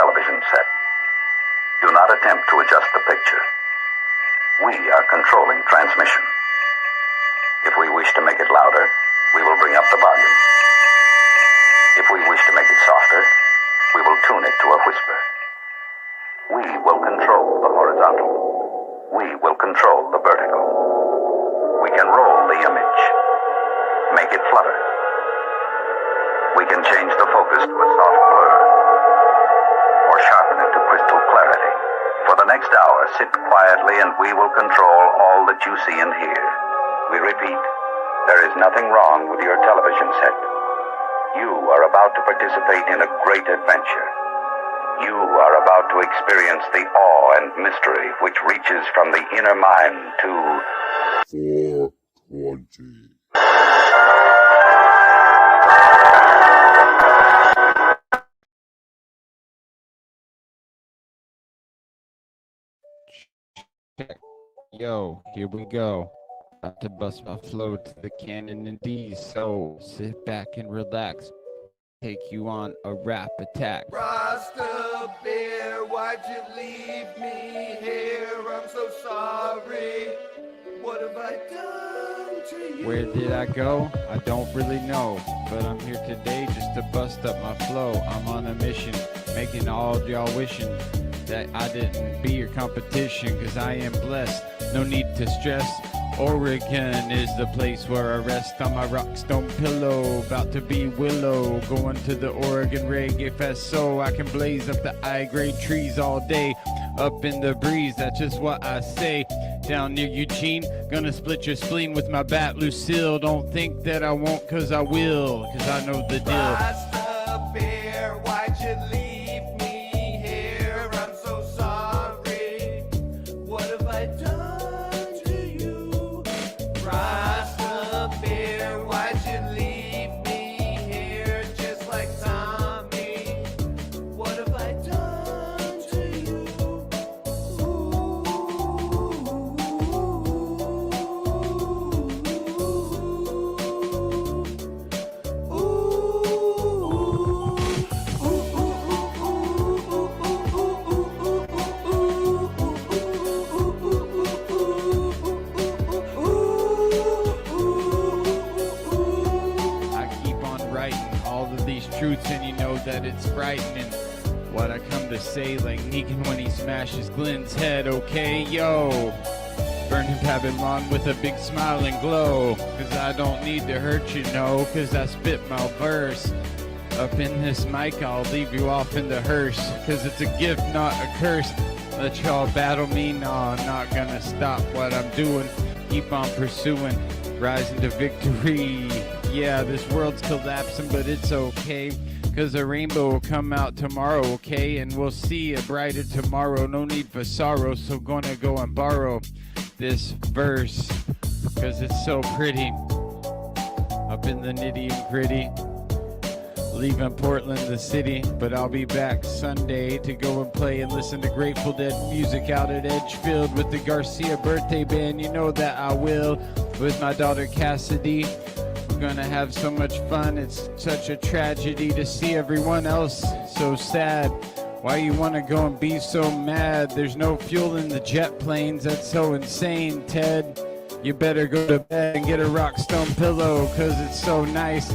television set. Do not attempt to adjust the picture. We are controlling transmission. If we wish to make it louder, we will bring up the volume. If we wish to make it softer, we will tune it to a whisper. We will control the horizontal. We will control the vertical. We can roll the image, make it flutter. We can change the focus to a soft blur, or sharpen it to crystal clarity. For the next hour, sit quietly and we will control all that you see and hear. We repeat, there is nothing wrong with your television set. You are about to participate in a great adventure. You are about to experience the awe and mystery which reaches from the inner mind to 420. Yo, here we go. About to bust my flow to the Canon and D, so sit back and relax. Take you on a rap attack. Rasta Bear, why'd you leave me here? I'm so sorry. What have I done to you? Where did I go? I don't really know, but I'm here today just to bust up my flow. I'm on a mission, making all y'all wishing that I didn't be your competition, cause I am blessed, no need to stress. Oregon is the place where I rest on my rock stone pillow. About to be Willow, going to the Oregon Reggae Fest so I can blaze up the high-grade trees all day. Up in the breeze, that's just what I say. Down near Eugene, gonna split your spleen with my bat Lucille. Don't think that I won't, cause I will, cause I know the deal. Rasta Bear, why'd you leave me here? I'm so sorry. What have I done to you? Rasta Bear, why'd you leave me here just like Tommy? What have I done to you? Truths, and you know that it's frightening what I come to say, like Negan when he smashes Glenn's head. Okay, yo, burn him Babylon with a big smile and glow, cause I don't need to hurt you, no, cause I spit my verse up in this mic. I'll leave you off in the hearse, cause it's a gift, not a curse. Let y'all battle me, no, I'm not gonna stop what I'm doing. Keep on pursuing, rising to victory. Yeah, this world's collapsing, but it's okay, cause a rainbow will come out tomorrow, okay? And we'll see a brighter tomorrow, no need for sorrow, so gonna go and borrow this verse, cause it's so pretty. Up in the nitty and gritty, leaving Portland, the city, but I'll be back Sunday to go and play and listen to Grateful Dead music out at Edgefield with the Garcia birthday band. You know that I will, with my daughter Cassidy. Gonna have so much fun. It's such a tragedy to see everyone else so sad. Why you wanna go and be so mad? There's no fuel in the jet planes. That's so insane, Ted. You better go to bed and get a rock stone pillow, cause it's so nice.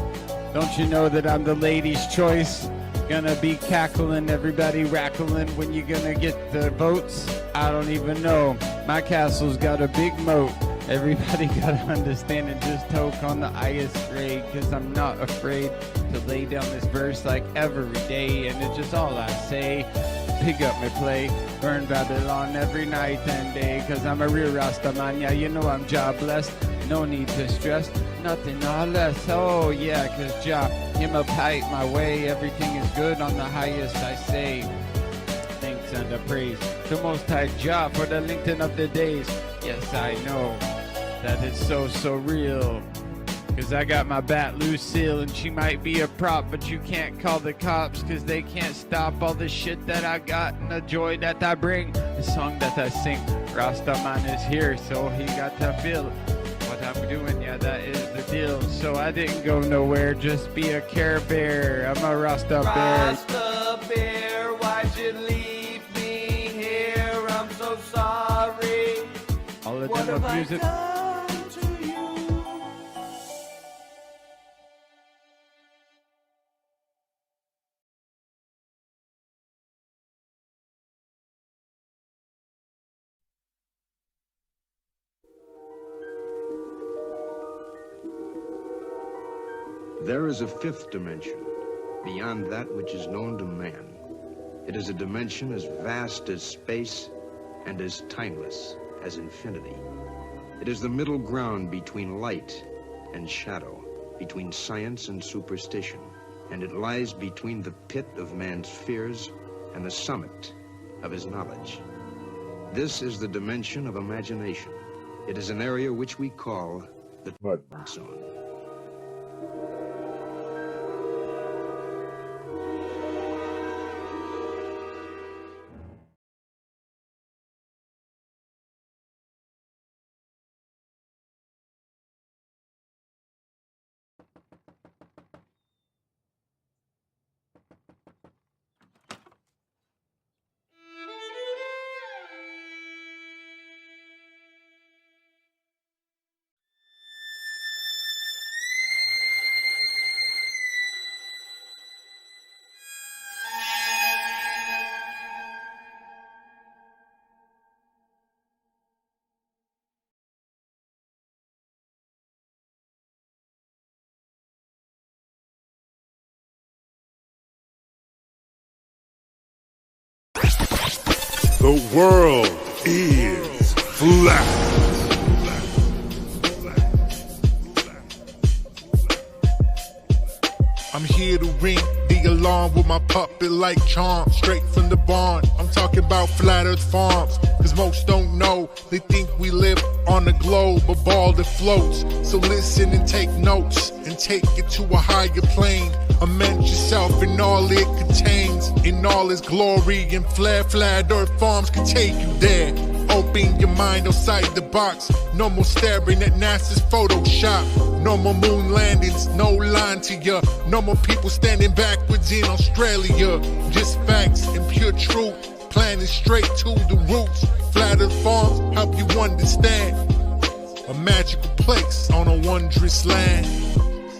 Don't you know that I'm the lady's choice? Gonna be cackling, everybody rackling. When you gonna get the votes? I don't even know. My castle's got a big moat. Everybody gotta understand and just toke on the highest grade, cause I'm not afraid to lay down this verse like every day, and it's just all I say. Pick up my play, burn Babylon every night and day, cause I'm a real Rasta man, yeah, you know I'm jobless. No need to stress, nothing or less. Oh yeah, cause Jah, him up height my way, everything is good on the highest I say. Thanks and the praise, the most high Jah for the lengthening of the days. Yes, I know that it's so real, cause I got my bat Lucille, and she might be a prop, but you can't call the cops, cause they can't stop all the shit that I got and the joy that I bring. The song that I sing, Rasta man is here, so he got to feel what I'm doing, yeah, that is the deal. So I didn't go nowhere, just be a Care Bear. I'm a Rasta Bear. Rasta Bear, why'd you of music. done to you? There is a fifth dimension, beyond that which is known to man. It is a dimension as vast as space and as timeless as infinity. It is the middle ground between light and shadow, between science and superstition, and it lies between the pit of man's fears and the summit of his knowledge. This is the dimension of imagination. It is an area which we call the mud zone. The world is flat. I'm here to ring the alarm with my puppet like charm, straight from the barn. I'm talking about Flat Earth Farms, cause most don't know. They think we live on a globe, a ball that floats. So listen and take notes, and take it to a higher plane. Imagine yourself in all it contains, in all its glory, and Flat Earth Farms can take you there. Open your mind outside the box. No more staring at NASA's Photoshop. No more moon landings, no lying to ya. No more people standing backwards in Australia. Just facts and pure truth, planning straight to the roots. Flat Earth Farms help you understand. A magical place on a wondrous land.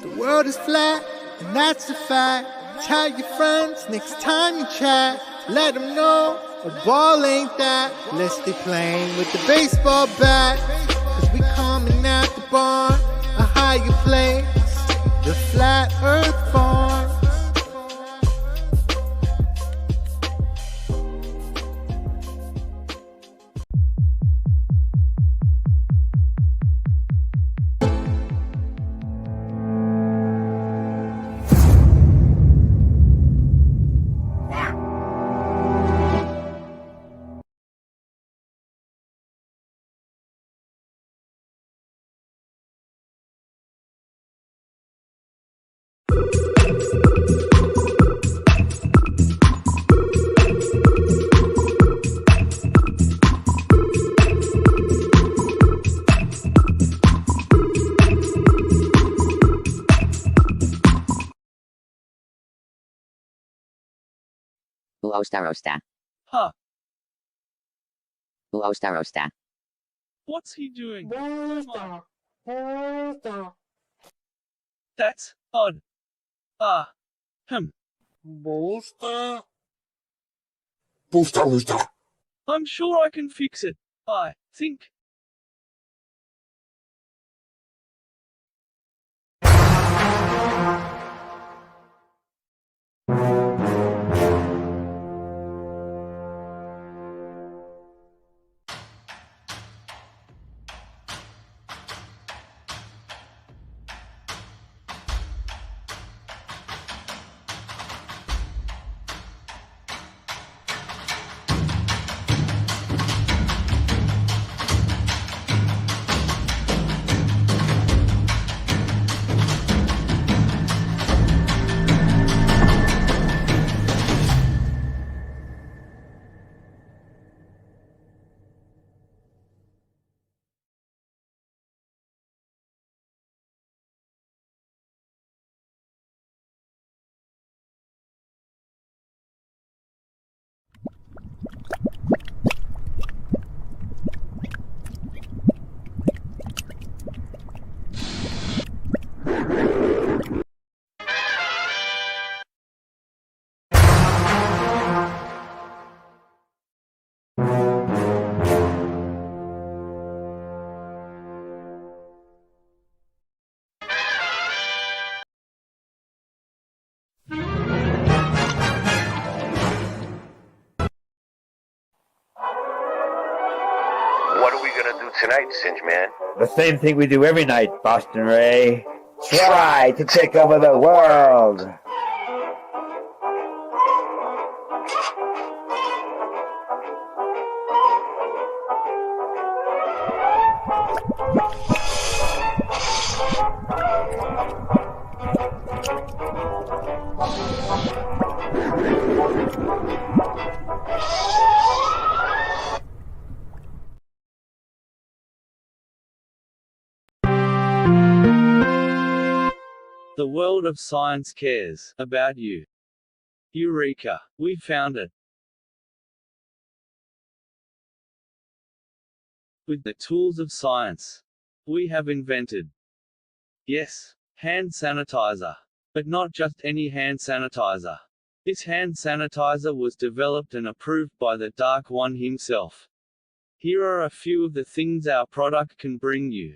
The world is flat, and that's a fact. Tell your friends next time you chat. Let them know a ball ain't that. Let's stay playing with the baseball bat. Cause we coming at the barn, a higher place, the Flat Earth Farm. Uostarosta. Huh. Uostarosta. What's he doing? That's odd. I'm sure I can fix it. I think. What are we gonna do tonight, Singe Man? The same thing we do every night, Boston Ray. Try to take over the world. The world of science cares about you. Eureka! We found it. With the tools of science, we have invented, yes, hand sanitizer. But not just any hand sanitizer. This hand sanitizer was developed and approved by the Dark One himself. Here are a few of the things our product can bring you.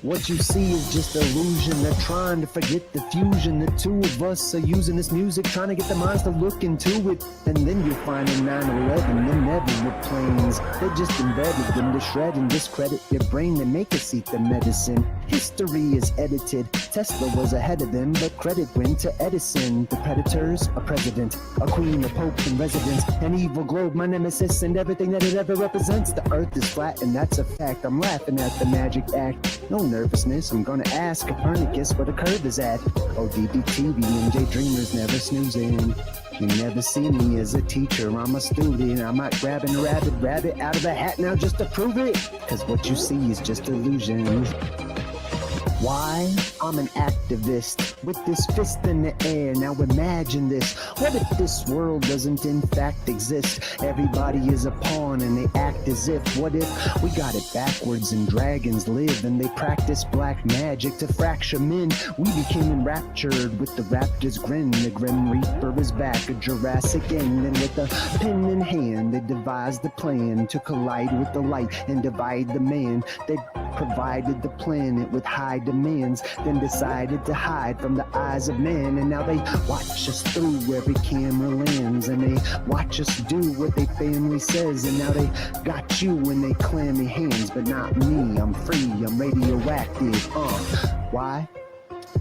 What you see is just illusion. They're trying to forget the fusion. The two of us are using this music, trying to get the minds to look into it. And then you find in 9/11, them never were planes. They just embedded them to shred and discredit your brain. They make us eat the medicine. History is edited. Tesla was ahead of them, but credit went to Edison. The predators, a president, a queen, a pope in residence, an evil globe, my nemesis, and everything that it ever represents. The earth is flat, and that's a fact. I'm laughing at the magic act. No nervousness, I'm gonna ask Copernicus where the curve is at. ODB-TV, MJ Dreamers never snoozing. You never see me as a teacher, I'm a student. I'm not grabbing a rabbit out of a hat now just to prove it. Cause what you see is just illusions. Why? I'm an activist with this fist in the air. Now imagine this. What if this world doesn't in fact exist? Everybody is a pawn and they act as if. What if we got it backwards and dragons live and they practice black magic to fracture men? We became enraptured with the raptor's grin. The Grim Reaper is back, a Jurassic end. And with a pen in hand, they devised the plan to collide with the light and divide the man. They provided the planet with high demands, then decided to hide from the eyes of man. And now they watch us through every camera lens, and they watch us do what their family says. And now they got you in their clammy hands, but not me. I'm free, I'm radioactive. Why?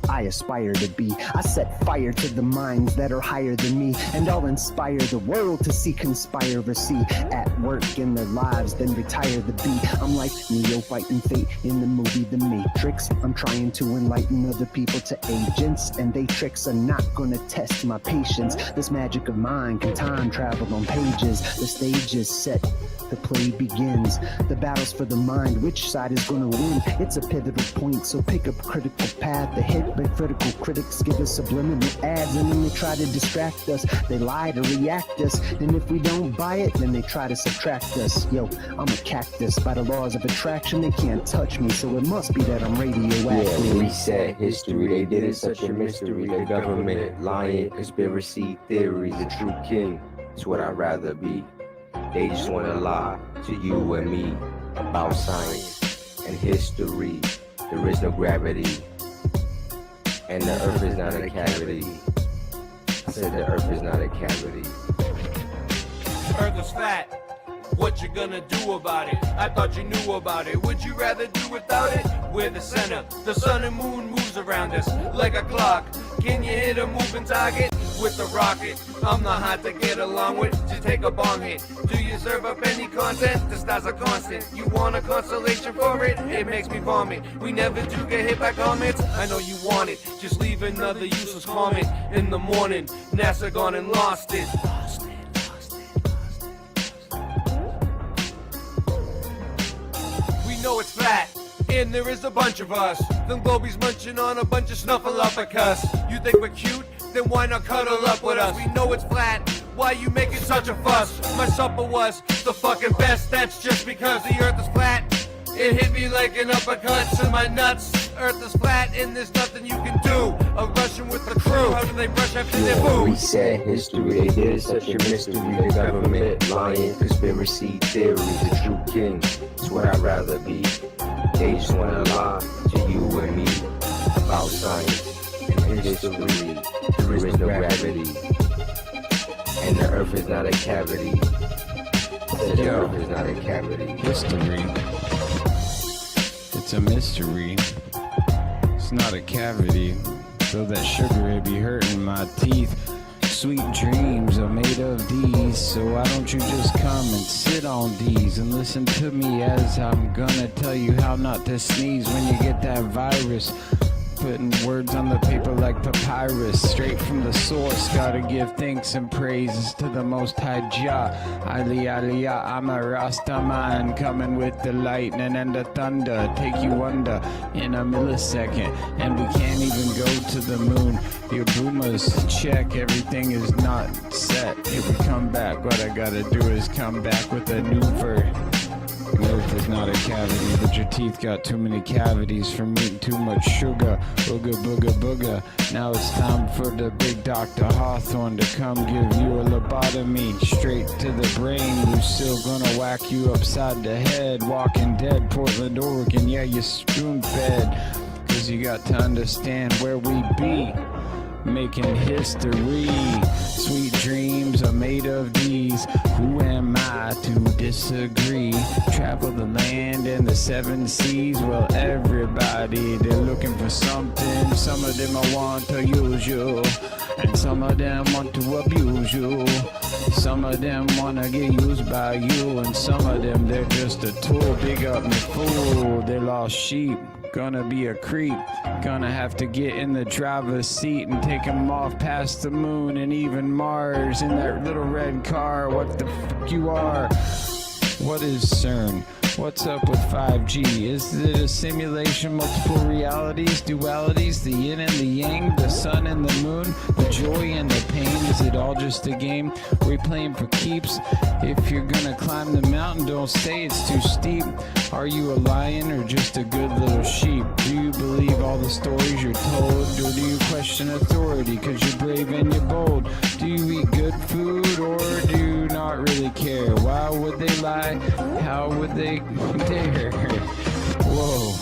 I aspire to be. I set fire to the minds that are higher than me, and I'll inspire the world to see conspiracy at work in their lives, then retire the beat. I'm like Neo fighting fate in the movie The Matrix. I'm trying to enlighten other people to agents, and they tricks are not gonna test my patience. This magic of mine can time travel on pages. The stage is set, the play begins. The battle's for the mind, which side is gonna win? It's a pivotal point, so pick a critical path ahead. But critical critics give us subliminal ads, and then they try to distract us. They lie to react us, and if we don't buy it, then they try to subtract us. Yo, I'm a cactus. By the laws of attraction, they can't touch me, so it must be that I'm radioactive. Yeah, reset history. They did it such a mystery. The government, lying, conspiracy theories. The true king is what I'd rather be. They just want to lie to you and me about science and history. There is no gravity, and the earth is not a cavity. I said the earth is not a cavity. Earth is flat. What you gonna do about it? I thought you knew about it. Would you rather do without it? We're the center. The sun and moon moves around us like a clock. Can you hit a moving target with a rocket? I'm not hard to get along with. Just take a bong hit. Do you serve up any content? The stars are constant. You want a consolation for it? It makes me vomit. We never do get hit by comments. I know you want it. Just leave another useless comment in the morning. NASA gone and lost it. We know it's flat, and there is a bunch of us. Them globies munching on a bunch of snuffleupagus. You think we're cute? Then why not cuddle up with us? We know it's flat. Why you making such a fuss? My supper was the fucking best. That's just because the earth is flat. It hit me like an uppercut to my nuts. Earth is flat and there's nothing you can do. A Russian with the crew. How do they brush after their food? Reset history. They did it such a mystery. The government, lying, conspiracy theories. The true king is what I'd rather be. They just want to lie to you and me about science and history. There is no gravity, and the earth is not a cavity. The earth is not a cavity. History. It's a mystery. It's not a cavity. So that sugar, it be hurting my teeth. Sweet dreams are made of these, so why don't you just come and sit on these and listen to me as I'm gonna tell you how not to sneeze when you get that virus. Putting words on the paper like papyrus, straight from the source. Gotta give thanks and praises to the Most High Jah. Aliyah, I'm a Rastaman, coming with the lightning and the thunder. Take you under in a millisecond, and we can't even go to the moon. Your boomers check, everything is not set. If we come back, what I gotta do is come back with a new verse. Earth is not a cavity, but your teeth got too many cavities from eating too much sugar. Booga, booga, booga. Now it's time for the big Dr. Hawthorne to come give you a lobotomy straight to the brain. Who's still gonna whack you upside the head. Walking Dead, Portland, Oregon, yeah, you're spoon-fed. Cause you got to understand where we be. Making history. Sweet dreams are made of these. Who am I to disagree? Travel the land and the 7 seas. Well, everybody, they're looking for something. Some of them want to use you, and some of them want to abuse you. Some of them want to get used by you, and some of them, they're just a tool. Big up me fool, they're lost sheep. Gonna be a creep. Gonna have to get in the driver's seat and take him off past the moon and even Mars in that little red car. What the fuck you are? What is CERN? What's up with 5G? Is it a simulation, multiple realities, dualities, the yin and the yang, the sun and the moon, the joy and the pain? Is it all just a game? Are we playing for keeps? If you're gonna climb the mountain, don't say it's too steep. Are you a lion or just a good little sheep? Do you believe all the stories you're told, or do you question authority cause you're brave and you're bold? Do you eat good food or do you not really care? Why would they lie? How would they dare? Whoa.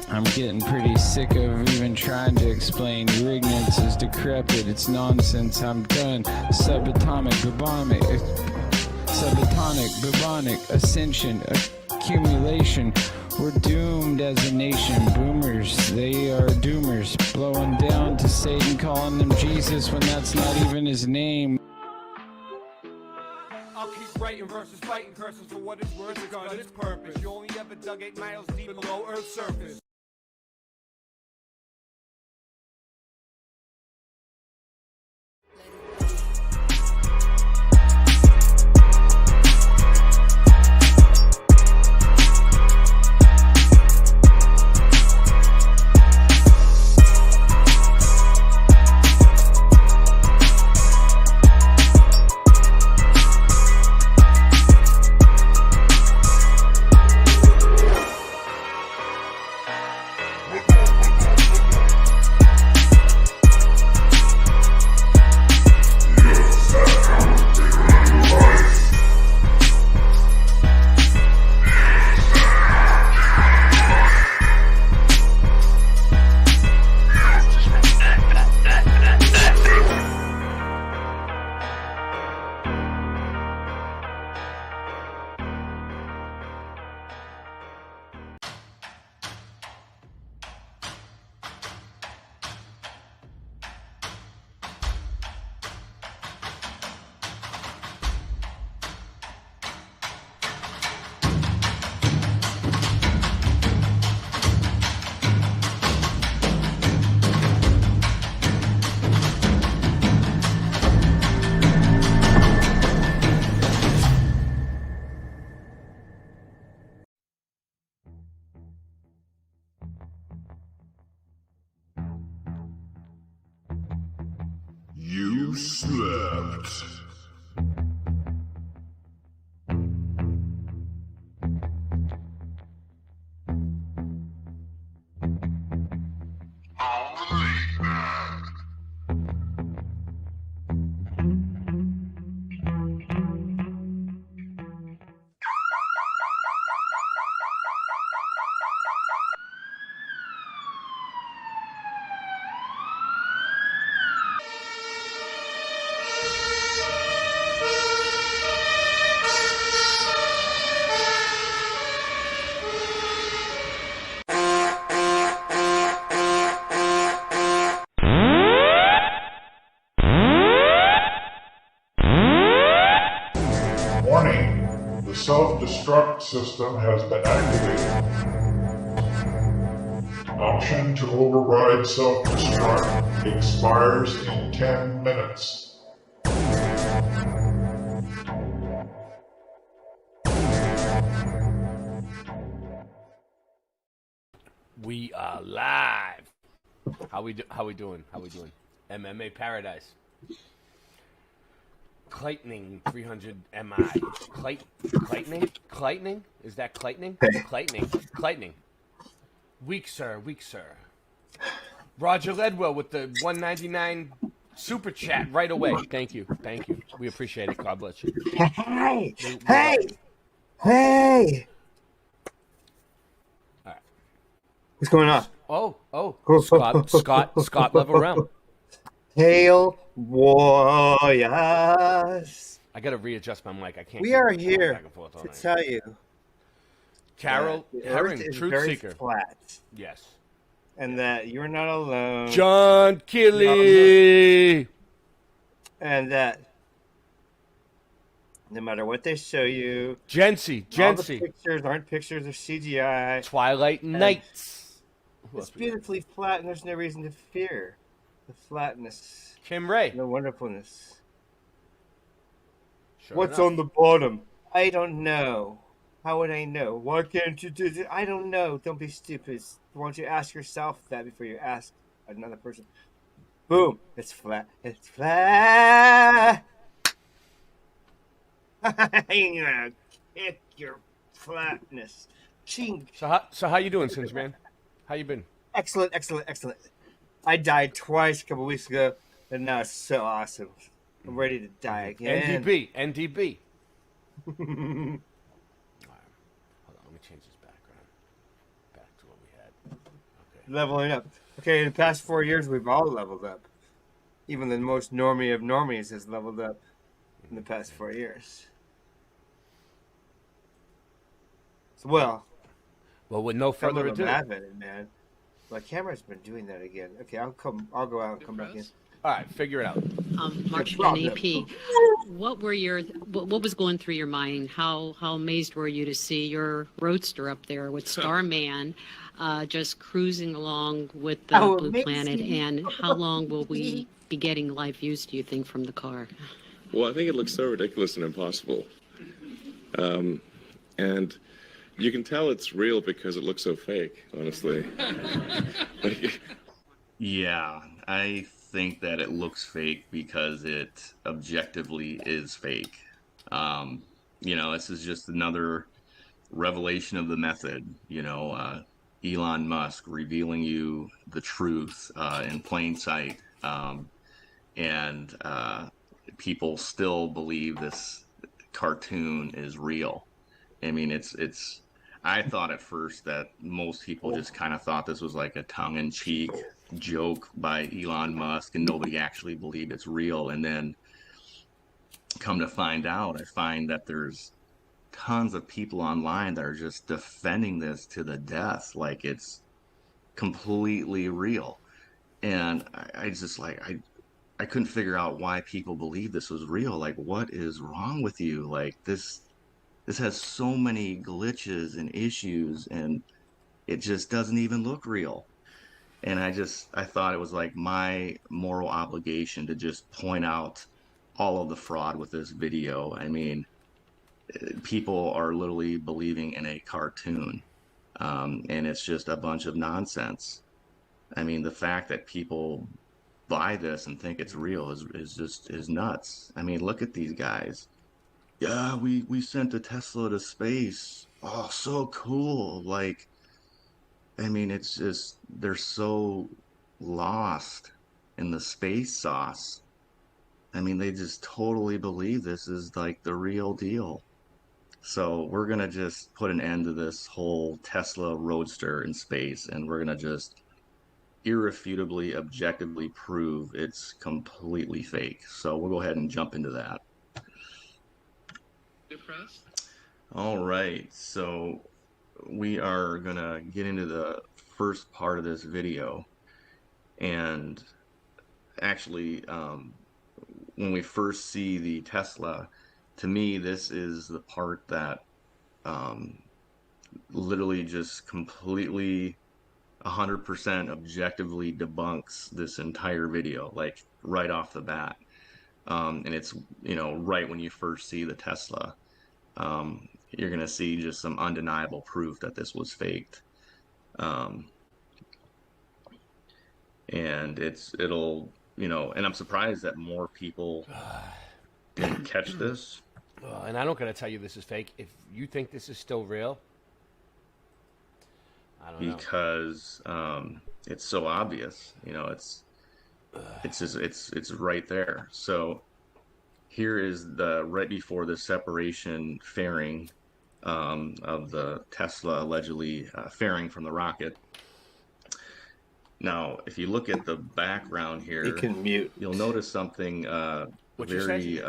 I'm getting pretty sick of even trying to explain. Your ignorance is decrepit, it's nonsense, I'm done. Subatomic, bubonic, ascension, accumulation. We're doomed as a nation. Boomers, they are doomers. Blowing down to Satan, calling him Jesus when that's not even his name. I'll keep writing verses, fighting curses for what it's worth, it's got its purpose. You only ever dug 8 miles deep below Earth's surface. You slept. Warning, the self-destruct system has been activated. Option to override self-destruct expires in 10 minutes. We are live. How we doing? MMA Paradise. Claytoning 300 MI. Claytoning? Is that Claytoning? Claytoning. Weak sir. Roger Ledwell with the 199 super chat right away. Thank you. We appreciate it. God bless you. Hey! All right. What's going on? Scott Leverell. Hail Warriors! I gotta readjust my mic. I can't. We are here back and forth all to night. tell you. Carol Herring, is Truth very Seeker. Flat, Yes. and that you're not alone. John Kelly. And that no matter what they show you, Jency. all the pictures aren't pictures of CGI. Twilight Nights. It's beautifully flat, and there's no reason to fear the flatness. Kim Ray. The wonderfulness. Sure What's enough. on the bottom? I don't know. How would I know? Why can't you do this? I don't know. Don't be stupid. Why don't you ask yourself that before you ask another person? Boom. It's flat. It's flat. I'm gonna kick your flatness. Ching. So how you doing, Singe Man? How you been? Excellent, excellent, excellent. I died twice a couple weeks ago, and now it's so awesome. I'm ready to die again. NDB. Hold on, let me change this background. Back to what we had. Okay. Leveling up. Okay, in the past 4 years, we've all leveled up. Even the most normie of normies has leveled up in the past 4 years. So, well, with no further ado, man. My camera's been doing that again. Okay, I'll go out and come back in. All right, figure it out. March NAP. What was going through your mind? How amazed were you to see your roadster up there with Starman just cruising along with the Blue Planet? And how long will we be getting live views, do you think, from the car? Well, I think it looks so ridiculous and impossible. And you can tell it's real because it looks so fake, honestly. Yeah, I think that it looks fake because it objectively is fake. This is just another revelation of the method. Elon Musk revealing you the truth in plain sight, and people still believe this cartoon is real. I mean, it's. I thought at first that most people just kind of thought this was like a tongue-in-cheek joke by Elon Musk and nobody actually believed it's real. And then come to find out, I find that there's tons of people online that are just defending this to the death like it's completely real. And I just I couldn't figure out why people believe this was real. Like, what is wrong with you? Like, this has so many glitches and issues, and it just doesn't even look real. And I thought it was like my moral obligation to just point out all of the fraud with this video. I mean, people are literally believing in a cartoon, and it's just a bunch of nonsense. I mean, the fact that people buy this and think it's real is nuts. I mean, look at these guys. Yeah, we sent a Tesla to space. Oh, so cool. Like, I mean, it's just, they're so lost in the space sauce. I mean, they just totally believe this is like the real deal. So we're going to just put an end to this whole Tesla Roadster in space, and we're going to just irrefutably, objectively prove it's completely fake. So we'll go ahead and jump into that. All right, so we are gonna get into the first part of this video. And actually, when we first see the Tesla, to me, this is the part that literally just completely 100% objectively debunks this entire video, like right off the bat. And it's, right when you first see the Tesla, you're going to see just some undeniable proof that this was faked. And it'll, and I'm surprised that more people didn't catch this. And I don't gotta tell you this is fake. If you think this is still real, I don't know. Because it's so obvious, it's right there. So here is the right before the separation fairing of the Tesla allegedly fairing from the rocket. Now, if you look at the background here, you can mute. You'll notice something very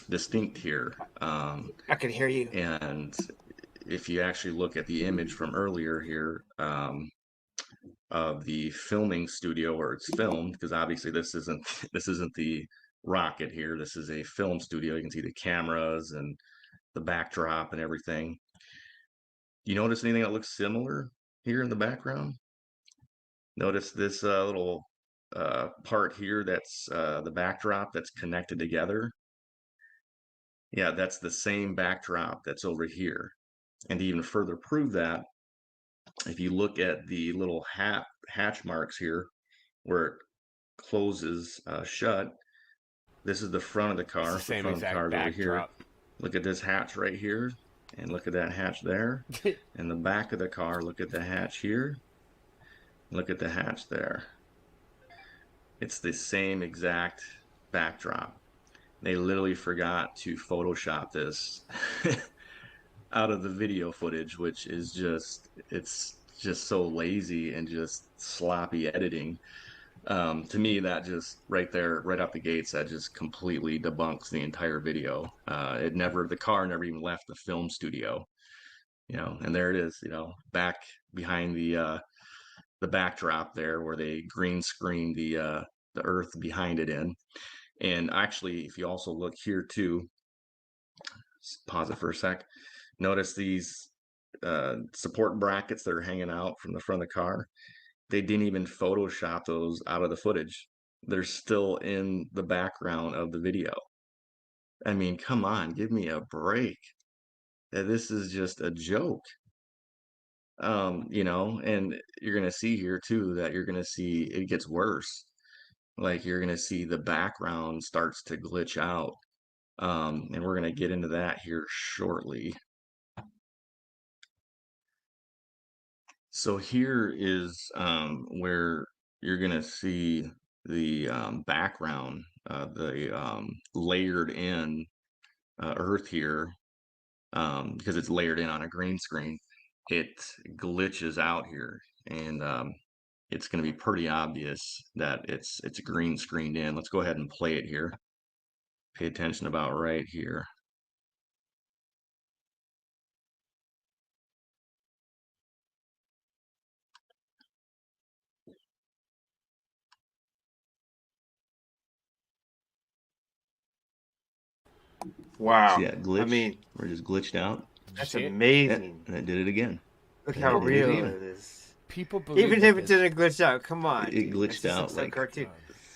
distinct here. I can hear you. And if you actually look at the image from earlier here of the filming studio where it's filmed, because obviously this isn't the rocket here. This is a film studio. You can see the cameras and the backdrop and everything. You notice anything that looks similar here in the background? Notice this little part here that's the backdrop that's connected together. Yeah, that's the same backdrop that's over here. And to even further prove that, if you look at the little hatch marks here where it closes shut, this is the front of the car. It's the same front of the exact car's over here. backdrop. Look at this hatch right here, and look at that hatch there. And the back of the car, look at the hatch here. Look at the hatch there. It's the same exact backdrop. They literally forgot to Photoshop this out of the video footage, which is just, it's just so lazy and just sloppy editing. To me, that just right there, right out the gates, that just completely debunks the entire video. The car never even left the film studio, you know, and there it is, you know, back behind the backdrop there where they green screened the earth behind it in. And actually, if you also look here too, pause it for a sec, notice these support brackets that are hanging out from the front of the car. They didn't even Photoshop those out of the footage. They're still in the background of the video. I mean, come on, give me a break. This is just a joke. You know, and you're going to see here too that you're going to see it gets worse. Like you're going to see the background starts to glitch out. And we're going to get into that here shortly. So here is where you're going to see the background, the layered in earth here, because it's layered in on a green screen. It glitches out here, and it's going to be pretty obvious that it's green screened in. Let's go ahead and play it here. Pay attention about right here. Wow. See that glitch? I mean, we're just glitched out. That's amazing. And I did it again. Look how real it is. People believe Even if it didn't glitch out, come on. It glitched out like like cartoon.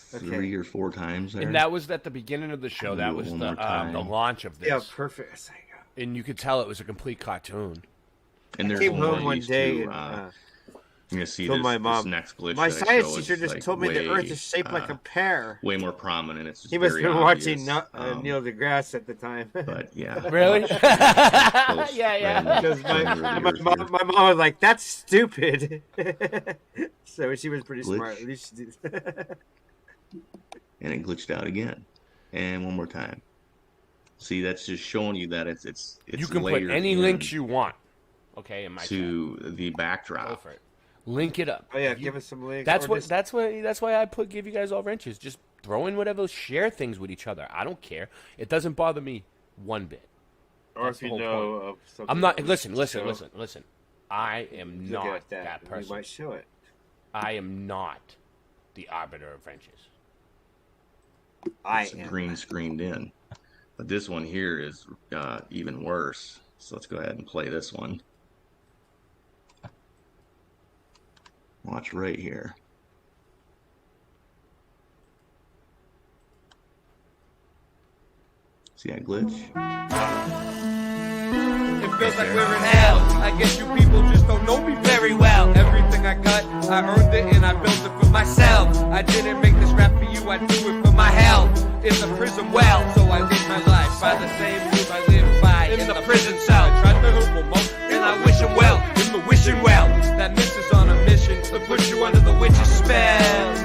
3 or 4 times there. And that was at the beginning of the show. That was the launch of this. Yeah, perfect. And you could tell it was a complete cartoon. And I came home one day and you're gonna see told this, my mom, this next glitch. my that I science show teacher is, just like, told me the Earth way, is shaped like a pear. Way more prominent. It's just He must have very been watching obvious. Neil deGrasse at the time. But yeah. Really? Yeah. Because my mom was like, "That's stupid." So she was pretty smart. At least she did. And it glitched out again, and one more time. See, that's just showing you that it's you can put any links you want. Okay, in my to the backdrop. Go for it. Link it up. Oh yeah, give us some links. That's why I give you guys all wrenches. Just throw in whatever, share things with each other. I don't care. It doesn't bother me one bit. Or That's if the you whole know point. of something. I'm not. that we Listen. show. I am Look not at that person. We might show it. I am not the arbiter of wrenches. It's green screened in, but this one here is even worse. So let's go ahead and play this one. Watch right here. See that glitch? It feels like we're in hell. I guess you people just don't know me very well. Everything I got, I earned it and I built it for myself. I didn't make this rap for you, I do it for my health. It's a prison well, so I live my life by the same rules I live by in the prison cell. I tried to help them out, and I wish him well in the wishing well. That miss is on a mission to put you under the witch's spell.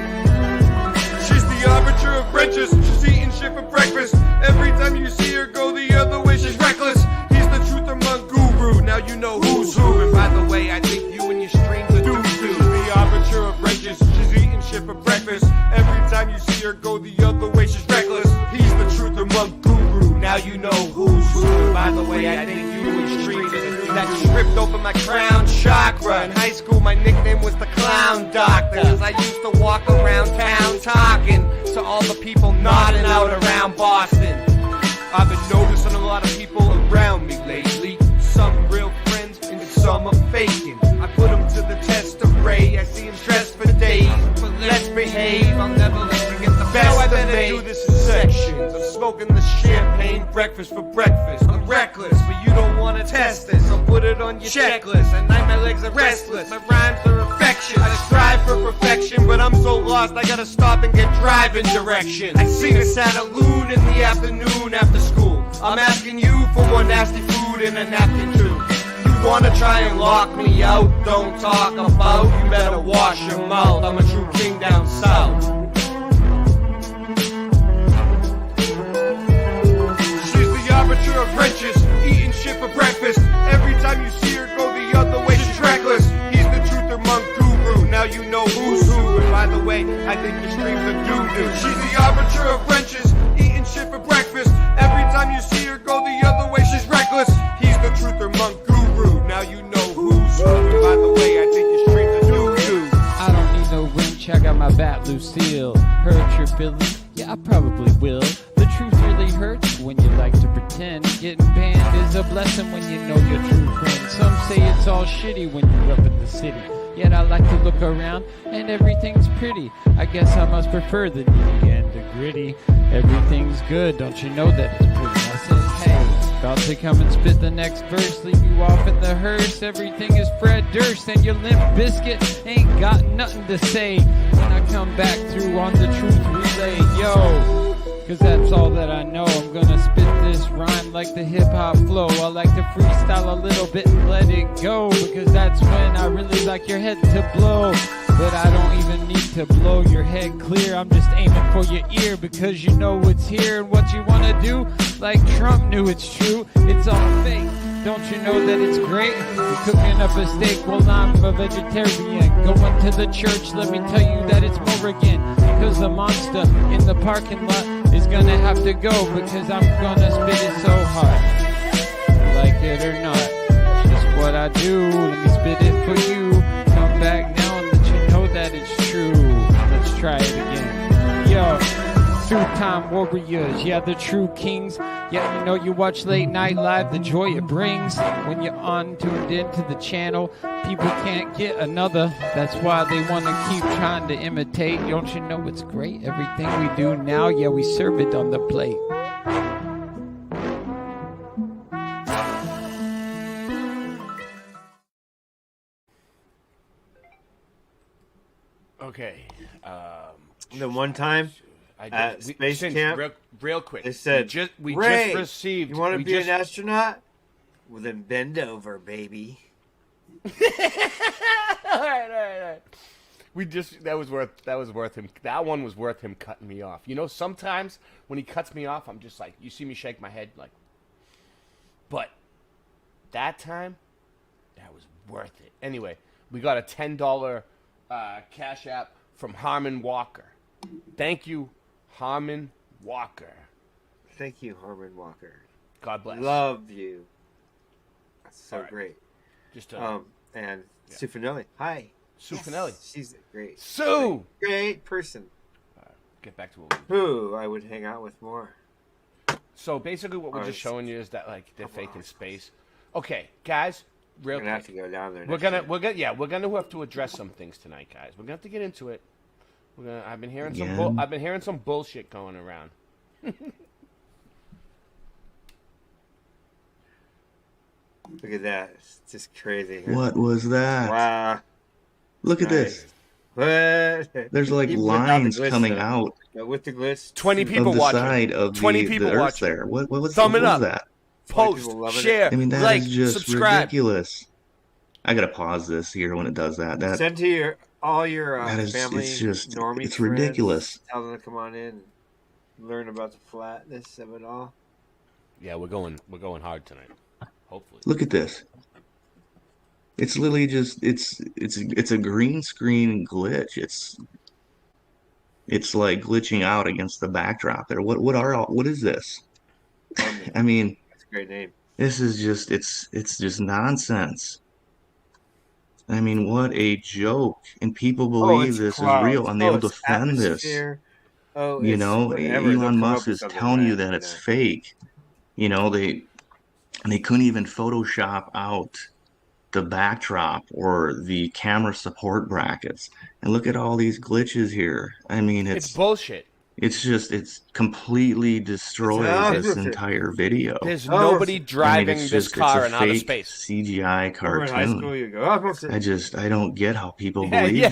She's the arbiter of wrenches. She's eating shit for breakfast. Every time you see her go the other way, she's reckless. He's the truth among guru. Now you know who's who. And by the way, I think you and your streams are doo-doo. She's the arbiter of wrenches. She's eating shit for breakfast. Every time you see her go the other way, she's reckless. He's the truth among guru. Now you know who's who. And by the way, I think you and your streams are doo-doo. That stripped open my crown chakra. In high school, my nickname was the Clown Doctor. Cause I used to walk around town talking to all the people nodding out around Boston. I've been noticing a lot of people around me lately. Some real friends and some are faking. I put them to the test of Ray. I see them stressed for days. But let's behave, I'll never let you get the best of me. I better do this in sections. I'm smoking the champagne breakfast for breakfast. I'm reckless, but you don't wanna test this. I'll put it on your checklist. At night my legs are restless, my rhymes are infectious. I strive for perfection, but I'm so lost I gotta stop and get driving directions. I sing a Santa-loon in the afternoon after school. I'm asking you for more nasty food and a napkin too. You wanna try and lock me out? Don't talk about. You better wash your mouth. I'm a true king down south. She's the arbiter of wrenches, eating shit for breakfast. Every time you see her go the other way, she's reckless. He's the truth or monk guru. Now you know who's who. And by the way, I think your streams are doo-doo. She's the arbiter of wrenches, eating shit for breakfast. Every time you see her go the other way, she's reckless. He's the truth or monk guru. Now you know who's who. And by the way, I think your streams are doo-doo. I don't need no wrench, I got my bat Lucille. Hurt your feelings? Yeah, I probably will. The truth really hurts when you like to pretend. Getting banned is a blessing when you know your true friend. Some say it's all shitty when you're up in the city. Yet I like to look around and everything's pretty. I guess I must prefer the nitty and the gritty. Everything's good, don't you know that it's pretty? I said, hey, about to come and spit the next verse. Leave you off in the hearse. Everything is Fred Durst and your Limp Bizkit ain't got nothing to say when I come back through on the truth relay. Yo, cause that's all that I know. I'm gonna spit this rhyme like the hip-hop flow. I like to freestyle a little bit and let it go, because that's when I really like your head to blow. But I don't even need to blow your head clear. I'm just aiming for your ear, because you know it's here. And what you wanna do, like Trump knew it's true, it's all fake. Don't you know that it's great? You're cooking up a steak, well I'm a vegetarian. Going to the church, let me tell you that it's Morrigan. Cause the monster in the parking lot is gonna have to go, because I'm gonna spit it so hard. Like it or not, it's just what I do. Let me spit it for you. Come back now and let you know that it's true. Let's try it again. Yo, two-time warriors, yeah, the true kings. Yeah, you know you watch Late Night Live, the joy it brings. When you're tuned into the channel, people can't get another. That's why they want to keep trying to imitate. Don't you know it's great? Everything we do now, yeah, we serve it on the plate. Okay. The one time at Space Camp, real quick, they said, we Ray, just received. You want to be an astronaut? Well, then bend over, baby. all right. That was worth him. That one was worth him cutting me off. You know, sometimes when he cuts me off, I'm just like, you see me shake my head, like. But that time, that was worth it. Anyway, we got a $10 Cash App from Harmon Walker. Thank you, Harmon Walker. Thank you, Harmon Walker. God bless. Love you. That's so right. great. Just and yeah. Sue Finelli. Hi. Sue Finelli. She's great. Sue. Great person. Get back to what who I would hang out with more. So basically, what we're just showing you is that like they're fake in space. Okay, guys. Real we're gonna have to go down there. We're gonna have to address some things tonight, guys. We're gonna have to get into it. I've been hearing some bullshit going around. Look at that. It's just crazy. What was that? Wow. Look at this. There's like lines coming out. With the glitch. 20 people of the watching. Side of 20 the people Earth watching. there. What's Thumb it what up. was that? Post, share, I mean, that like, is just subscribe. ridiculous. I gotta pause this here when it does that. Send to all your family, it's just, normie it's friends. ridiculous. Tell them to come on in and learn about the flatness of it all. Yeah, we're going hard tonight. Hopefully. Look at this. It's literally just it's a green screen glitch. It's like glitching out against the backdrop there. What is this? I mean, that's a great name. This is just it's just nonsense. I mean, what a joke. And people believe this is real and they'll defend this. You know, Elon Musk is telling you that it's fake. You know, they couldn't even Photoshop out the backdrop or the camera support brackets. And look at all these glitches here. I mean, it's bullshit. it's completely destroyed this entire video. There's nobody driving it's this just, car it's in a outer fake space. CGI Remember in high school, cartoon. you go, "Oh, I don't get how people Yeah, believe yeah,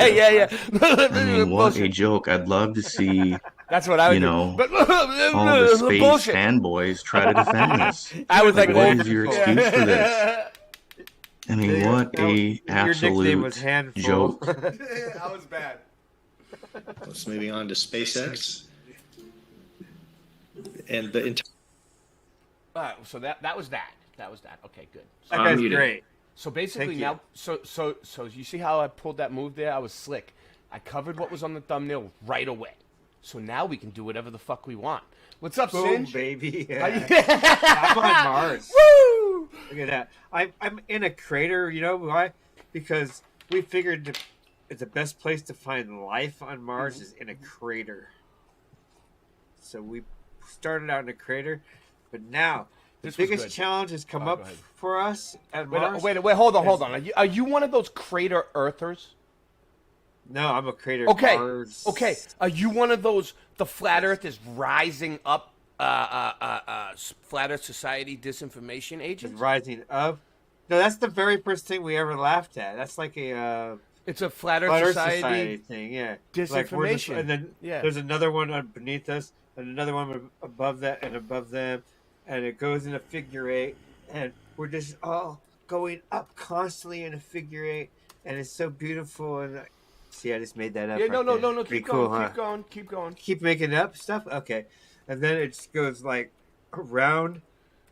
this. yeah. I mean, what a Bullshit. joke. I'd love to see, That's what I would you do. know, But all the space bullshit. fanboys try to defend this. I was like, what is your excuse for this? I mean, There- what that a was- your nickname was absolute Handful. joke. That was bad. Let's moving on to SpaceX. And the entire. All right, so that was that. That was that. Okay, good. That So, guy's muted. great. so basically Thank you. now, so you see how I pulled that move there? I was slick. I covered what was on the thumbnail right away. So now we can do whatever the fuck we want. What's up, Boom, Singe? baby. Yeah. I'm on Mars. Woo! Look at that. I'm in a crater. You know why? Because we figured the best place to find life on Mars is in a crater. So we started out in a crater, but now the This was biggest good. challenge has come Go up ahead. for us at Wait, Mars. wait, hold on. Are you one of those crater earthers? No, I'm a crater. Okay, Mars. okay. Are you one of those? The flat Earth is rising up. Flat Earth Society disinformation It's agents. rising up. No, that's the very first thing we ever laughed at. That's like a It's a Flat Earth, Flat Earth Society, Society thing. Yeah, Like we're just- disinformation. and then Yeah. there's another one beneath us, and another one above that, and above them, and it goes in a figure eight, and we're just all going up constantly in a figure eight, and it's so beautiful. And see, I just made that up. Yeah, right no. there. Keep Pretty going. cool, huh? Keep going. Keep making up stuff. Okay, and then it just goes like around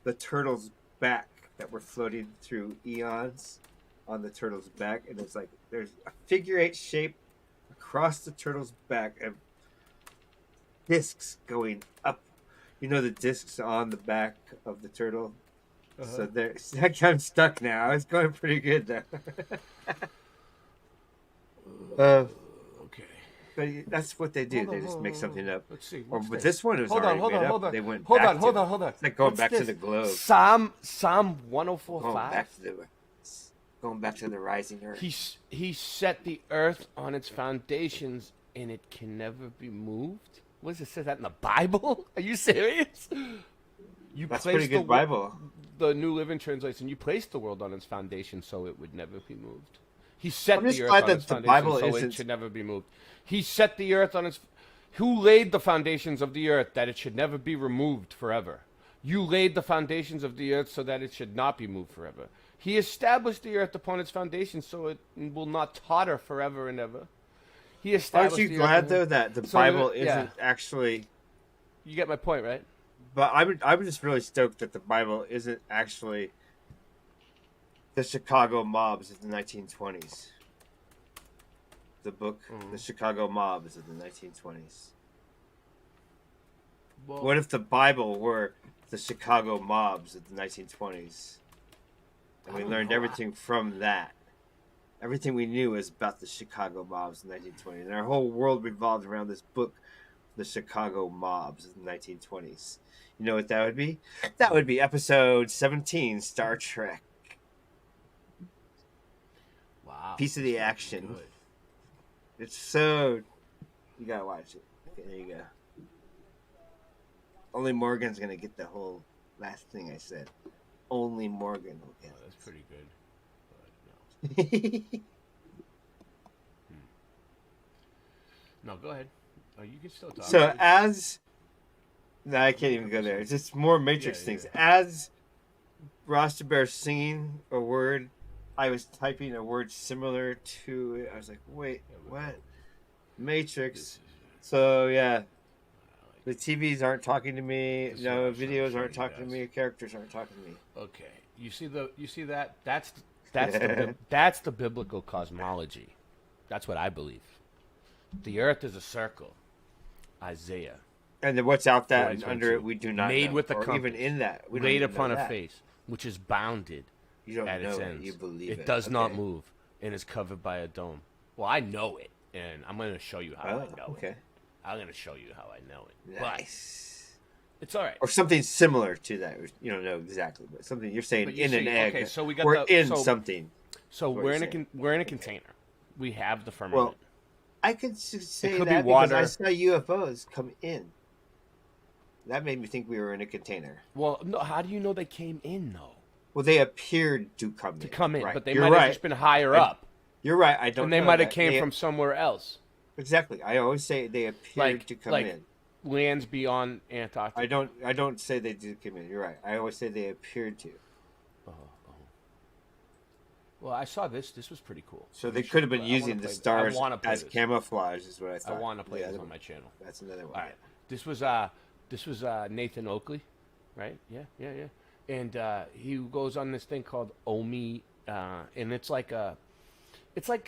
the turtle's back that we're floating through eons on the turtle's back, and it's like there's a figure eight shape across the turtle's back and discs going up. You know the discs on the back of the turtle. So there, I'm stuck now. It's going pretty good though. Okay. But that's what they do. Hold They on, just hold make on, something up. Let's see. Or what's with this one, it was hold on, already hold on, made hold up. on. They went hold back on, hold to on, it. hold on. It's like going What's back to this? the globe. Psalm Going 1045. back to the rising earth. He set the earth on its foundations, and it can never be moved. What does it say that in the Bible? Are you serious? You That's placed pretty good the Bible. The New Living Translation. You placed the world on its foundation, so it would never be moved. He set I'm just the earth glad on that its the foundation, Bible so it isn't- should never be moved. He set the earth on its. Who laid the foundations of the earth that it should never be removed forever? You laid the foundations of the earth so that it should not be moved forever. He established the earth upon its foundation so it will not totter forever and ever. He established. Aren't you the glad earth though that the so Bible yeah. isn't actually? You get my point, right? But I'm just really stoked that the Bible isn't actually the Chicago mobs of the 1920s. The book, The Chicago Mobs of the 1920s. Well, What if the Bible were the Chicago mobs of the 1920s? And we don't learned know. everything from that. Everything we knew is about the Chicago mobs in the 1920s. And our whole world revolved around this book, The Chicago Mobs of the 1920s. You know what that would be? That would be episode 17, Star Trek. Wow. Piece of the action. It's so... You gotta watch it. Okay, there you go. Only Morgan's gonna get the whole last thing I said. Only Morgan will get it. That's pretty good. But no. No, go ahead. Oh, you can still talk. So as... No, I can't even go there. It's just more Matrix things. As Rasta Bear's singing a word, I was typing a word similar to it. I was like, wait, what? Matrix. So, yeah. The TVs aren't talking to me. No, videos aren't talking to me. Characters aren't talking to me. Okay, you see that? That's that's the biblical cosmology. That's what I believe. The earth is a circle. Isaiah. And then what's out that 42. under it, we do not made know. with the or compass, even in that, we don't laid even upon know a that. face, which is bounded You don't at its know it, ends. you believe it. does not Okay. move and is covered by a dome. Well, I know it, and I'm going to show you how I know okay. it. I'm going to show you how I know it. Nice. But it's all right. Or something similar to that. You don't know exactly, but something you're saying But you in an see, egg. okay, so we got we're the- in so- something. So That's what we're you're in saying. we're in a container. We have the firmament. I could say could be that because water. I saw UFOs come in. That made me think we were in a container. Well, no. How do you know they came in though? Well, they appeared to come in. Right. But they You're might right. have just been higher up. You're right. I don't. And they know might have that. came from somewhere else. Exactly. I always say they appeared to come in. Lands beyond Antarctica. I don't say they did come in. You're right. I always say they appeared to. Well, I saw this. This was pretty cool. So they could have been using the stars as camouflage, is what I I thought. want to play Yeah, this on my channel. That's another one. All right. This was Nathan Oakley, right? Yeah. And he goes on this thing called Omi, and it's like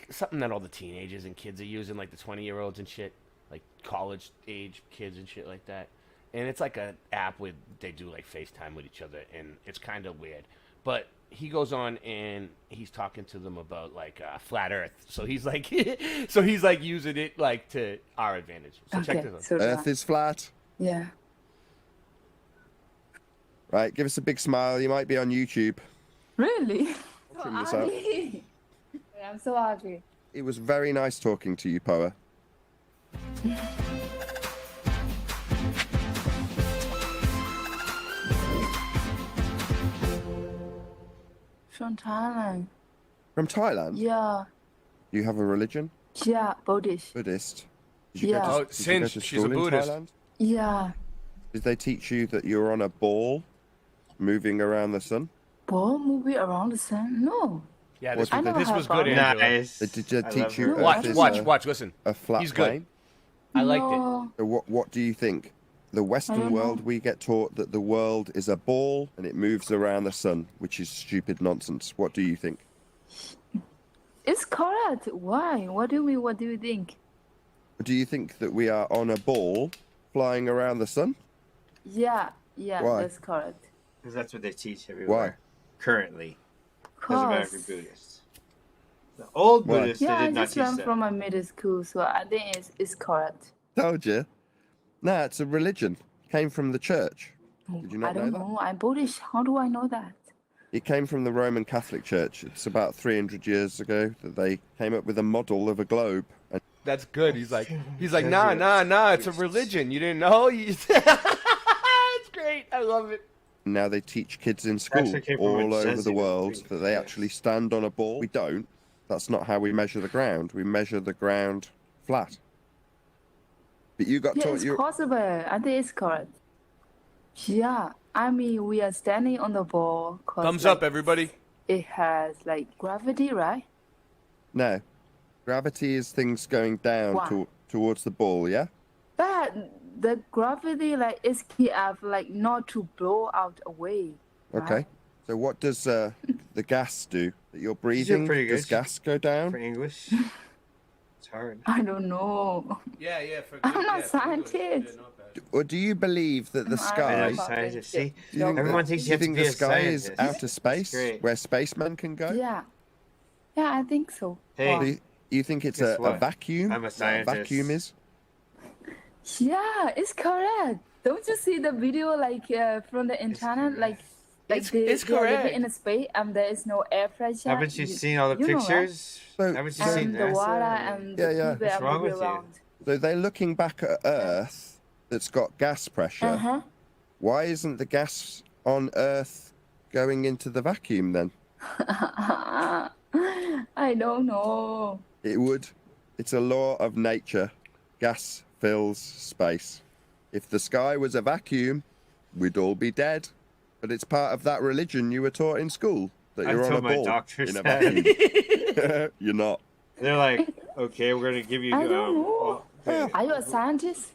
something that all the teenagers and kids are using, like the 20-year-olds and shit, like college age kids and shit like that. And it's like an app where they do like FaceTime with each other, and it's kind of weird. But he goes on and he's talking to them about like flat Earth. So he's like, using it like to our advantage. So check this out. So Earth is flat. Yeah. Right, give us a big smile. You might be on YouTube. Really? I'll trim this out. I'm so happy. It was very nice talking to you, Poa. From Thailand. From Thailand? Yeah. You have a religion? Yeah, Buddhist. Buddhist. Yeah. Since she's a Buddhist. Thailand? Yeah. Did they teach you that you're on a ball moving around the sun? Ball moving around the sun? No. Yeah, What this, did this they- was good, Angela. Nice. Did they I teach love you her. Earth Watch, is watch, listen. a flat He's good. plane? I liked it. No. So what do you think? The Western don't know. world, we get taught that the world is a ball and it moves around the sun, which is stupid nonsense. What do you think? It's correct. Why? What do you mean? What do you think? Do you think that we are on a ball flying around the sun? Yeah. Why? That's correct. Because that's what they teach everywhere. Currently. Doesn't matter if you're Buddhist. The old Why? Buddhists, Yeah, they I did not just teach learned that. from my middle school, so I think it's correct. Told you. No, it's a religion. Came from the church. Did you not I don't know that? know. I'm Buddhist. How do I know that? It came from the Roman Catholic Church. It's about 300 years ago that they came up with a model of a globe. And That's good. He's like, nah. It's a religion. You didn't know? It's great. I love it. now they teach kids in school Actually came from all a over the Jesuit world thing. that they actually stand on a ball. We don't. That's not how we measure the ground. We measure the ground flat. But you got Yeah, taught it's you. possible. I think it's correct. Yeah, I mean, we are standing on the ball. 'Cause, Thumbs like, up, everybody. It has like gravity, right? No. Gravity is things going down Why? towards the ball, yeah? But the gravity, like, is keep up, like, not to blow out away. Okay. So what does the gas do that you're breathing? pretty Does good. gas go down? For English. It's hard. I don't know. Yeah. I'm not scientist. Or do you believe that the I sky? know I'm a about scientist. that. See, Do you think everyone that, thinks do you you have to think be the a sky is scientist. outer space great. where spacemen can go? Yeah. Yeah, I think so. Hey, Do you think it's guess a what? vacuum? I'm a What scientist. vacuum is? Yeah, it's correct. Don't you see the video, like, from the internet? Like It's they are correct. living in a space and there is no air pressure. haven't you seen all the you know, right? pictures? So- Haven't you so- seen And the NASA? water and the Yeah. people What's are wrong moving with you? around. So they're looking back at Earth that's got gas pressure. Uh-huh. Why isn't the gas on Earth going into the vacuum then? I don't know. It would. It's a law of nature. Gas fills space. If the sky was a vacuum, we'd all be dead. But it's part of that religion you were taught in school that I you're on told a my ball doctors in a that. vacuum. You're not. They're like, okay, we're gonna give you. I don't know. okay. Are you a scientist?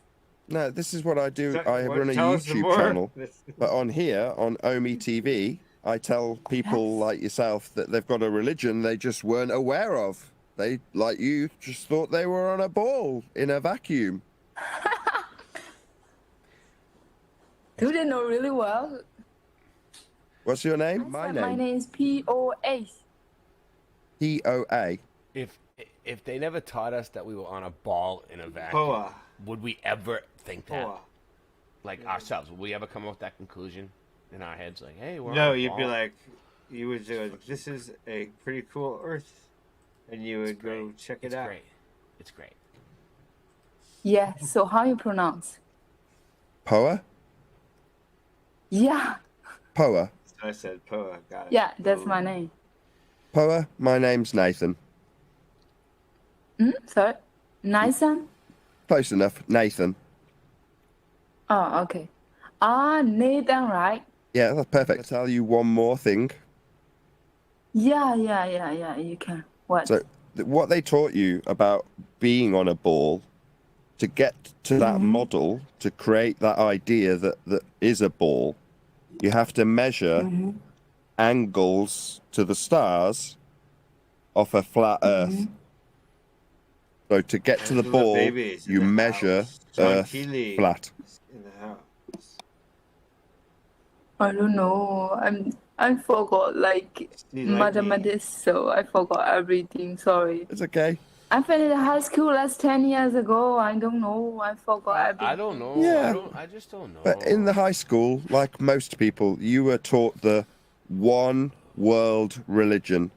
No, this is what I do. So- I what- run a tell us some YouTube more. channel. But on here, on Omi TV, I tell people like yourself that they've got a religion they just weren't aware of. They, like you, just thought they were on a ball in a vacuum. Do they know really well? What's your name? My name is POA. POA. If they never taught us that we were on a ball in a vacuum, Poa. would we ever think that? Poa. Like ourselves, would we ever come up with that conclusion in our heads? Like, hey, we're No, on a you'd be ball? like, you would do it. This is a pretty cool Earth, and you would go check it It's out. great. It's great. Yeah. So how you pronounce? Poa? Yeah. Poa. I said Poa. Got it. Yeah, that's my name. Poa, my name's Nathan. Sorry. Nathan? Close enough. Nathan. Oh, okay. Nathan, right? Yeah, that's perfect. I'll tell you one more thing. Yeah. You can. What? So, what they taught you about being on a ball, to get to that model, to create that idea that is a ball, you have to measure angles to the stars off a flat Earth. So to get to the Angela ball, Babies in you the measure house. John Earth Keeley flat. in the house. I don't know. I forgot like mathematics, so I forgot everything. Sorry. It's okay. I finished high school last 10 years ago. I don't know. I forgot everything. I don't know. Yeah. I just don't know. But in the high school, like most people, you were taught the one world religion.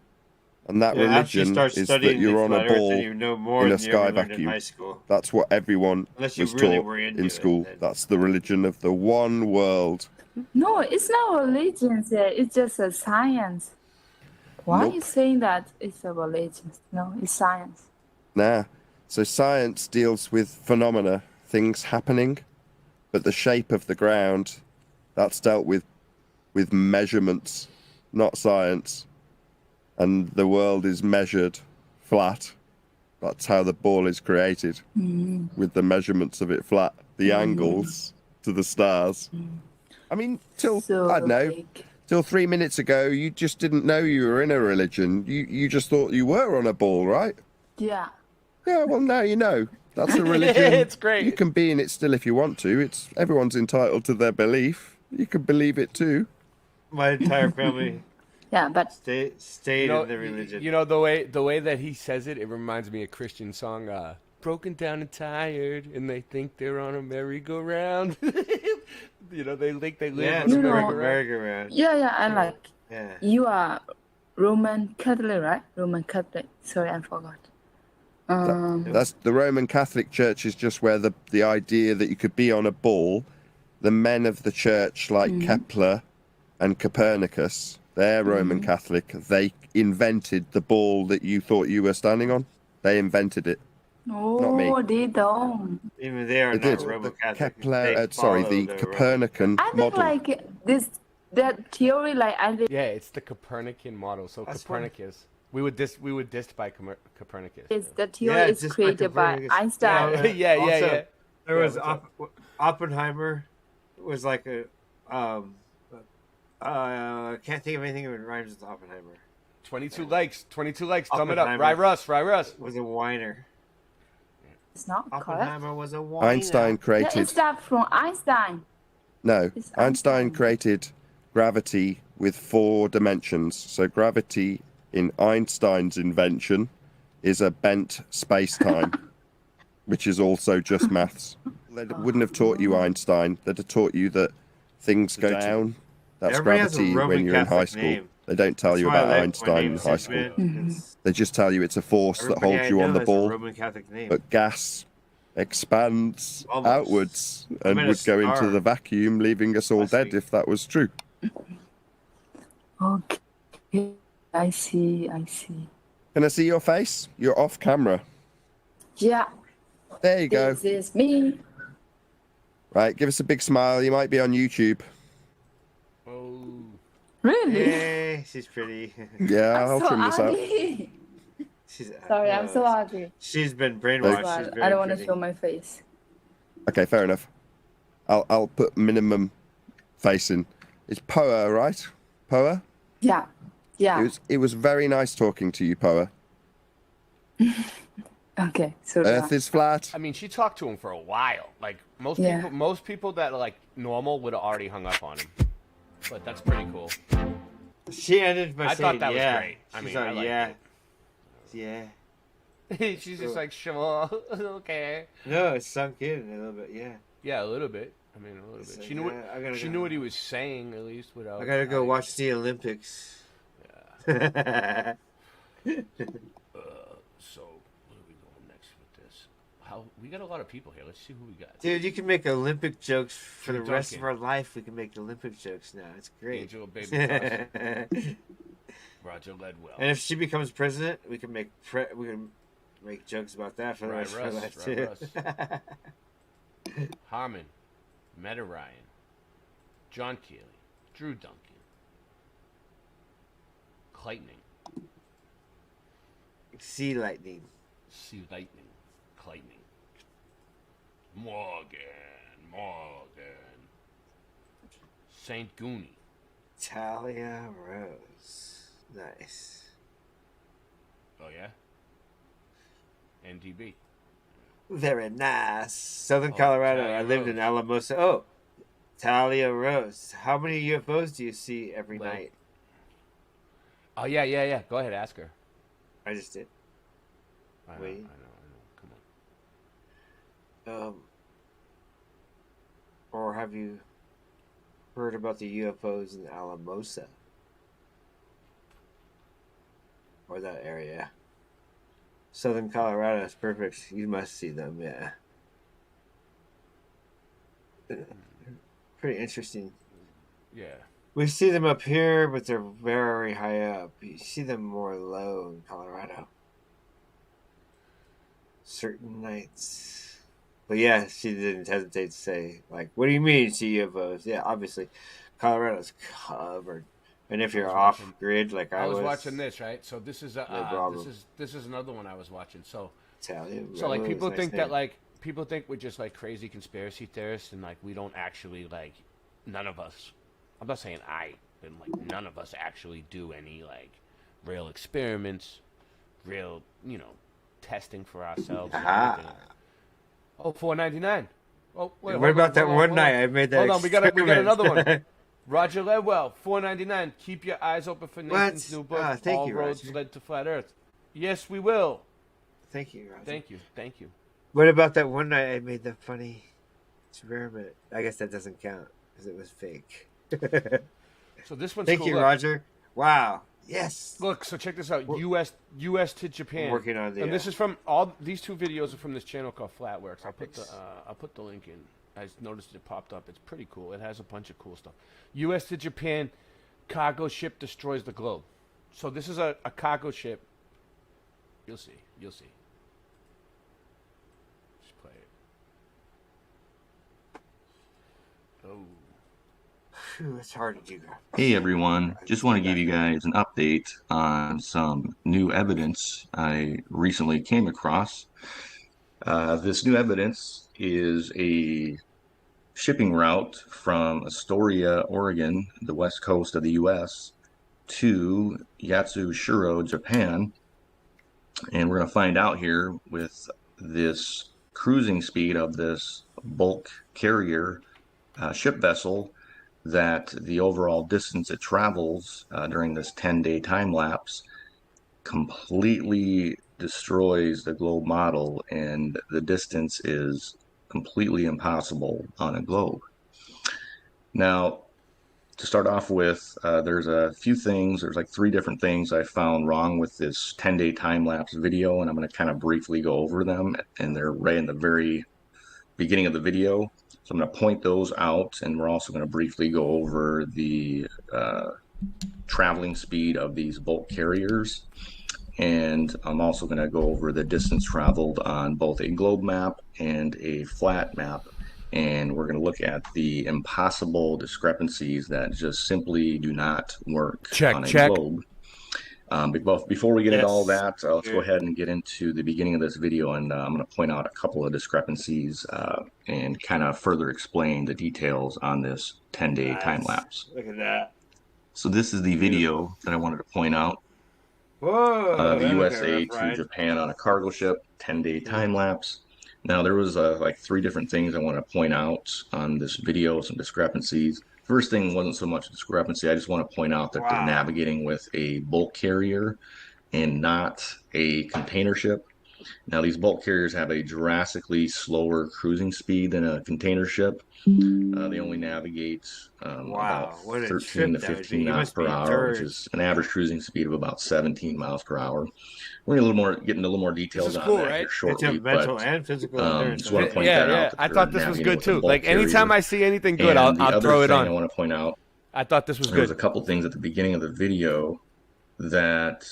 And that after you religion start is that studying you're the on a flat earth, ball then you know more in a than you sky ever learned in vacuum. high school. That's what everyone Unless you was really taught were into in it, school. That's the religion of the one world. No, it's not religion. It's just a science. Why are you saying that it's a religion? No, it's science. Nah. So science deals with phenomena, things happening, but the shape of the ground, that's dealt with measurements, not science. And the world is measured flat. That's how the ball is created, with the measurements of it flat, the angles to the stars. I mean, till, I don't know, till 3 minutes ago, you just didn't know you were in a religion. You just thought you were on a ball, right? Yeah. Yeah, well, now you know. That's a religion. It's great. You can be in it still if you want to. Everyone's entitled to their belief. You can believe it too. My entire family Yeah, but stayed in the religion. You know the way that he says it, it reminds me of a Christian song, "Broken down and tired, and they think they're on a merry-go-round." You know, they live on a merry-go-round. Yeah, I like. Yeah. You are Roman Catholic, right? Roman Catholic. Sorry, I forgot. That's the Roman Catholic Church is just where the idea that you could be on a ball. The men of the church, like Kepler and Copernicus, they're Roman Catholic. They invented the ball that you thought you were standing on. They invented it. Not me. No, they don't. Even they are They not did. Roman Catholic. Kepler, They sorry, follow the Roman Copernican I think model. like that theory, like I think Yeah, it's the Copernican model. So That's Copernicus, we were dissed by Copernicus. the theory is just created by Copernicus. Einstein. Yeah. Also, there was what's up? Oppenheimer was like a can't think of anything that rhymes with Oppenheimer. 22 likes. Thumb it up. Oppenheimer Rye Russ. Was a whiner. It's not correct. Oppenheimer was a whiner. Einstein Yeah, created. it's that from Einstein. No, It's Einstein created gravity with 4 dimensions. So gravity in Einstein's invention is a bent space-time, which is also just maths. They wouldn't have taught you Einstein. They'd have taught you that things go down. That's Everybody has a gravity Roman when you're in high Catholic school. name. They don't tell That's you why I about like my Einstein name in high since school. then. They just tell you it's a force that Everybody holds I you on know the has a ball. Roman Catholic name. But gas expands Almost. outwards I'm and in a would go into star. the vacuum, leaving us all dead if that was true. Okay, I see. Can I see your face? You're off camera. Yeah, There you go. this is me. Right, give us a big smile. You might be on YouTube. Really? Hey, she's pretty. Yeah, I'll so trim this out. ugly. She's, Sorry, I'm so ugly. She's been brainwashed. But She's very I don't want to pretty. show my face. Okay, fair enough. I'll put minimum face in. It's Poa, right? Poa? Yeah. It was very nice talking to you, Poa. Okay, so Earth is flat. I mean, she talked to him for a while. Like most Yeah. people that are like normal would have already hung up on him. But that's pretty cool. She ended by I saying, thought that yeah. was great. I She's mean, like, I liked yeah. it. She's just like, sure, okay. No, it sunk in a little bit, yeah. Yeah, a little bit. I mean, a little It's bit. like, She knew yeah, I gotta what she go. knew what he was saying at least without. I gotta go watch the Olympics. Yeah. So where are we going next with this? how we got a lot of people here. Let's see who we got. Dude, you can make Olympic jokes for the Drew rest of Duncan. our life. We can make Olympic jokes now. It's great. Angela Baby Toss. Roger Ledwell. And if she becomes president, we can make jokes about that for the Ryan rest of our Russ, life Ryan too. Russ. Harmon, Meta Ryan, John Keeley, Drew Duncan, Claytoning, Sea lightning. Sea Lightning, Claytoning, Morgan, Saint Goonie, Talia Rose. Nice. oh yeah, NDB. Very nice. Southern Oh, Colorado. Talia I lived in Rose. Alamosa. Oh, Talia Rose. How many UFOs do you see every Well, night? Oh yeah. Go ahead, ask her. I just did. I know, Wait. I know. Come on. Or have you heard about the UFOs in Alamosa? Or that area? Southern Colorado is perfect. You must see them, yeah. Pretty interesting. Yeah. We see them up here, but they're very high up. You see them more low in Colorado. Certain nights. But yeah, she didn't hesitate to say, like, what do you mean see UFOs? Yeah, obviously, Colorado's covered. And if you're off grid, like I was watching this, right? So this is No problem. this is another one I was watching. So Talia like Rose, people nice think name. that like people think we're just like crazy conspiracy theorists and like we don't actually like none of us. I'm not saying I, but like none of us actually do any like real experiments, real testing for ourselves. And Aha. everything. Oh, $4.99. Oh, wait. What about that one night I made that Hold on, we got experiment? another one. Roger Ledwell, $4.99. Keep your eyes open for Nathan's What? new book. Ah, thank All you, Roads Roger. Led to Flat Earth. Yes, we will. Thank you, Roger. Thank you. What about that one night I made the funny experiment? I guess that doesn't count because it was fake. So this one's Thank cool. you, Look. Roger. Wow. Yes. Look, so check this out. U.S. to Japan. I'm working on the, and this is from these two videos are from this channel called Flatworks. I'll put the link in. I noticed it popped up. It's pretty cool. It has a bunch of cool stuff. U.S. to Japan cargo ship destroys the globe. So this is a cargo ship. You'll see. Just play it. Oh. Phew, it's hard to do. Hey everyone, just want to give you guys an update on some new evidence I recently came across. This new evidence is a shipping route from Astoria, Oregon, the west coast of the US, to Yatsushiro, Japan. And we're going to find out here with this cruising speed of this bulk carrier ship vessel that the overall distance it travels during this 10-day time lapse completely destroys the globe model, and the distance is completely impossible on a globe. Now, to start off with, there's a few things, there's like 3 different things I found wrong with this 10-day time-lapse video, and I'm going to kind of briefly go over them, and they're right in the very beginning of the video. So I'm going to point those out, and we're also going to briefly go over the traveling speed of these bulk carriers. And I'm also going to go over the distance traveled on both a globe map and a flat map. And we're going to look at the impossible discrepancies that just simply do not work on a globe. Before we get into all that, let's go ahead and get into the beginning of this video, and I'm going to point out a couple of discrepancies and kind of further explain the details on this 10-day time lapse. Look at that. So this is the video that I wanted to point out. Whoa. The USA to Japan on a cargo ship, 10-day time lapse. Now there was like 3 different things I want to point out on this video, some discrepancies. First thing wasn't so much a discrepancy. I just want to point out that they're navigating with a bulk carrier and not a container ship. Now, these bulk carriers have a drastically slower cruising speed than a container ship. They only navigate about what a 13 trip to that would be. 15 You knots must per be hour, which third. is an average cruising speed of about 17 miles per hour. We're getting a little more details on cool, that right? here shortly. It's a mental but, and physical endurance. just want to point Yeah, that yeah. out. I thought this was good too. Like carrier. anytime I see anything good, And I'll the throw other it thing on. I want to point out, I thought this was there was good. a couple things at the beginning of the video that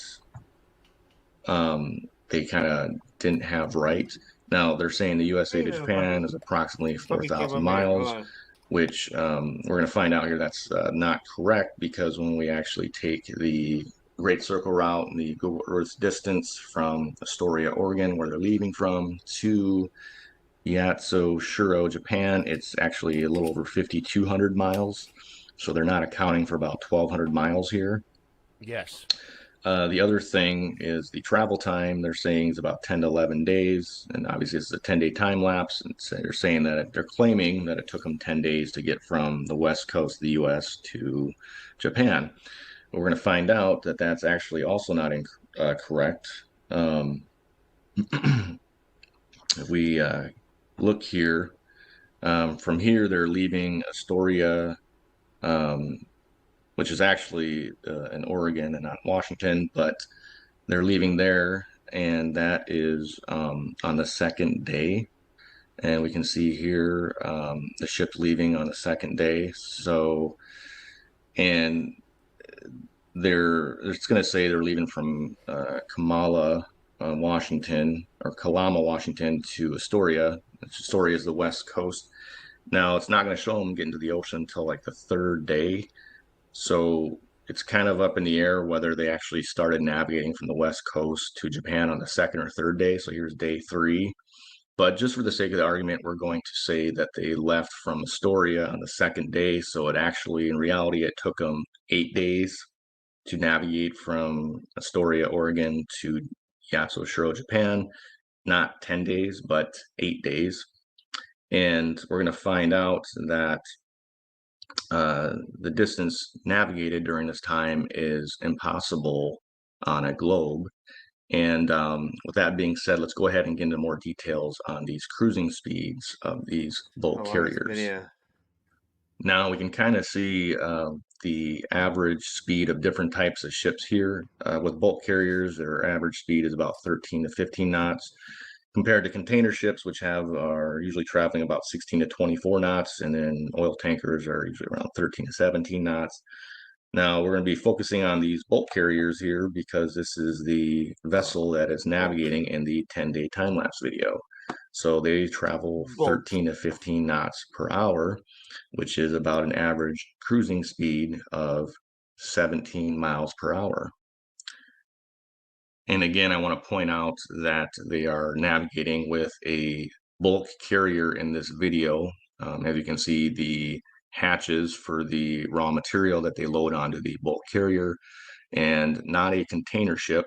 they kind of didn't have right. Now, they're saying the USA to Japan is approximately 4,000 miles, which we're going to find out here that's not correct, because when we actually take the Great Circle route and the Google Earth distance from Astoria, Oregon, where they're leaving from, to Yatsushiro, Japan, it's actually a little over 5,200 miles. So they're not accounting for about 1,200 miles here. Yes. The other thing is the travel time. They're saying is about 10 to 11 days, and obviously it's a 10-day time lapse. And so they're saying that they're claiming that it took them 10 days to get from the west coast of the U.S. to Japan. We're going to find out that that's actually also not correct. If we look here, from here they're leaving Astoria, which is actually in Oregon and not Washington, but they're leaving there, and that is on the second day. And we can see here the ship's leaving on the second day. So, and it's going to say they're leaving from Kalama, Washington to Astoria. Astoria is the west coast. Now, it's not going to show them getting to the ocean until like the third day. So it's kind of up in the air whether they actually started navigating from the west coast to Japan on the second or third day. So here's day 3. But just for the sake of the argument, we're going to say that they left from Astoria on the second day. So it actually, in reality, it took them 8 days to navigate from Astoria, Oregon to Yatsushiro, Japan. Not 10 days, but 8 days. And we're going to find out that the distance navigated during this time is impossible on a globe. And with that being said, let's go ahead and get into more details on these cruising speeds of these bulk carriers. Now we can kind of see the average speed of different types of ships here. With bulk carriers, their average speed is about 13 to 15 knots. Compared to container ships, which are usually traveling about 16 to 24 knots, and then oil tankers are usually around 13 to 17 knots. Now, we're going to be focusing on these bulk carriers here because this is the vessel that is navigating in the 10-day time-lapse video. So they travel 13 to 15 knots per hour, which is about an average cruising speed of 17 miles per hour. And again, I want to point out that they are navigating with a bulk carrier in this video. As you can see, the hatches for the raw material that they load onto the bulk carrier, and not a container ship.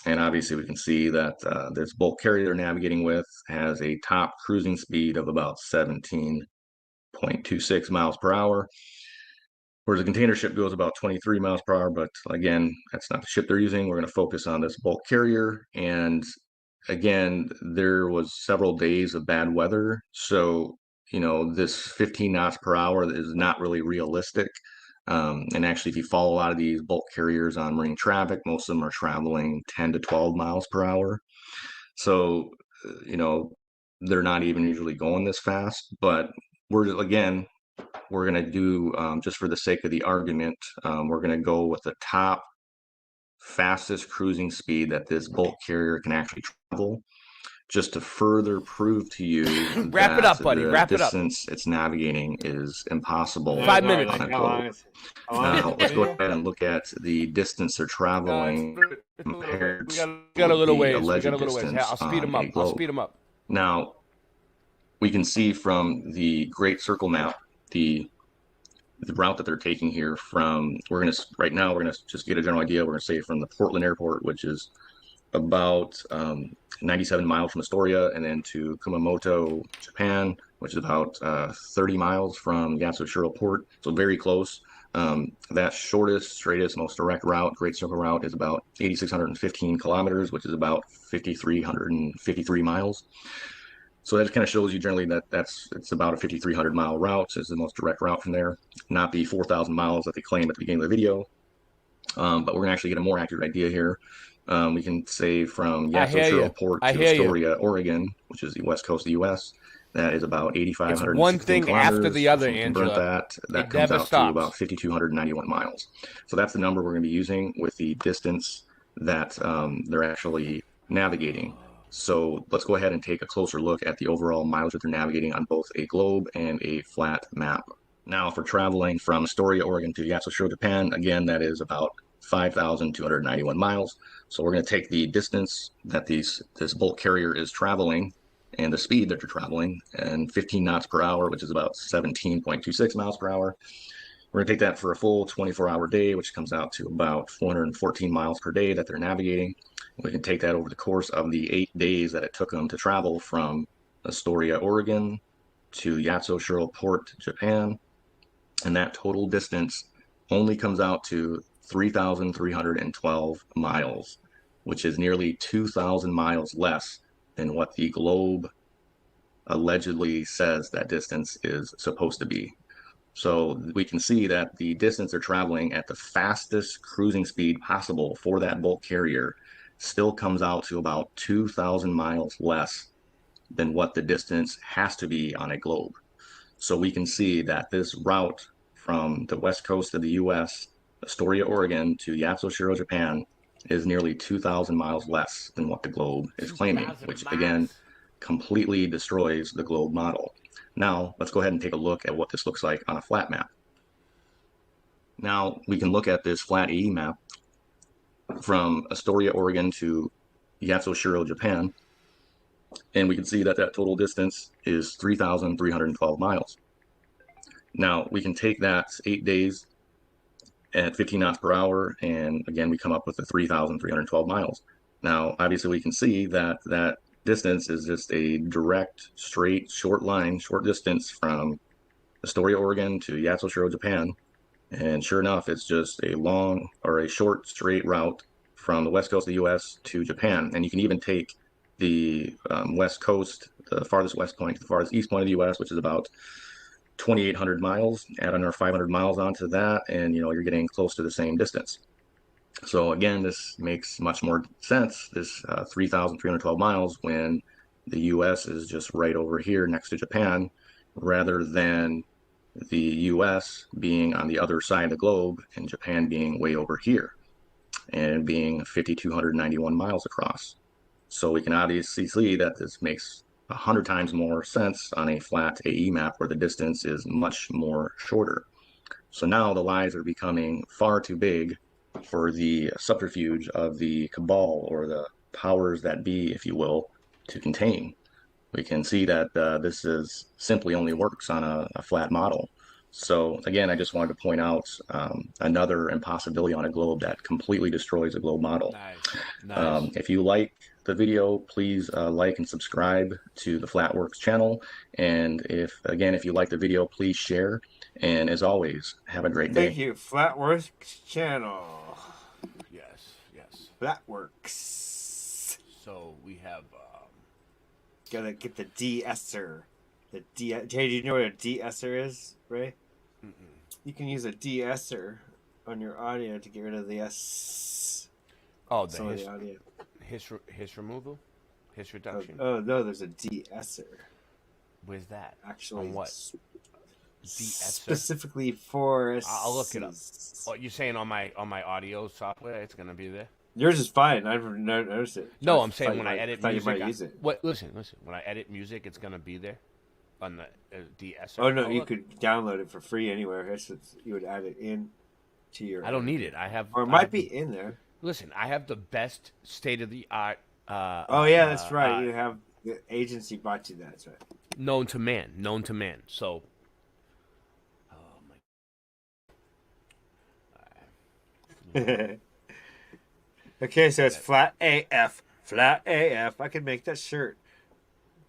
And obviously we can see that this bulk carrier they're navigating with has a top cruising speed of about 17.26 miles per hour. Whereas a container ship goes about 23 miles per hour, but again, that's not the ship they're using. We're going to focus on this bulk carrier. And again, there was several days of bad weather. So, this 15 knots per hour is not really realistic. And actually, if you follow a lot of these bulk carriers on marine traffic, most of them are traveling 10 to 12 miles per hour. So, they're not even usually going this fast, but we're going to do, just for the sake of the argument, we're going to go with the top fastest cruising speed that this bulk carrier can actually travel, just to further prove to you Wrap it up, buddy. Wrap it up. The distance it's navigating is impossible. 5 minutes. Now, let's go ahead and look at the distance they're traveling compared we got a little to the ways. alleged Yeah, I'll speed them up. globe. Now, we can see from the Great Circle map the route that they're taking here from, right now we're going to just get a general idea. We're going to say from the Portland airport, which is about 97 miles from Astoria, and then to Kumamoto, Japan, which is about 30 miles from Yatsushiro port. So very close. That shortest, straightest, most direct route, Great Circle Route, is about 8,615 kilometers, which is about 5,353 miles. So that just kind of shows you generally that it's about a 5,300 mile route is the most direct route from there, not the 4,000 miles that they claim at the beginning of the video. But we're gonna actually get a more accurate idea here. We can say from Yatzil Port to Astoria, Oregon, which is the west coast of the U.S. That is about 8,500. It's one thing after the other, Angela. That comes out to about 5,291 miles. So that's the number we're going to be using with the distance that they're actually navigating. So let's go ahead and take a closer look at the overall mileage that they're navigating on both a globe and a flat map. Now, for traveling from Astoria, Oregon to Yatzil, Japan, again, that is about 5,291 miles. So we're going to take the distance that this bulk carrier is traveling and the speed that they're traveling, and 15 knots per hour, which is about 17.26 miles per hour. We're going to take that for a full 24-hour day, which comes out to about 414 miles per day that they're navigating. We can take that over the course of the 8 days that it took them to travel from Astoria, Oregon to Yatzil Port, Japan. And that total distance only comes out to 3,312 miles, which is nearly 2,000 miles less than what the globe allegedly says that distance is supposed to be. So we can see that the distance they're traveling at the fastest cruising speed possible for that bulk carrier still comes out to about 2,000 miles less than what the distance has to be on a globe. So we can see that this route from the west coast of the U.S., Astoria, Oregon, to Yatzil, Japan, is nearly 2,000 miles less than what the globe is claiming, which again completely destroys the globe model. Now, let's go ahead and take a look at what this looks like on a flat map. Now, we can look at this flat AE map from Astoria, Oregon to Yatzil, Japan, and we can see that that total distance is 3,312 miles. Now, we can take that 8 days at 15 knots per hour, and again, we come up with the 3,312 miles. Now, obviously, we can see that that distance is just a direct, straight, short line, short distance from Astoria, Oregon to Yatzil, Japan. And sure enough, it's just a long or a short, straight route from the west coast of the U.S. to Japan. And you can even take the west coast, the farthest west point, to the farthest east point of the U.S., which is about 2,800 miles, add another 500 miles onto that, and you're getting close to the same distance. So again, this makes much more sense, this 3,312 miles, when the U.S. is just right over here next to Japan, rather than the U.S. being on the other side of the globe and Japan being way over here and being 5,291 miles across. So we can obviously see that this makes 100 times more sense on a flat AE map where the distance is much more shorter. So now the lies are becoming far too big for the subterfuge of the cabal, or the powers that be, if you will, to contain. We can see that this is simply only works on a flat model. So again, I just wanted to point out another impossibility on a globe that completely destroys the globe model. Nice. If you like the video, please like and subscribe to the Flatworks channel. And if you like the video, please share. And as always, have a great day. Thank you, Flatworks channel. Yes. Flatworks. So we have gotta get the de-esser. Hey, do you know what a de-esser is, Ray? Mm-mm. You can use a de-esser on your audio to get rid of the S. Oh, the audio. Hiss removal? Hiss reduction? Oh, no, there's a de-esser. Where's that? Actually, on what? De-esser? Specifically for... I'll look it up. Oh, you're saying on my audio software it's going to be there? Yours is fine. I've never noticed it. No, I'm saying when I edit music... you might use it. Listen. When I edit music, it's going to be there on the de-esser. Oh, no, you could download it for free anywhere. You would add it in to your... I don't need it. I have... Or it might be in there. Listen, I have the best state-of-the-art... that's right. You have... The agency bought you that. That's right. Known to man. So... Okay, so it's flat AF. Flat AF. I could make that shirt.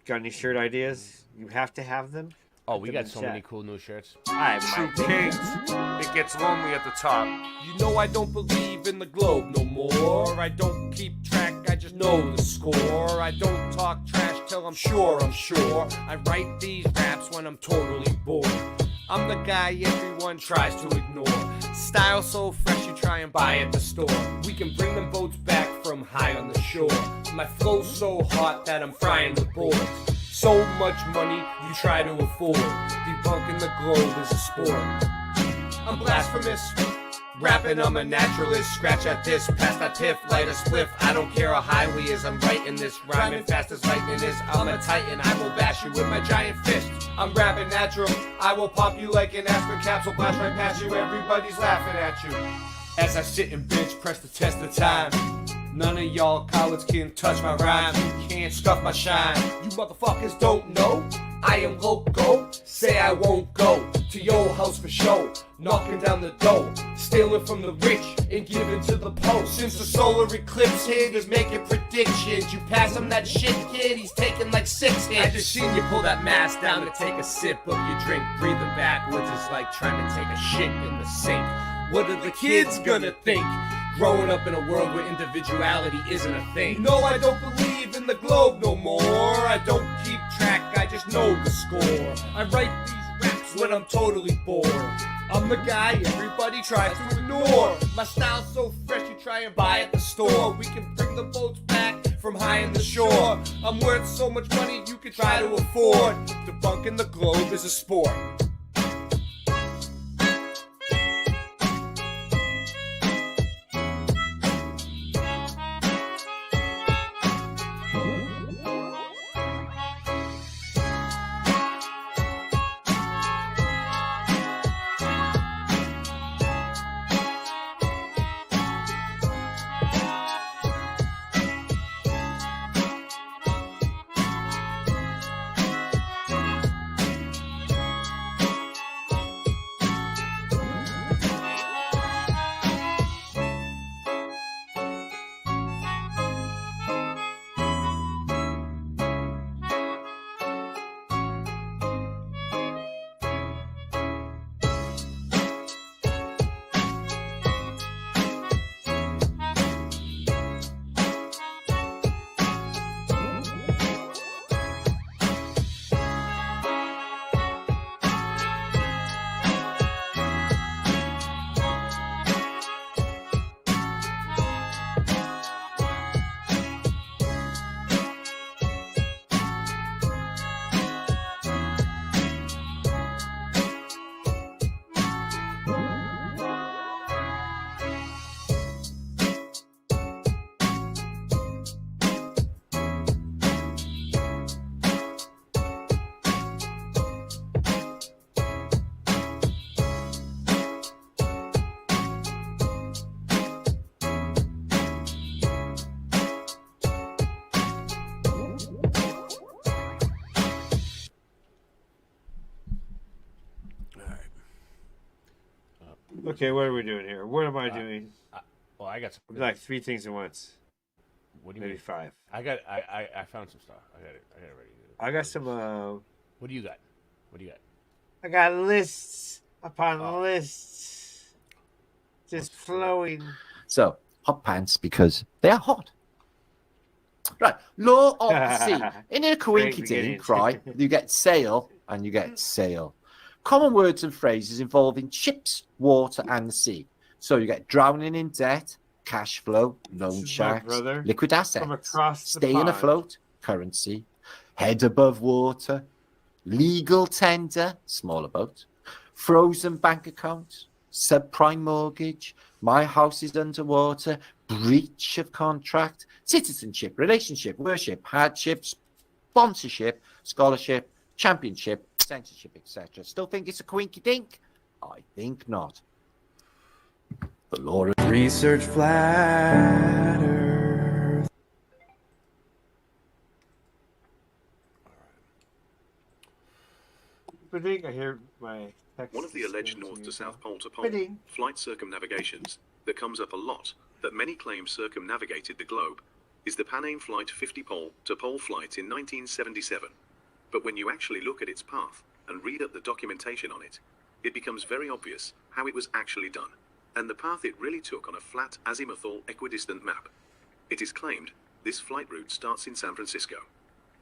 Got any shirt ideas? You have to have them? Oh, we got so many cool new shirts. True kings, it gets lonely at the top. You know I don't believe in the globe no more. I don't keep track, I just know the score. I don't talk trash till I'm sure. I write these raps when I'm totally bored. I'm the guy everyone tries to ignore. Style so fresh you try and buy at the store. We can bring them boats back from high on the shore. My flow's so hot that I'm frying the boards. So much money you try to afford. Debunking the globe is a sport. I'm blasphemous. Rapping, I'm a naturalist. Scratch at this, pass that tiff, light a spliff. I don't care how high we is, I'm writing this. Rhyming fast as lightning is. I'm a titan, I will bash you with my giant fist. I'm rapping natural, I will pop you like an aspirin capsule. Blast right past you, everybody's laughing at you. As I sit and bitch, press the test of time. None of y'all cowards can touch my rhyme. You can't scuff my shine. You motherfuckers don't know I am loco. Say I won't go to your house for show. Knocking down the door, stealing from the rich and giving to the poor. Since the solar eclipse hit, he's making predictions. You pass him that shit, kid, he's taking like 6 hits. I just seen you pull that mask down to take a sip of your drink. Breathing backwards is like trying to take a shit in the sink. What are the kids gonna think? Growing up in a world where individuality isn't a thing. No, I don't believe in the globe no more. I don't keep track, I just know the score. I write these raps when I'm totally bored. I'm the guy everybody tries to ignore. My style's so fresh you try and buy at the store. We can bring the boats back from high in the shore. I'm worth so much money you could try to afford. Debunking the globe is a sport. Okay, what are we doing here? What am I doing? Well, I got some. Like 3 things at once. What do you Maybe mean? 5. I found some stuff. I got it ready. I got some. What do you got? What do you got? I got lists upon lists, just flowing. So hot pants because they are hot. Right, law of the sea. In a coinky-dink, right, you get sail and you get sail. Common words and phrases involving ships, water, and the sea. So you get drowning in debt, cash flow, loan sharks, liquid assets, staying afloat, currency, head above water, legal tender, smaller boat, frozen bank account, subprime mortgage, my house is underwater, breach of contract, citizenship, relationship, worship, hardship, sponsorship, scholarship, championship, censorship, etc. Still think it's a quinky dink? I think not. The law of research flat Earth. I think I hear my text. One of the alleged north to south pole to pole flight circumnavigations that comes up a lot, that many claim circumnavigated the globe, is the Pan Am Flight 50 pole to pole flight in 1977. But when you actually look at its path, and read up the documentation on it, it becomes very obvious how it was actually done, and the path it really took on a flat azimuthal equidistant map. It is claimed this flight route starts in San Francisco,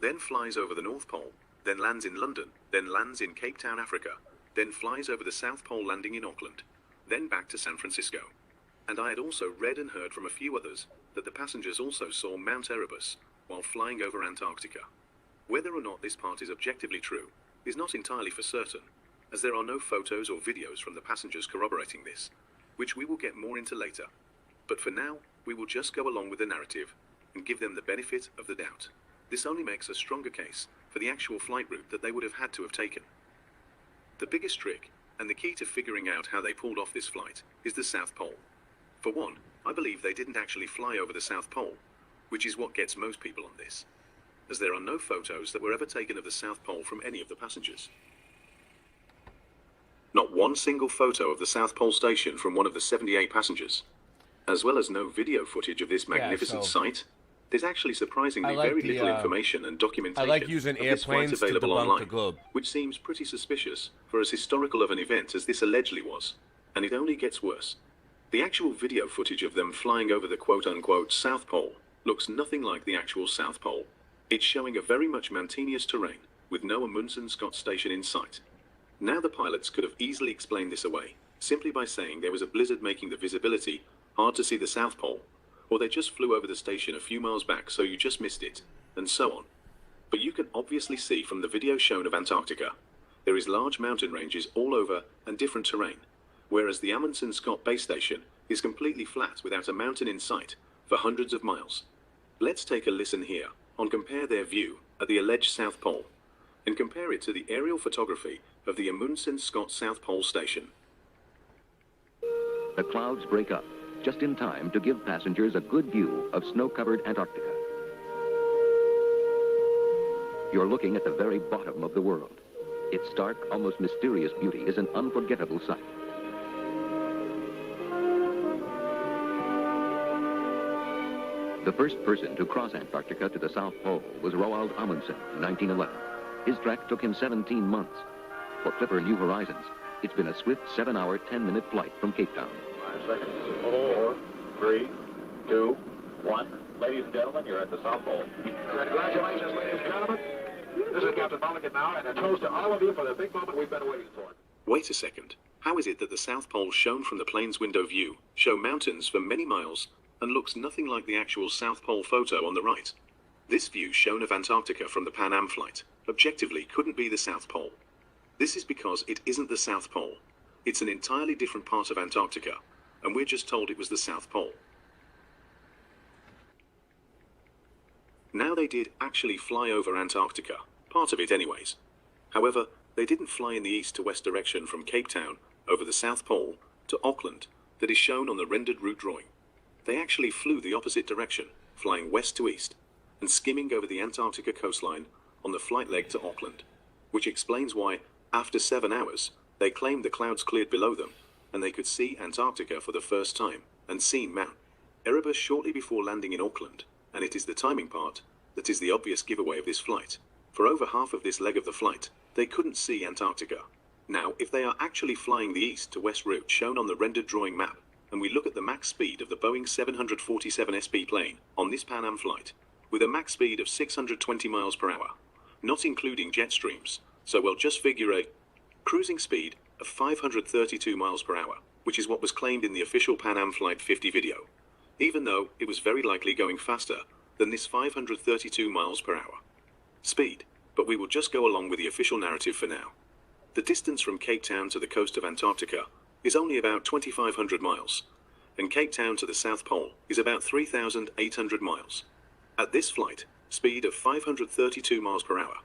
then flies over the North Pole, then lands in London, then lands in Cape Town, Africa, then flies over the South Pole landing in Auckland, then back to San Francisco. And I had also read and heard from a few others that the passengers also saw Mount Erebus while flying over Antarctica. Whether or not this part is objectively true is not entirely for certain, as there are no photos or videos from the passengers corroborating this, which we will get more into later. But for now, we will just go along with the narrative and give them the benefit of the doubt. This only makes a stronger case for the actual flight route that they would have had to have taken. The biggest trick, and the key to figuring out how they pulled off this flight, is the South Pole. For one, I believe they didn't actually fly over the South Pole, which is what gets most people on this, as there are no photos that were ever taken of the South Pole from any of the passengers. Not one single photo of the South Pole station from one of the 78 passengers, as well as no video footage of this magnificent sight. There's actually surprisingly very little information and documentation I like using of this flight airplanes to available debunk online, the globe. which seems pretty suspicious for as historical of an event as this allegedly was, and it only gets worse. The actual video footage of them flying over the quote-unquote South Pole looks nothing like the actual South Pole. It's showing a very much mountainous terrain with no Amundsen Scott station in sight. Now the pilots could have easily explained this away, simply by saying there was a blizzard making the visibility hard to see the South Pole, or they just flew over the station a few miles back so you just missed it, and so on. But you can obviously see from the video shown of Antarctica, there is large mountain ranges all over and different terrain, whereas the Amundsen Scott base station is completely flat without a mountain in sight for hundreds of miles. Let's take a listen here on compare their view at the alleged South Pole, and compare it to the aerial photography of the Amundsen Scott South Pole station. The clouds break up just in time to give passengers a good view of snow-covered Antarctica. You're looking at the very bottom of the world. Its stark, almost mysterious beauty is an unforgettable sight. The first person to cross Antarctica to the South Pole was Roald Amundsen in 1911. His trek took him 17 months. For Clipper New Horizons, it's been a swift 7-hour, 10-minute flight from Cape Town. 5 seconds. 4, 3, 2, 1. Ladies and gentlemen, you're at the South Pole. Congratulations, ladies and gentlemen. This is Captain Mulligan now, and a toast to all of you for the big moment we've been waiting for. Wait a second. How is it that the South Pole shown from the plane's window view show mountains for many miles and looks nothing like the actual South Pole photo on the right? This view shown of Antarctica from the Pan Am flight objectively couldn't be the South Pole. This is because it isn't the South Pole. It's an entirely different part of Antarctica, and we're just told it was the South Pole. Now they did actually fly over Antarctica, part of it anyways. However, they didn't fly in the east to west direction from Cape Town over the South Pole to Auckland that is shown on the rendered route drawing. They actually flew the opposite direction, flying west to east, and skimming over the Antarctica coastline on the flight leg to Auckland, which explains why, after 7 hours, they claimed the clouds cleared below them, and they could see Antarctica for the first time, and seen Mount Erebus shortly before landing in Auckland, and it is the timing part that is the obvious giveaway of this flight. For over half of this leg of the flight, they couldn't see Antarctica. Now, if they are actually flying the east to west route shown on the rendered drawing map, and we look at the max speed of the Boeing 747 SP plane on this Pan Am flight, with a max speed of 620 miles per hour, not including jet streams, so we'll just figure a cruising speed of 532 miles per hour, which is what was claimed in the official Pan Am Flight 50 video, even though it was very likely going faster than this 532 miles per hour speed, but we will just go along with the official narrative for now. The distance from Cape Town to the coast of Antarctica is only about 2,500 miles, and Cape Town to the South Pole is about 3,800 miles. At this flight speed of 532 miles per hour,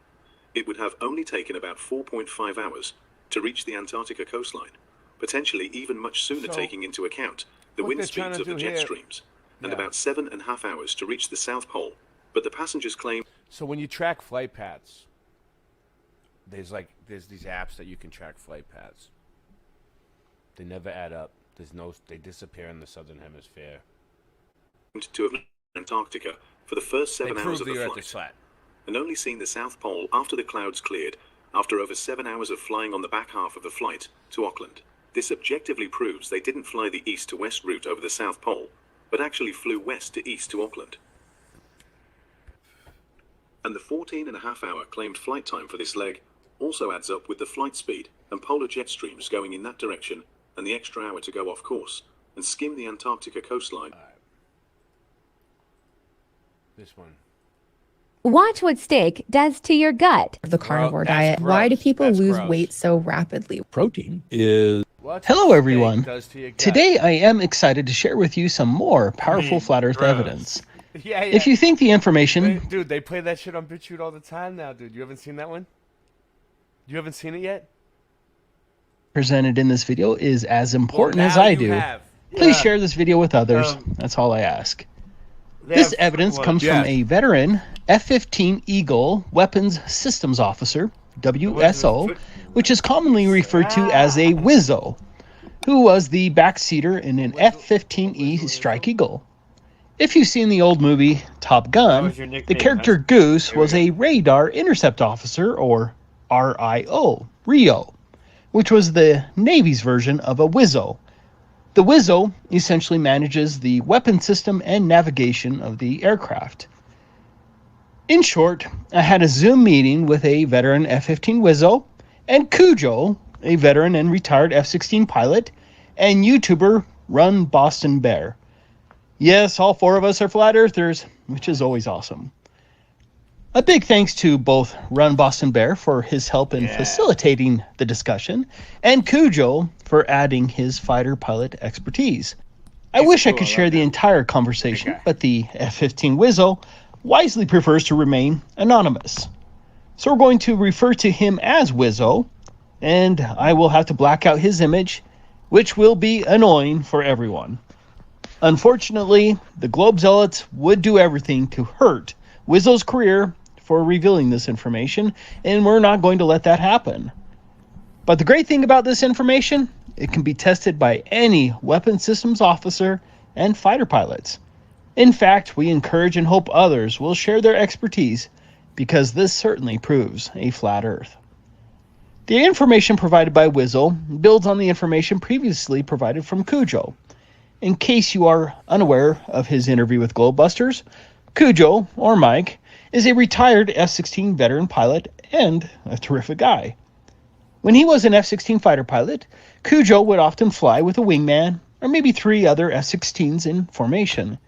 it would have only taken about 4.5 hours to reach the Antarctica coastline, potentially even much sooner taking into account the wind speeds of the jet streams, and about 7.5 hours to reach the South Pole. But the passengers claim... So when you track flight paths, there's these apps that you can track flight paths. They never add up. They disappear in the southern hemisphere. ...to Antarctica for the first 7 hours of the flight, and only seen the South Pole after the clouds cleared after over 7 hours of flying on the back half of the flight to Auckland. This objectively proves they didn't fly the east to west route over the South Pole, but actually flew west to east to Auckland. And the 14.5-hour claimed flight time for this leg also adds up with the flight speed and polar jet streams going in that direction and the extra hour to go off course and skim the Antarctica coastline. This one. Watch what steak does to your gut. The carnivore diet. Why do people lose weight so rapidly? Protein is... What Hello, everyone. does to your gut. Today, I am excited to share with you some more powerful flat Earth evidence. Yeah, If you think the information... Dude, they play that shit on BitChute all the time now, dude. You haven't seen that one? You haven't seen it yet? presented in this video is as important as now I you do, have. please share this video with others. That's all I ask. This evidence comes from a veteran F-15 Eagle Weapons Systems Officer, WSO, which is commonly referred to as a WISO, who was the backseater in an F-15E Strike Eagle. If you've seen the old movie Top Gun, the character Goose was a radar intercept officer, or RIO, which was the Navy's version of a WISO. The WISO essentially manages the weapon system and navigation of the aircraft. In short, I had a Zoom meeting with a veteran F-15 WISO and Cujo, a veteran and retired F-16 pilot, and YouTuber Run Boston Bear. Yes, all four of us are flat earthers, which is always awesome. A big thanks to both Run Boston Bear for his help in facilitating the discussion, and Cujo for adding his fighter pilot expertise. I wish I could share the entire conversation, but the F-15 WISO wisely prefers to remain anonymous. So we're going to refer to him as WISO, and I will have to black out his image, which will be annoying for everyone. Unfortunately, the Globe Zealots would do everything to hurt WISO's career for revealing this information, and we're not going to let that happen. But the great thing about this information, it can be tested by any weapons systems officer and fighter pilots. In fact, we encourage and hope others will share their expertise, because this certainly proves a flat Earth. The information provided by WISO builds on the information previously provided from Cujo. In case you are unaware of his interview with Globebusters, Cujo, or Mike, is a retired F-16 veteran pilot and a terrific guy. When he was an F-16 fighter pilot, Cujo would often fly with a wingman or maybe 3 other F-16s in formation.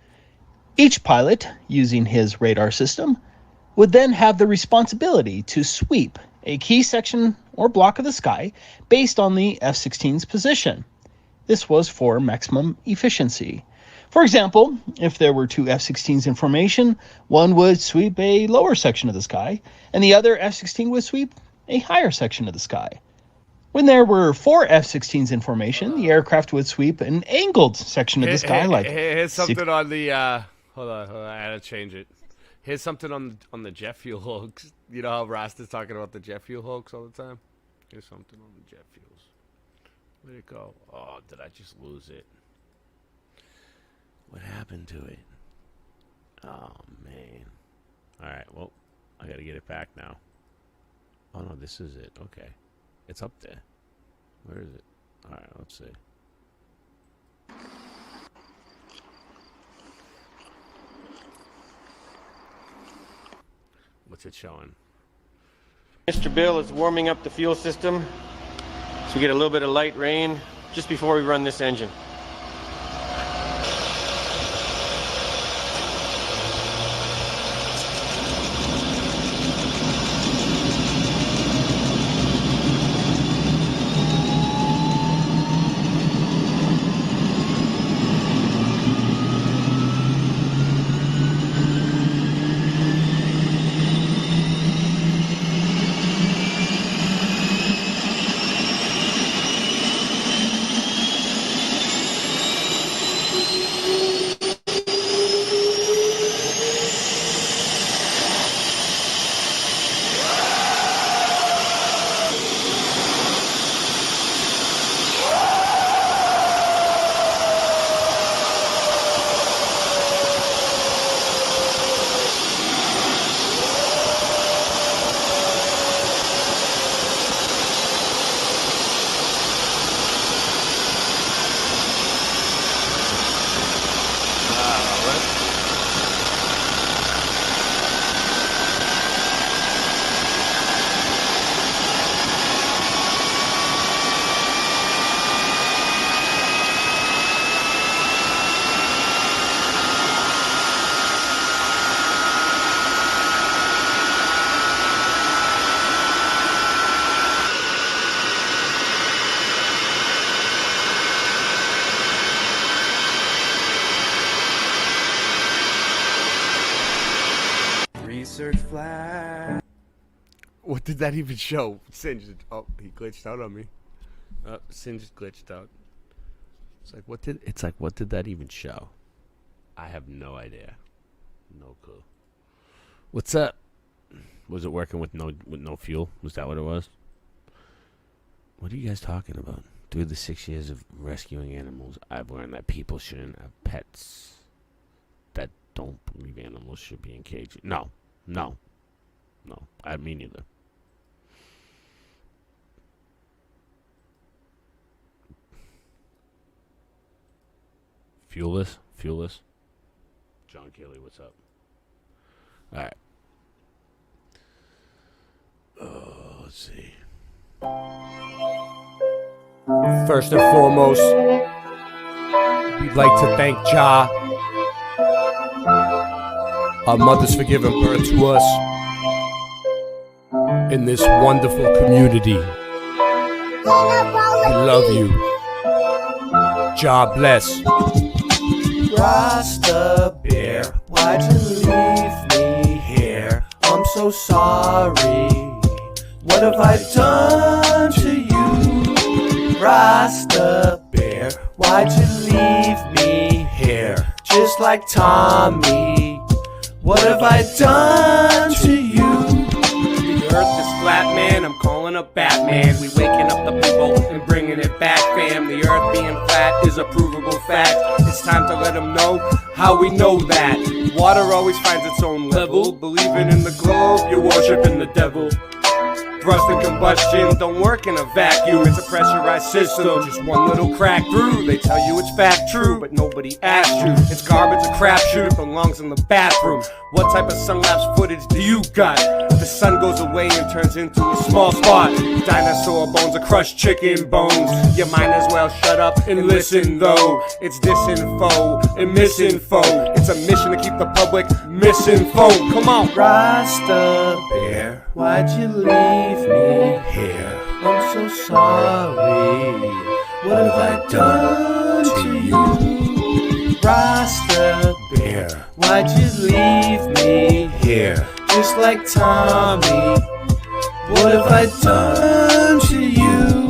Each pilot, using his radar system, would then have the responsibility to sweep a key section or block of the sky based on the F-16's position. This was for maximum efficiency. For example, if there were 2 F-16s in formation, one would sweep a lower section of the sky, and the other F-16 would sweep a higher section of the sky. When there were 4 F-16s in formation, the aircraft would sweep an angled section of the sky. Here's something on the hold on, I had to change it. Here's something on the jet fuel hoax. You know how Rasta's talking about the jet fuel hoax all the time? Here's something on the jet fuels. Where'd it go? Oh, did I just lose it? What happened to it? Oh, man. Alright, well, I gotta get it back now. Oh, no, this is it. Okay. It's up there. Where is it? Alright, let's see. What's it showing? Mr. Bill is warming up the fuel system so we get a little bit of light rain just before we run this engine. desert flag. What did that even show? Singe. Oh, he glitched out on me. Singe glitched out. It's like what did that even show? I have no idea. No clue. What's up? Was it working with no fuel? Was that what it was? What are you guys talking about? Through the 6 years of rescuing animals, I've learned that people shouldn't have pets that don't believe animals should be in cages. No. Me neither. Fuelless. John Kelly, what's up? All right. Let's see. First and foremost, we'd like to thank Jah, our mothers for giving birth to us in this wonderful community. We love you. Jah bless. Rasta Bear, why'd you leave me here? I'm so sorry. What have I done to you? Rasta Bear, why'd you leave me here? Just like Tommy, what have I done to you? The earth is flat, man, I'm calling up Batman. We waking up the people and bringing it back, fam. The earth being flat is a provable fact. It's time to let them know how we know that. Water always finds its own level. Believing in the globe, you're worshiping the devil. Thrust and combustion don't work in a vacuum. It's a pressurized system, just one little crack through. They tell you it's fact true, but nobody asked you. It's garbage, a crapshoot, it belongs in the bathroom. What type of sun-lapse footage do you got? The sun goes away and turns into a small spot. Dinosaur bones or crushed chicken bones. You might as well shut up and listen though. It's disinfo and misinfo. It's a mission to keep the public misinformed. Come on. Rasta Bear, why'd you leave me here? I'm so sorry. What have I done to you? Rasta Bear, why'd you leave me here? Just like Tommy, what have I done to you?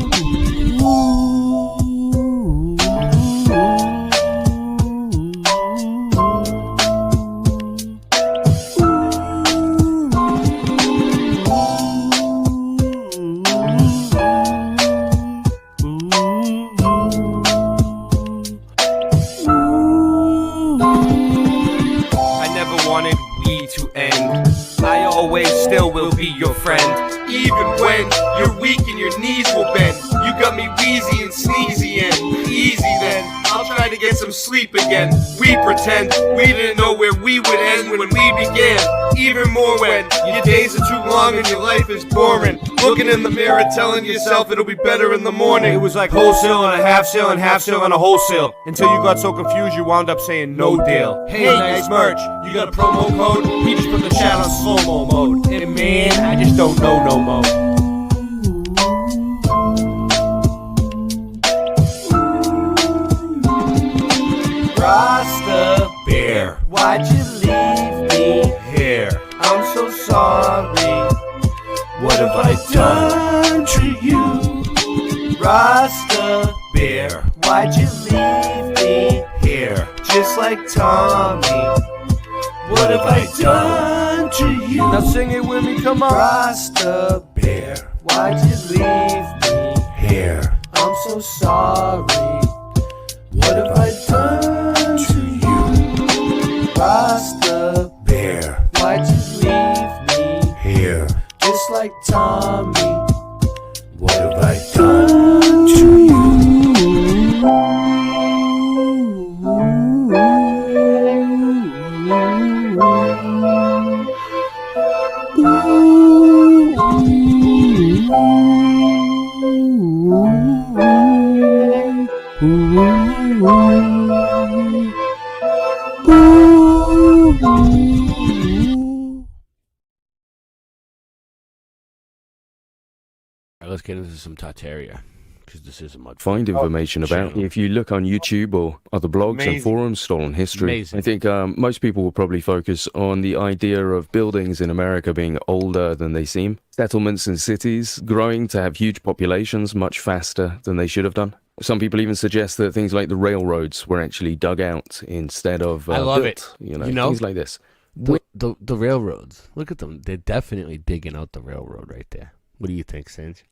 Even when you're weak and your knees will bend. You got me wheezy and sneezy and easy then. I'll try to get some sleep again. We pretend we didn't know where we would end when we began. Even more when your days are too long and your life is boring. Looking in the mirror telling yourself it'll be better in the morning. It was like wholesale and a half sale and half sale and a wholesale. Until you got so confused you wound up saying no deal. Hey, nice merch. You got a promo code? He just put the chat on slow-mo mode. And man, I just don't know no more. Rasta Bear, why'd you leave me here? I'm so sorry. What have I done to you? Rasta Bear, why'd you leave me here? Just like Tommy, what have I done to you? Now sing it with me, come on. Rasta Bear, why'd you leave me here? I'm so sorry. What have I done to you? Rasta Bear, why'd you leave me here? Just like Tommy, what have I done to you? Alright, let's get into some Tartaria. because this isn't much. Find information about. If you look on YouTube or other blogs and forums, Stolen History, Amazing. I think most people will probably focus on the idea of buildings in America being older than they seem. Settlements and cities growing to have huge populations much faster than they should have done. Some people even suggest that things like the railroads were actually dug out instead of I love built. it. You know, things like this. The railroads. Look at them. They're definitely digging out the railroad right there. What do you think, Singe?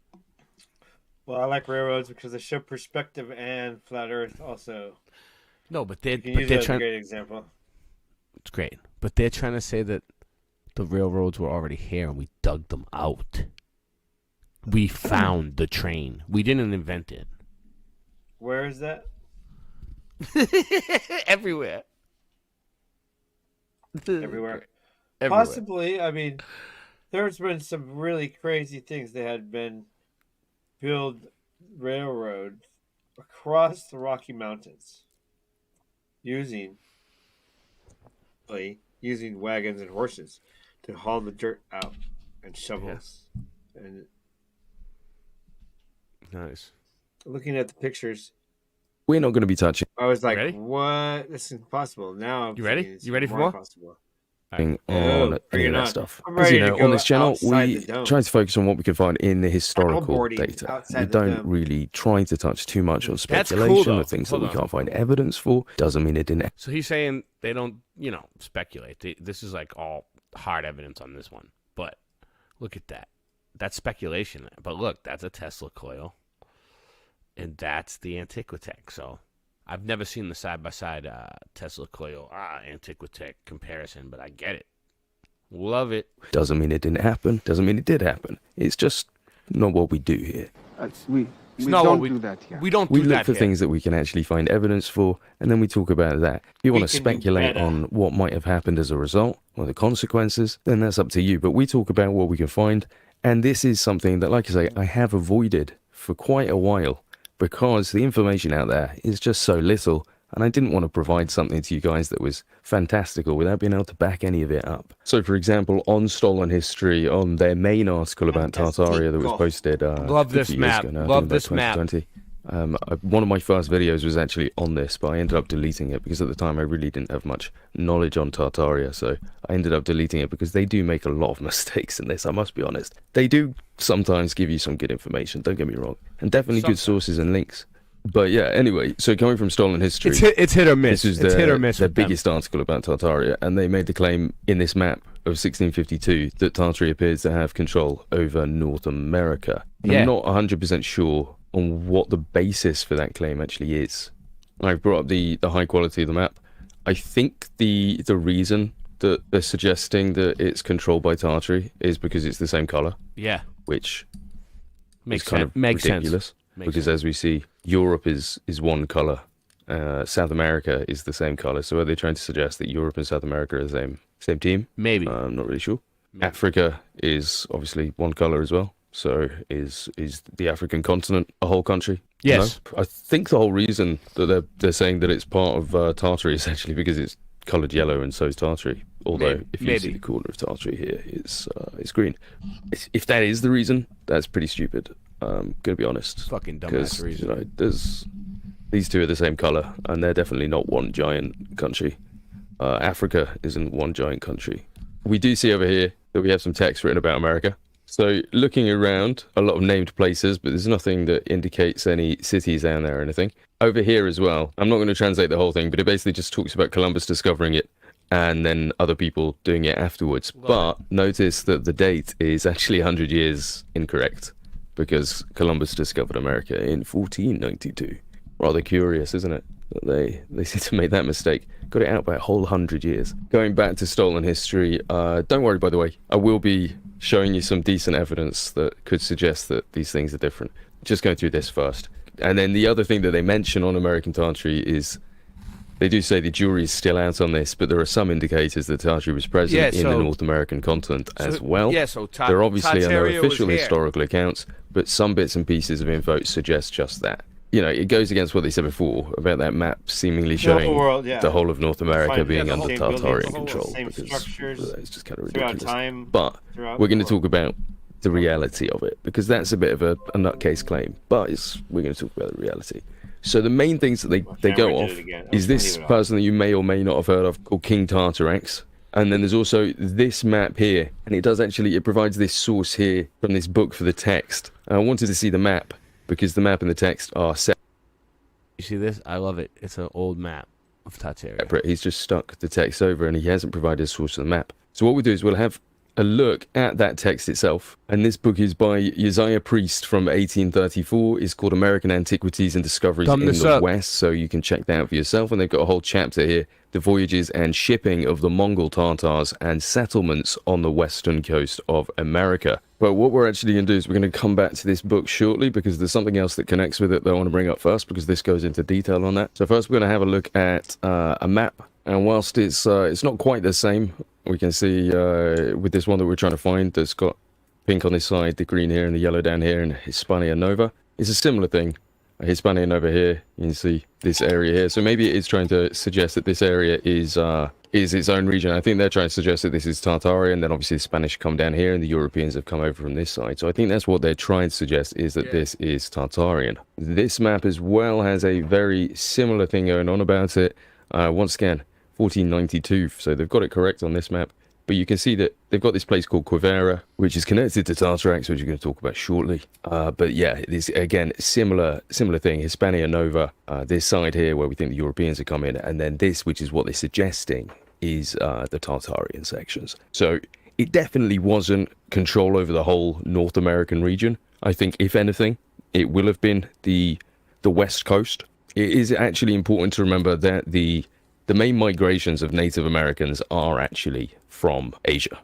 Well, I like railroads because they show perspective and flat Earth also. No, but they're trying. A great example. It's great, but they're trying to say that the railroads were already here and we dug them out. We found the train. We didn't invent it. Where is that? Everywhere. Everywhere. Everywhere. Possibly. I mean, there's been some really crazy things that had been built railroads across the Rocky Mountains using wagons and horses to haul the dirt out and shovels. Yeah. And nice. Looking at the pictures, we're not going to be touching. I was like, "What? This is impossible." Now, you ready? You ready for more? Possible. On any of that stuff. I'm As ready you know, to go on this channel, outside we the dome. try to focus on what we can find in the historical Paddleboarding data. outside We the don't dome. really try to touch too much on That's cool, speculation though. or things Hold that we on. can't find evidence for. Doesn't mean it didn't. So he's saying they don't, speculate. This is like all hard evidence on this one. But look at that. That's speculation. But look, that's a Tesla coil. And that's the Antiquitech. So I've never seen the side-by-side Tesla coil Antiquitech comparison, but I get it. Love it. Doesn't mean it didn't happen. Doesn't mean it did happen. It's just not what we do here. We don't do that here. We don't do We that look for here. things that we can actually find evidence for, and then we talk about that. If you want to can do speculate better. on what might have happened as a result or the consequences, then that's up to you. But we talk about what we can find, and this is something that, like I say, I have avoided for quite a while because the information out there is just so little, and I didn't want to provide something to you guys that was fantastical without being able to back any of it up. So, for example, on Stolen History, on their main article about Tartaria that was posted Love this a few years map. ago now, I Love think this about map. 2020, one of my first videos was actually on this, but I ended up deleting it because at the time I really didn't have much knowledge on Tartaria, so I ended up deleting it because they do make a lot of mistakes in this, I must be honest. They do sometimes give you some good information, don't get me wrong, and definitely good sources and links. But yeah, anyway, so coming from Stolen History, It's hit or miss. this is It's hit or miss their with them. biggest article about Tartaria, and they made the claim in this map of 1652 that Tartary appears to have control over North America. Yeah. I'm not 100% sure on what the basis for that claim actually is. I've brought up the high quality of the map. I think the reason that they're suggesting that it's controlled by Tartary is because it's the same color. Yeah. Which Makes is kind sense. of Makes sense. ridiculous. Makes Because as we see, Europe is one color. South America is the same color. So are they trying to suggest that Europe and South America are the same team? Maybe. I'm not really sure. Africa is obviously one color as well. So is the African continent a whole country? Yes. No? I think the whole reason that they're saying that it's part of Tartary is actually because it's colored yellow and so is Tartary. Although if you see the corner of Tartary here, it's green. If that is the reason, that's pretty stupid. I'm gonna be honest. Fucking dumbass Because reason. there's these two are the same color, and they're definitely not one giant country. Africa isn't one giant country. We do see over here that we have some text written about America. So looking around, a lot of named places, but there's nothing that indicates any cities down there or anything. Over here as well, I'm not going to translate the whole thing, but it basically just talks about Columbus discovering it and then other people doing it afterwards. But notice that the date is actually 100 years incorrect because Columbus discovered America in 1492. Rather curious, isn't it? That they seem to make that mistake. Got it out by a whole 100 years. Going back to Stolen History, don't worry, by the way, I will be showing you some decent evidence that could suggest that these things are different. Just going through this first. And then the other thing that they mention on American Tartary is they do say the jury is still out on this, but there are some indicators that Tartary was present in the North American continent as well. Yeah, so there obviously are no Tartaria was official here. historical accounts, but some bits and pieces of info suggest just that. You know, it goes against what they said before about that map seemingly showing the whole of North America being under Tartarian control. Same because structures it's just kind of throughout ridiculous. time. But we're going to talk about the reality of it, because that's a bit of a nutcase claim, but we're going to talk about the reality. So the main things that they go off is this person that you may or may not have heard of called King Tartarax. And then there's also this map here, and it provides this source here from this book for the text. And I wanted to see the map because the map and the text are separate. You see this? I love it. It's an old map of Tartaria. He's just stuck the text over and he hasn't provided a source of the map. So what we'll do is we'll have a look at that text itself. And this book is by Josiah Priest from 1834. It's called American Antiquities and Discoveries in the West. So you can check that out for yourself. And they've got a whole chapter here, the voyages and shipping of the Mongol Tartars and settlements on the western coast of America. But what we're actually going to do is we're going to come back to this book shortly because there's something else that connects with it that I want to bring up first because this goes into detail on that. So first we're going to have a look at a map. And whilst it's not quite the same, we can see with this one that we're trying to find that's got pink on this side, the green here and the yellow down here, and Hispania Nova. It's a similar thing. Hispania Nova here, you can see this area here. So maybe it is trying to suggest that this area is its own region. I think they're trying to suggest that this is Tartaria, and then obviously the Spanish come down here and the Europeans have come over from this side. So I think that's what they're trying to suggest, is that this is Tartarian. This map as well has a very similar thing going on about it. Once again, 1492, so they've got it correct on this map. But you can see that they've got this place called Quivera, which is connected to Tartarax, which we're going to talk about shortly. But yeah, this again, similar thing. Hispania Nova, this side here where we think the Europeans have come in, and then this, which is what they're suggesting, is the Tartarian sections. So it definitely wasn't control over the whole North American region. I think, if anything, it will have been the West Coast. It is actually important to remember that the main migrations of Native Americans are actually from Asia.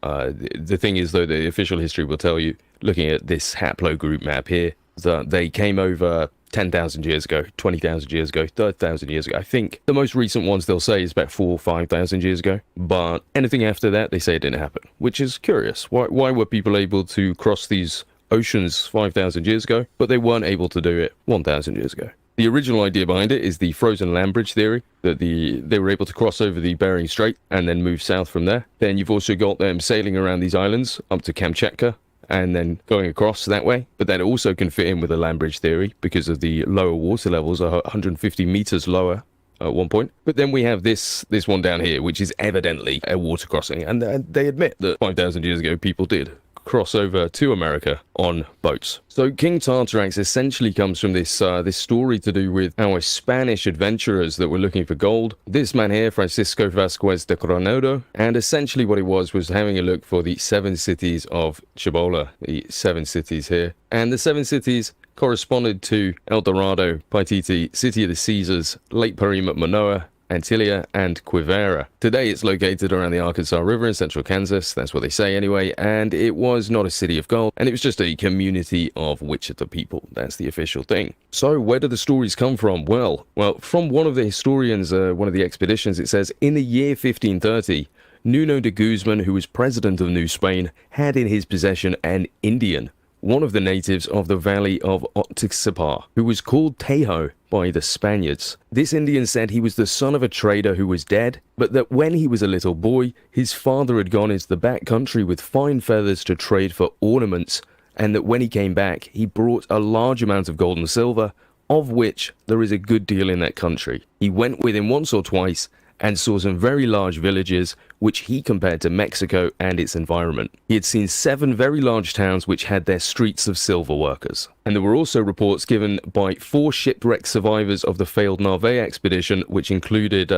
The thing is, though, the official history will tell you, looking at this haplogroup map here, that they came over 10,000 years ago, 20,000 years ago, 30,000 years ago. I think the most recent ones they'll say is about 4,000 or 5,000 years ago. But anything after that, they say it didn't happen, which is curious. Why were people able to cross these oceans 5,000 years ago, but they weren't able to do it 1,000 years ago? The original idea behind it is the frozen land bridge theory, that they were able to cross over the Bering Strait and then move south from there. Then you've also got them sailing around these islands up to Kamchatka and then going across that way. But that also can fit in with the land bridge theory because of the lower water levels are 150 meters lower at one point. But then we have this one down here, which is evidently a water crossing. And they admit that 5,000 years ago people did cross over to America on boats. So King Tartarax essentially comes from this story to do with our Spanish adventurers that were looking for gold. This man here, Francisco Vasquez de Coronado, and essentially what it was having a look for the 7 cities of Cibola, the 7 cities here. And the 7 cities corresponded to El Dorado, Paititi, City of the Caesars, Lake Parima, Manoa, Antilia, and Quivera. Today it's located around the Arkansas River in central Kansas, that's what they say anyway, and it was not a city of gold, and it was just a community of Wichita people. That's the official thing. So where do the stories come from? Well, from one of the historians, one of the expeditions, it says, in the year 1530, Nuno de Guzman, who was president of New Spain, had in his possession an Indian, one of the natives of the valley of Oxapampa, who was called Tejo by the Spaniards. This Indian said he was the son of a trader who was dead, but that when he was a little boy, his father had gone into the back country with fine feathers to trade for ornaments, and that when he came back, he brought a large amount of gold and silver, of which there is a good deal in that country. He went with him once or twice and saw some very large villages which he compared to Mexico and its environment. He had seen 7 very large towns which had their streets of silver workers. And there were also reports given by 4 shipwrecked survivors of the failed Narvaez expedition, which included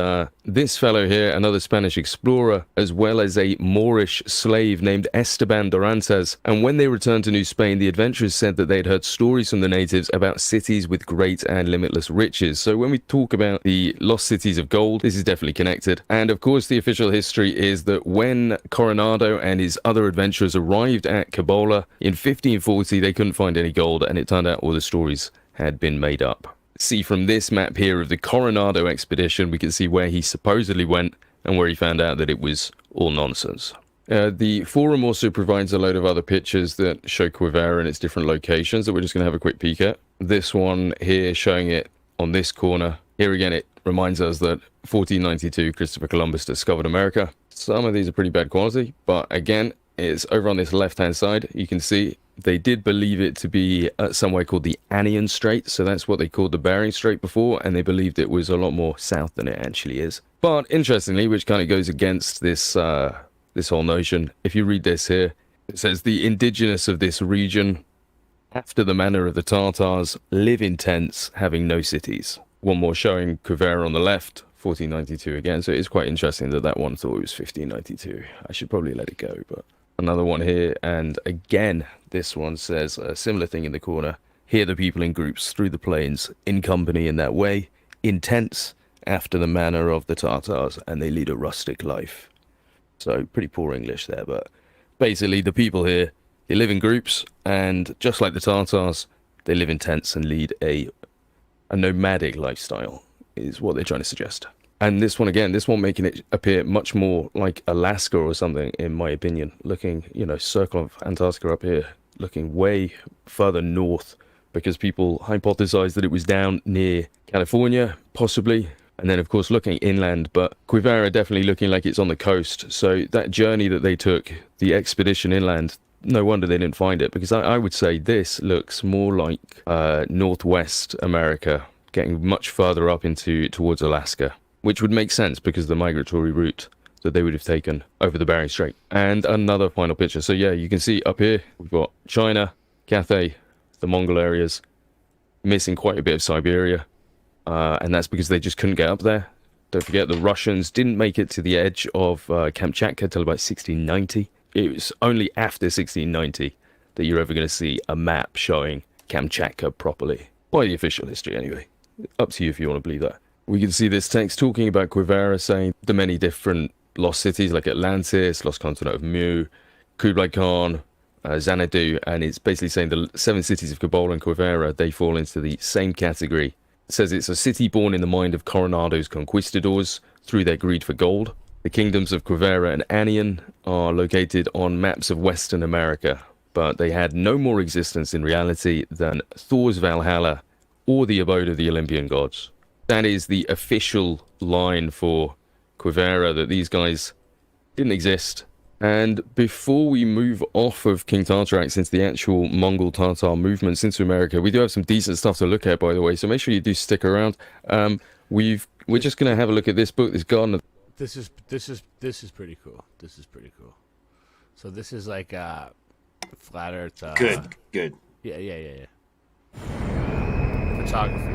this fellow here, another Spanish explorer, as well as a Moorish slave named Esteban Dorantes. And when they returned to New Spain, the adventurers said that they had heard stories from the natives about cities with great and limitless riches. So when we talk about the lost cities of gold, this is definitely connected. And of course, the official history is that when Coronado and his other adventurers arrived at Cibola in 1540, they couldn't find any gold, and it turned out all the stories had been made up. See from this map here of the Coronado expedition, we can see where he supposedly went and where he found out that it was all nonsense. The forum also provides a load of other pictures that show Quivera and its different locations that we're just going to have a quick peek at. This one here showing it on this corner. Here again, it reminds us that 1492 Christopher Columbus discovered America. Some of these are pretty bad quality, but again, is over on this left-hand side. You can see they did believe it to be somewhere called the Anian Strait, so that's what they called the Bering Strait before, and they believed it was a lot more south than it actually is. But interestingly, which kind of goes against this this whole notion, if you read this here, it says the indigenous of this region, after the manner of the Tartars, live in tents, having no cities. One more showing Quivera on the left, 1492 again, so it's quite interesting that that one thought it was 1592. I should probably let it go, but another one here, and again, this one says a similar thing in the corner. Here the people in groups through the plains, in company in that way, in tents, after the manner of the Tartars, and they lead a rustic life. So pretty poor English there, but basically the people here, they live in groups, and just like the Tartars, they live in tents and lead a nomadic lifestyle, is what they're trying to suggest. And this one again, this one making it appear much more like Alaska or something, in my opinion. Looking, you know, circle of Antarctica up here, looking way further north, because people hypothesized that it was down near California, possibly. And then, of course, looking inland, but Quivera definitely looking like it's on the coast. So that journey that they took, the expedition inland, no wonder they didn't find it, because I would say this looks more like Northwest America, getting much further up towards Alaska, which would make sense because of the migratory route that they would have taken over the Bering Strait. And another final picture. So yeah, you can see up here, we've got China, Cathay, the Mongol areas, missing quite a bit of Siberia. And that's because they just couldn't get up there. Don't forget, the Russians didn't make it to the edge of Kamchatka till about 1690. It was only after 1690 that you're ever going to see a map showing Kamchatka properly. By the official history, anyway. Up to you if you want to believe that. We can see this text talking about Quivera, saying the many different lost cities like Atlantis, lost continent of Mu, Kublai Khan, Xanadu, and it's basically saying the 7 cities of Kabul and Quivera, they fall into the same category. It says it's a city born in the mind of Coronado's conquistadors through their greed for gold. The kingdoms of Quivera and Anian are located on maps of Western America, but they had no more existence in reality than Thor's Valhalla or the abode of the Olympian gods. That is the official line for Quivera, that these guys didn't exist. And before we move off of King Tartarak into the actual Mongol Tartar movements into America, we do have some decent stuff to look at, by the way, so make sure you do stick around. We're just going to have a look at this book, this Garden. This is pretty cool. This is pretty cool. So this is like flat Earth. Good. Yeah. Photography.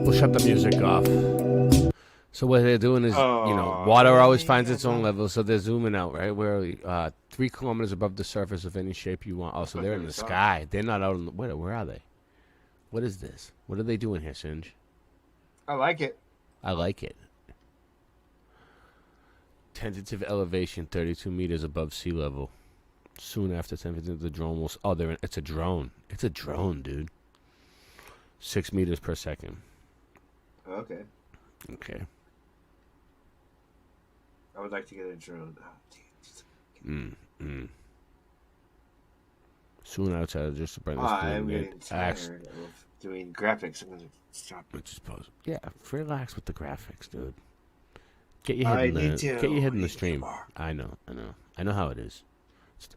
We'll shut the music off. So what they're doing is, water always finds its own level, so they're zooming out, right? Where are we? 3 kilometers above the surface of any shape you want. Oh, so they're in the sky. They're not out in the... Where are they? What is this? What are they doing here, Singe? I like it. I like it. Tentative elevation, 32 meters above sea level. Soon after 10, the drone will... Oh, it's a drone. It's a drone, dude. 6 meters per second. Okay. Okay. I would like to get a drone. Soon outside, just to bring this I'm getting tired of doing graphics. I'm going to stop. Just pause. Yeah, relax with the graphics, dude. Get your head in the stream. I know how it is.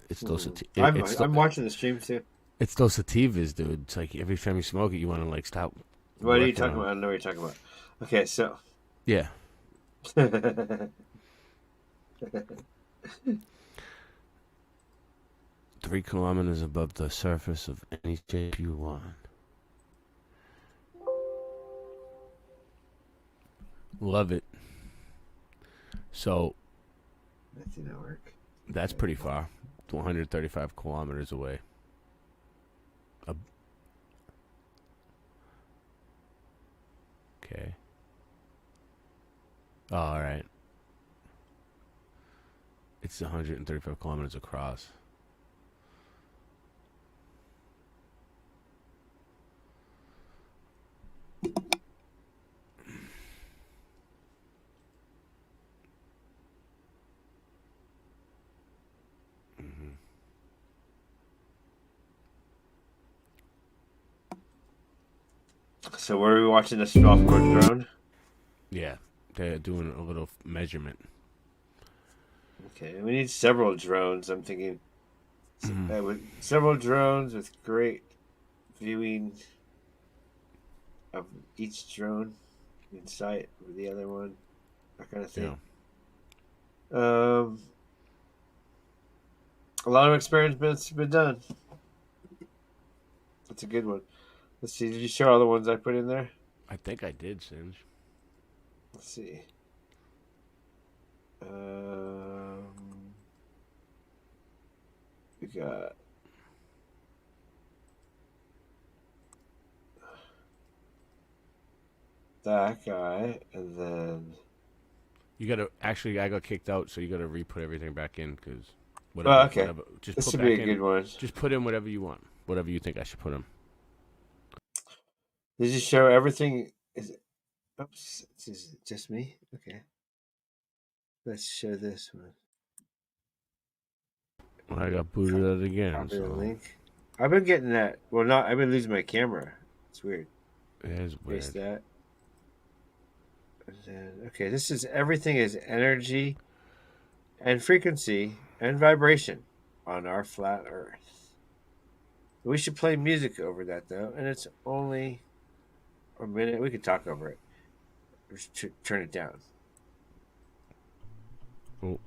It's those. I'm watching the stream too. It's those sativas, dude. It's like every time you smoke it, you want to like stop. What are you talking about? I know what you're talking about. Okay, so. Yeah. 3 kilometers above the surface of any shape you want. Love it. So. That didn't work. That's pretty far. 135 kilometers away. Okay. Oh, all right. It's 135 kilometers across. So where are we watching this off-road drone? Yeah, they're doing a little measurement. Okay, we need several drones. I'm thinking with several drones with great viewing of each drone in sight of the other one, that kind of thing. Yeah. A lot of experiments have been done. That's a good one. Let's see. Did you show all the ones I put in there? I think I did, Singe. Let's see. We got that guy, and then you gotta actually. I got kicked out, so you gotta re-put everything back in because whatever. Oh, okay. Whatever, just this put should back be a in, good one. Just put in whatever you want, whatever you think I should put in. Did you show everything? Is it? Oops, is it just me? Okay. Let's show this one. Well, I got booted out again. So. Link. I've been getting that. Well, not. I've been losing my camera. It's weird. It is weird. Paste that. And then, okay, this is everything is energy and frequency and vibration on our flat Earth. We should play music over that though, and it's only a minute. We could talk over it. Just turn it down. Oh.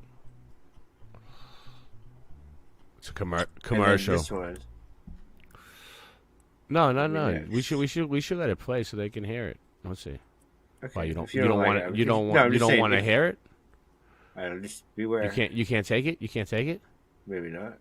It's a commercial. This one. No. We should let it play so they can hear it. Let's see. Okay. Why you don't want to hear it? I don't just beware. You can't take it. You can't take it. Maybe not.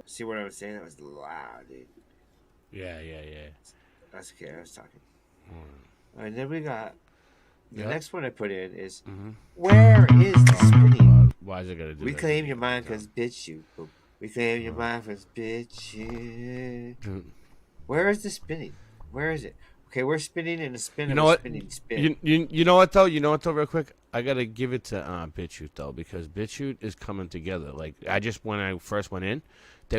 See what I was saying? That was loud, dude. Yeah. That's okay. I was talking. And then we got the next one I put in is where is the spinning? Why is it gonna do? Reclaim your mind, cause bitch you. Reclaim your mind, cause bitch you. Where is the spinning? Where is it? Okay, we're spinning in a spin. You know what? Spin. You know what though? Real quick, I gotta give it to BitChute though, because BitChute is coming together. Like when I first went in, they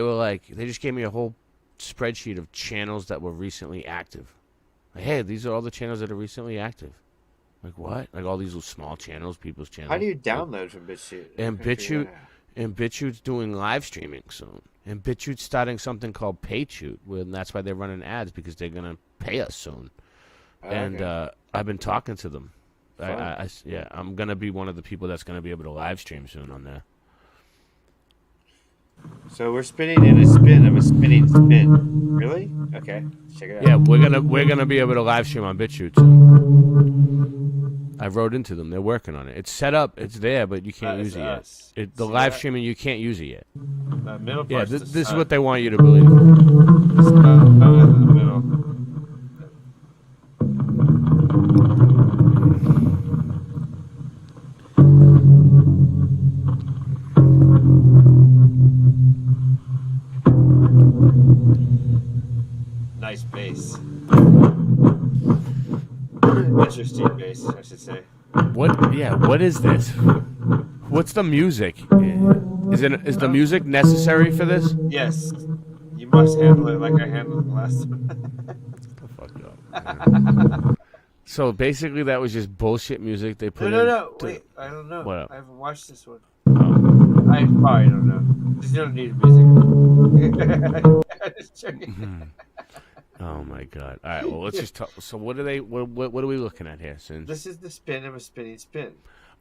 just gave me a whole spreadsheet of channels that were recently active. Like, hey, these are all the channels that are recently active. Like what? Like all these little small channels, people's channels. How do you download from BitChute? And BitChute's doing live streaming soon. And BitChute's starting something called PayChute, and that's why they're running ads, because they're gonna pay us soon. And I've been talking to them. I'm gonna be one of the people that's gonna be able to live stream soon on there. So we're spinning in a spin of a spinning spin. Really? Okay, check it out. Yeah, we're gonna be able to live stream on BitChute soon. I wrote into them. They're working on it. It's set up. It's there, but you can't use it yet. The live streaming, you can't use it yet. Middle this is what they want you to believe. nice bass. Interesting bass, I should say. What? Yeah. What is this? What's the music? Is the music necessary for this? Yes. You must handle it like I handled it last time. So basically, that was just bullshit music they put in. No. Wait, I don't know. What? I haven't watched this one. I probably don't know. Just don't need music. Just joking. Oh my god! All right, well let's just talk. So what are they? What are we looking at here, Singe? This is the spin of a spinning spin.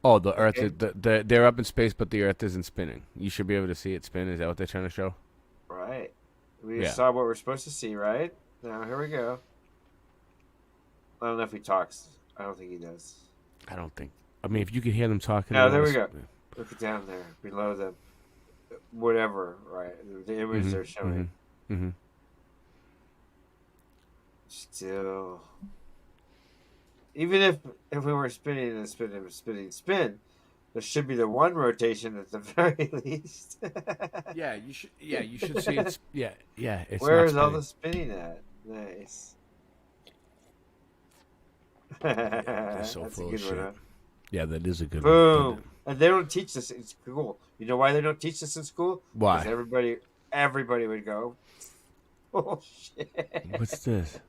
Oh, the Earth. Okay. They're up in space, but the Earth isn't spinning. You should be able to see it spin. Is that what they're trying to show? Right. We saw what we're supposed to see, right? Now here we go. I don't know if he talks. I don't think he does. I don't think. I mean, if you could hear them talking. No, there we go. Look down there, below them. Whatever, right? The image they're showing. Mm-hmm. Still, even if we were spinning and spin, there should be the one rotation at the very least. Yeah, you should. Yeah, you should see it. Yeah. It's where is all the spinning at? Nice. They're so That's full a of good shit. one, huh? Yeah, that is a good Boom. one. And they don't teach this in school. You know why they don't teach this in school? Why? Because everybody would go, bullshit. What's this?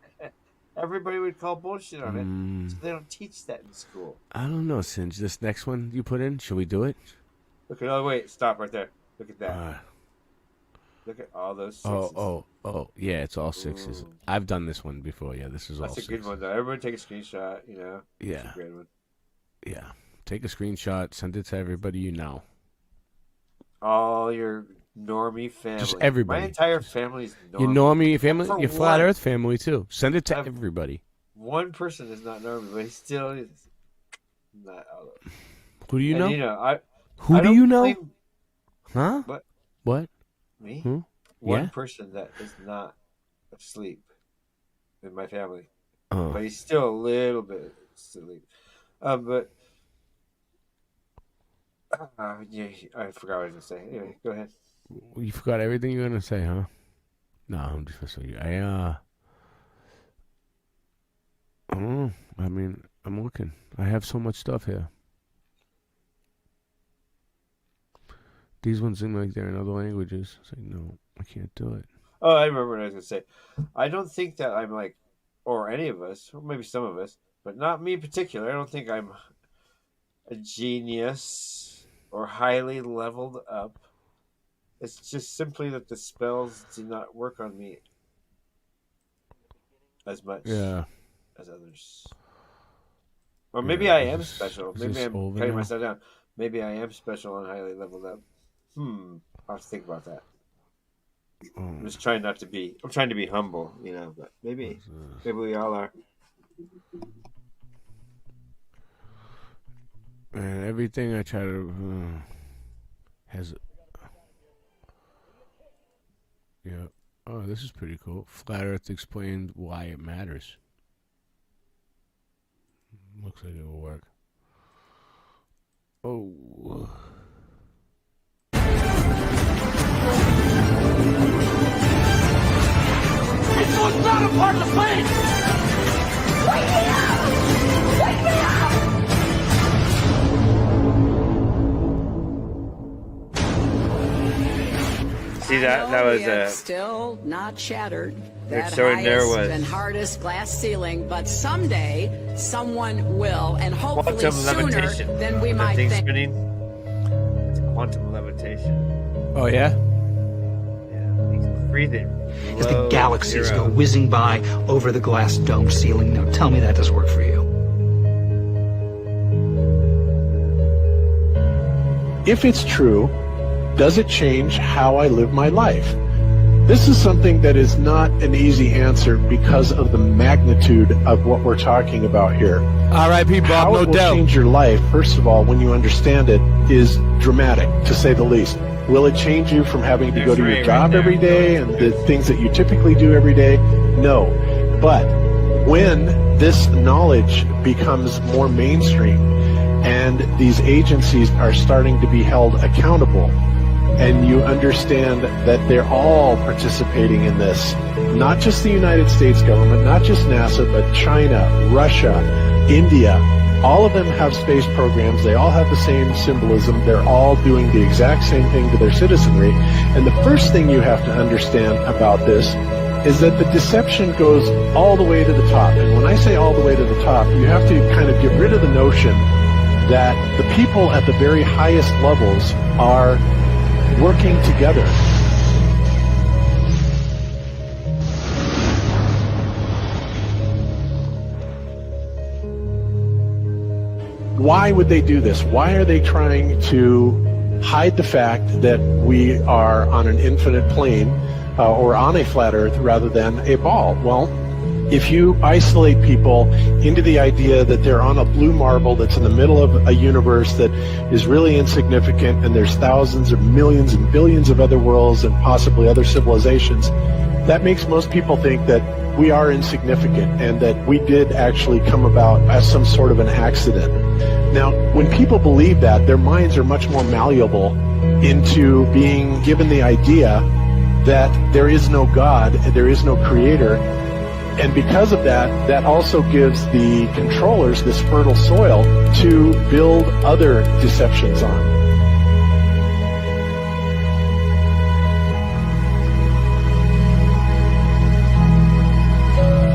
Everybody would call bullshit on it. So they don't teach that in school. I don't know, Singe. This next one you put in, should we do it? Look at wait, stop right there. Look at that. Look at all those sixes. Oh, yeah, it's all sixes. Ooh. I've done this one before. Yeah, this is all That's a sixes. good one though. Everybody take a screenshot, Yeah. That's a great one. Yeah. Take a screenshot, send it to everybody you know. All your normie family. Just everybody. My entire family's normie. Your normie family, For your flat one. earth family too. Send it to everybody. One person is not normie, but he still is not all of them. Who do you know? And, Who I do don't you know? blame- Huh? What? Me? Hmm? One Yeah? person that is not asleep in my family. Oh. But he's still a little bit asleep. But yeah, I forgot what I was going to say. Anyway, go ahead. You forgot everything you were gonna say, huh? No, I'm just messing with you. I don't know. I mean, I'm looking. I have so much stuff here. These ones seem like they're in other languages. It's like, no, I can't do it. Oh, I remember what I was going to say. I don't think that I'm like, or any of us, or maybe some of us, but not me in particular. I don't think I'm a genius or highly leveled up. It's just simply that the spells do not work on me as much as others. Or maybe I am special. Maybe I'm cutting myself down. Maybe I am special and highly leveled up. I'll have to think about that. I'm just trying not to be. I'm trying to be humble, but maybe we all are. And everything I try to has. Yeah. Oh, this is pretty cool. Flat Earth explained why it matters. Looks like it will work. Oh. This one's not a part of the plan! Wake me up! Wake me up! See that was still not shattered. They're That showing their highest was. and hardest glass ceiling, but someday someone will, and hopefully quantum sooner levitation. than we That might thing's think. spinning. It's quantum levitation. Oh yeah. Breathing. As the galaxies go whizzing by over the glass dome ceiling. Now tell me that does work for you. If it's true, does it change how I live my life? This is something that is not an easy answer because of the magnitude of what we're talking about here. R.I.P. Bob, How no it will doubt. change your life, first of all, when you understand it, is dramatic, to say the least. Will it change you from having to go to your job every day and the things that you typically do every day? No. But when this knowledge becomes more mainstream and these agencies are starting to be held accountable, and you understand that they're all participating in this. Not just the United States government, not just NASA, but China, Russia, India. All of them have space programs. They all have the same symbolism. They're all doing the exact same thing to their citizenry. And the first thing you have to understand about this is that the deception goes all the way to the top. And when I say all the way to the top, you have to kind of get rid of the notion that the people at the very highest levels are working together. Why would they do this? Why are they trying to hide the fact that we are on an infinite plane or on a flat earth rather than a ball? Well, if you isolate people into the idea that they're on a blue marble that's in the middle of a universe that is really insignificant and there's thousands or millions and billions of other worlds and possibly other civilizations, that makes most people think that we are insignificant and that we did actually come about as some sort of an accident. Now, when people believe that, their minds are much more malleable into being given the idea that there is no God, there is no creator, and because of that, that also gives the controllers this fertile soil to build other deceptions on.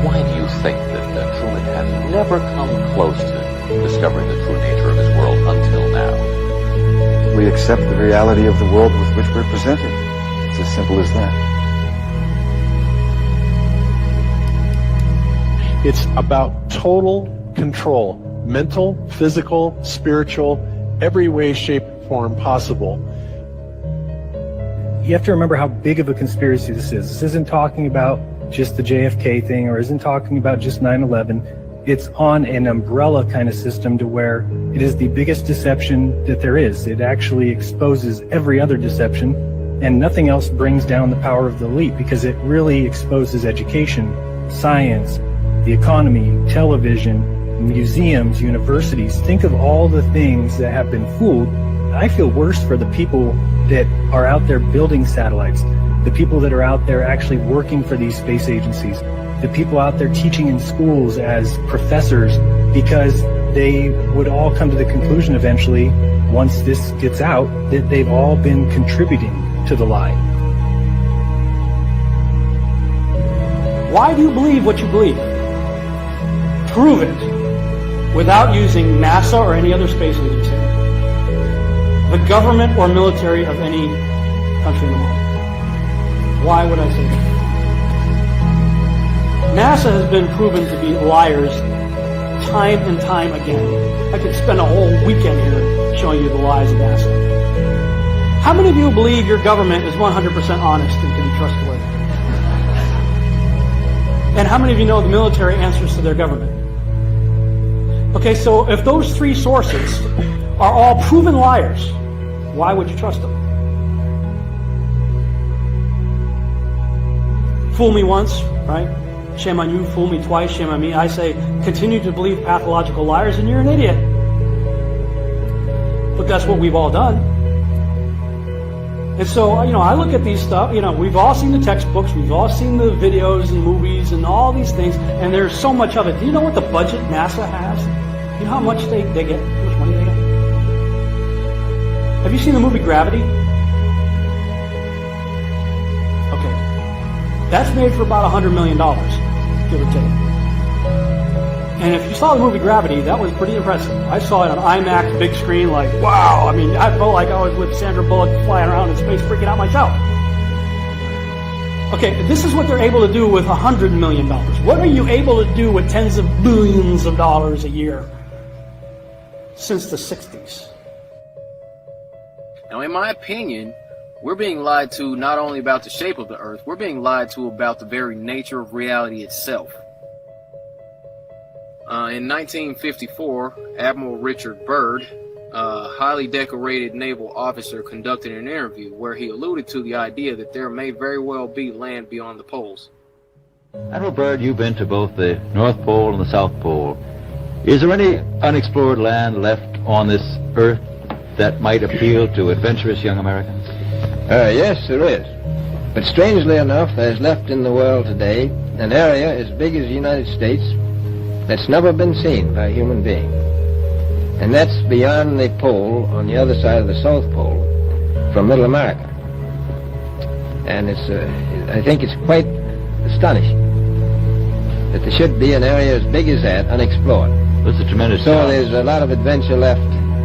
Why do you think that Truman has never come close to discovering the true nature of his world until now? We accept the reality of the world with which we're presented. It's as simple as that. It's about total control, mental, physical, spiritual, every way, shape, form possible. You have to remember how big of a conspiracy this is. This isn't talking about just the JFK thing or isn't talking about just 9/11. It's on an umbrella kind of system to where it is the biggest deception that there is. It actually exposes every other deception, and nothing else brings down the power of the elite because it really exposes education, science, the economy, television, museums, universities. Think of all the things that have been fooled. I feel worse for the people that are out there building satellites, the people that are out there actually working for these space agencies, the people out there teaching in schools as professors, because they would all come to the conclusion eventually, once this gets out, that they've all been contributing to the lie. Why do you believe what you believe? Prove it without using NASA or any other space agency, the government or military of any country in the world. Why would I say that? NASA has been proven to be liars time and time again. I could spend a whole weekend here showing you the lies of NASA. How many of you believe your government is 100% honest and can be trustworthy? And how many of you know the military answers to their government? Okay, so if those three sources are all proven liars, why would you trust them? Fool me once, right? Shame on you. Fool me twice, shame on me. I say, continue to believe pathological liars and you're an idiot. But that's what we've all done. And so, I look at these stuff, we've all seen the textbooks, we've all seen the videos and movies and all these things, and there's so much of it. Do you know what the budget NASA has? You know how much they get? How much money they get? Have you seen the movie Gravity? Okay. That's made for about $100 million, give or take. And if you saw the movie Gravity, that was pretty impressive. I saw it on IMAX, big screen, like, wow. I mean, I felt like I was with Sandra Bullock flying around in space, freaking out myself. Okay, this is what they're able to do with $100 million. What are you able to do with tens of billions of dollars a year since the 60s? Now, in my opinion, we're being lied to not only about the shape of the Earth, we're being lied to about the very nature of reality itself. In 1954, Admiral Richard Byrd, a highly decorated naval officer, conducted an interview where he alluded to the idea that there may very well be land beyond the poles. Admiral Byrd, you've been to both the North Pole and the South Pole. Is there any unexplored land left on this Earth that might appeal to adventurous young Americans? Yes, there is. But strangely enough, there's left in the world today an area as big as the United States that's never been seen by a human being. And that's beyond the pole, on the other side of the South Pole, from Middle America. And I think it's quite astonishing that there should be an area as big as that unexplored. That's a tremendous So challenge. there's a lot of adventure left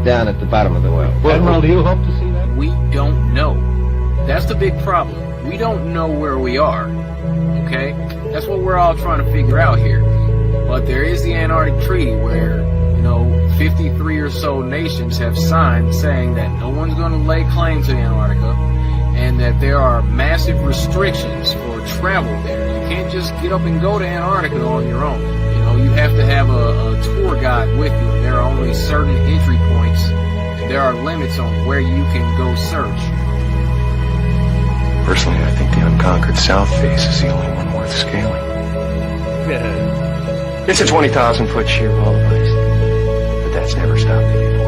down at the bottom of the world. Admiral, do you hope to see that? We don't know. That's the big problem. We don't know where we are. Okay? That's what we're all trying to figure out here. But there is the Antarctic Treaty where, 53 or so nations have signed saying that no one's going to lay claim to Antarctica and that there are massive restrictions for travel there. You can't just get up and go to Antarctica on your own. You have to have a tour guide with you. There are only certain entry points and there are limits on where you can go search. Personally, I think the unconquered South face is the only one worth scaling. It's a 20,000-foot sheer wall of ice, but that's never stopped me before.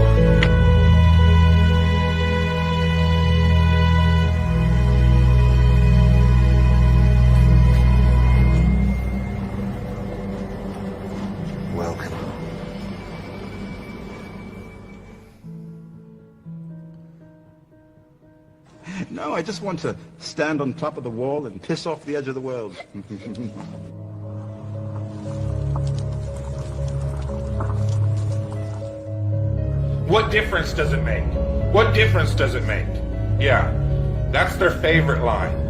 Welcome. No, I just want to stand on top of the wall and piss off the edge of the world. What difference does it make? What difference does it make? Yeah, that's their favorite line.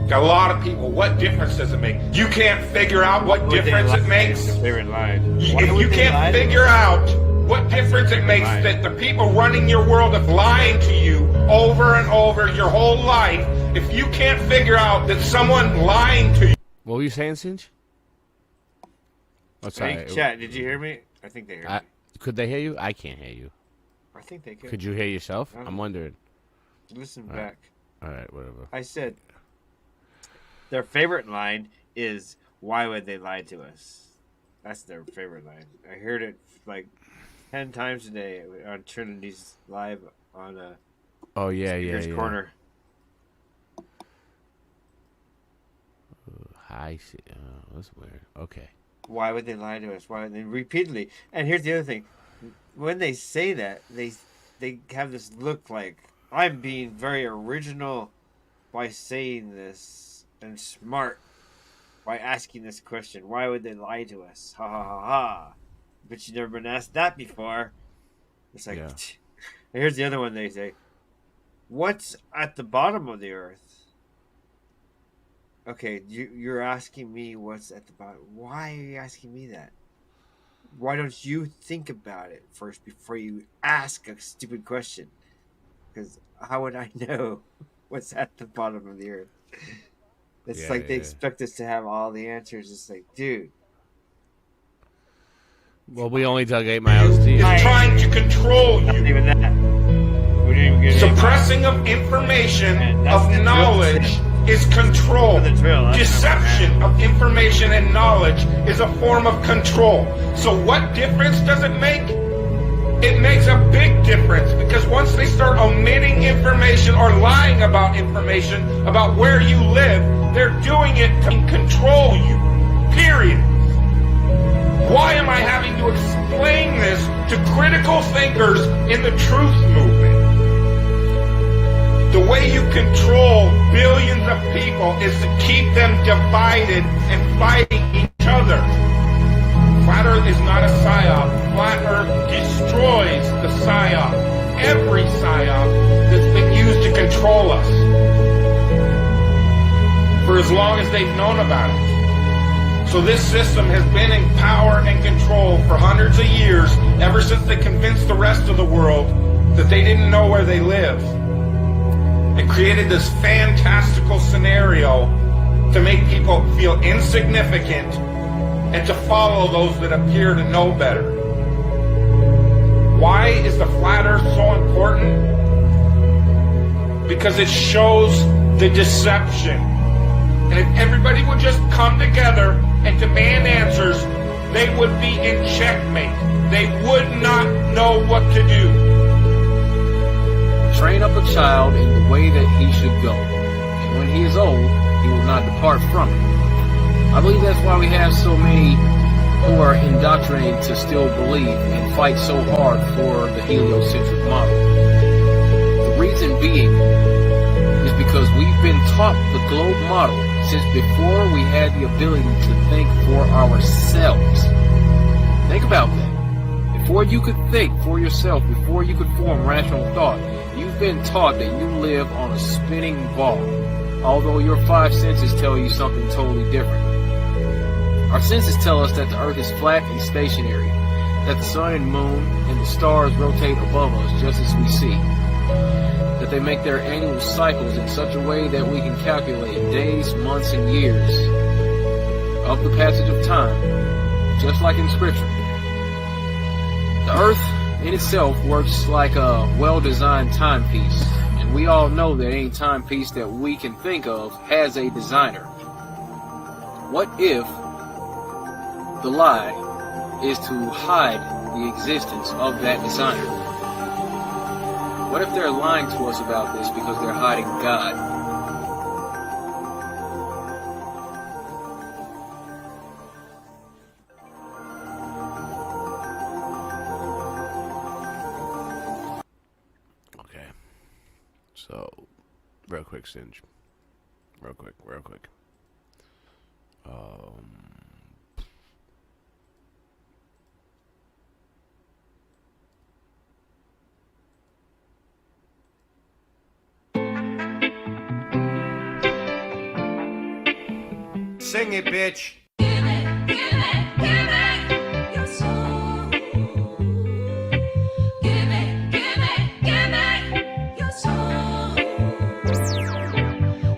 Got a lot of people, what difference does it make? You can't figure out what difference it makes? Favorite line. If you can't figure out what difference it makes that the people running your world are lying to you over and over your whole life, if you can't figure out that someone lying to you... What were you saying, Singe? What's Hey, chat, did you hear me? I think they heard me. Could they hear you? I can't hear you. I think they could. Could you hear yourself? I don't I'm know. wondering. Listen All right. back. All right, whatever. I said their favorite line is, "Why would they lie to us?" That's their favorite line. I heard it like 10 times a day on Trinity's live on Oh yeah, Speaker's yeah. Corner. Hi, that's weird. Okay. Why would they lie to us? Why would they repeatedly? And here's the other thing: when they say that, they have this look like I'm being very original by saying this and smart by asking this question. Why would they lie to us? Ha ha ha ha! But you've never been asked that before. It's like, Yeah. Here's the other one. They say, "What's at the bottom of the earth?" Okay, you're asking me what's at the bottom. Why are you asking me that? Why don't you think about it first before you ask a stupid question? Because how would I know what's at the bottom of the earth? It's Yeah, like they yeah. expect us to have all the answers. It's like, dude. Well, we only dug 8 miles deep. is trying to control you. Not even that. We didn't even get Suppressing of information, that's of the drill. knowledge, is control. That's the Deception of information and knowledge is a form of control. So what difference does it make? It makes a big difference, because once they start omitting information or lying about information about where you live, they're doing it to control you. Period. Why am I having to explain this to critical thinkers in the truth movement? The way you control billions of people is to keep them divided and fighting each other. Flat Earth is not a psyop. Flat Earth destroys the psyop. Every psyop that's been used to control us. For as long as they've known about it. So this system has been in power and control for hundreds of years, ever since they convinced the rest of the world that they didn't know where they live. And created this fantastical scenario to make people feel insignificant and to follow those that appear to know better. Why is the flat earth so important? Because it shows the deception. And if everybody would just come together and demand answers, they would be in checkmate. They would not know what to do. Train up a child in the way that he should go, and when he is old, he will not depart from it. I believe that's why we have so many who are indoctrinated to still believe and fight so hard for the heliocentric model. The reason being is because we've been taught the globe model since before we had the ability to think for ourselves. Think about that. Before you could think for yourself, before you could form rational thought, you've been taught that you live on a spinning ball, although your five senses tell you something totally different. Our senses tell us that the earth is flat and stationary, that the sun and moon and the stars rotate above us just as we see, that they make their annual cycles in such a way that we can calculate days, months, and years of the passage of time, just like in Scripture. The earth in itself works like a well-designed timepiece, and we all know that any timepiece that we can think of has a designer. What if the lie is to hide the existence of that designer? What if they're lying to us about this because they're hiding God? Okay. So, real quick, Singe. Real quick. Sing it, bitch.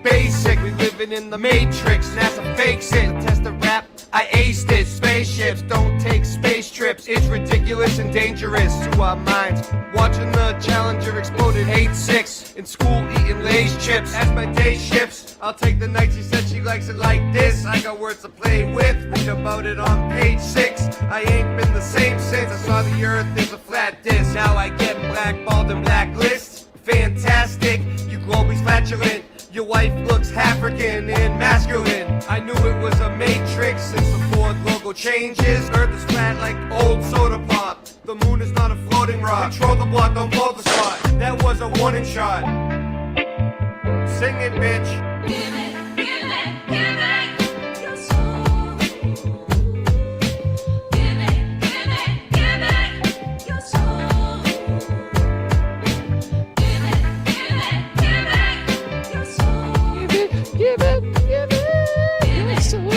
Basic, we living in the matrix. NASA fakes it. Test the rap, I aced it. Spaceships don't take space trips. It's ridiculous and dangerous to our minds. Watching the Challenger exploded 8-6. In school eating Lay's chips. As my day shifts, I'll take the nights. She said she likes it like this. I got words to play with. Read about it on page 6. I ain't been the same since I saw the earth is a flat disc. Now I get blackballed and blacklisted. Fantastic, you globies flatulent. Your wife looks African and masculine. I knew it was a matrix since the Ford logo changes. Earth is flat like old soda pop. The moon is not a floating rock. Control the block, don't blow the spot. That was a warning shot. Sing it, bitch. Give it your soul. Give it your soul. Give it your soul. Give it your soul.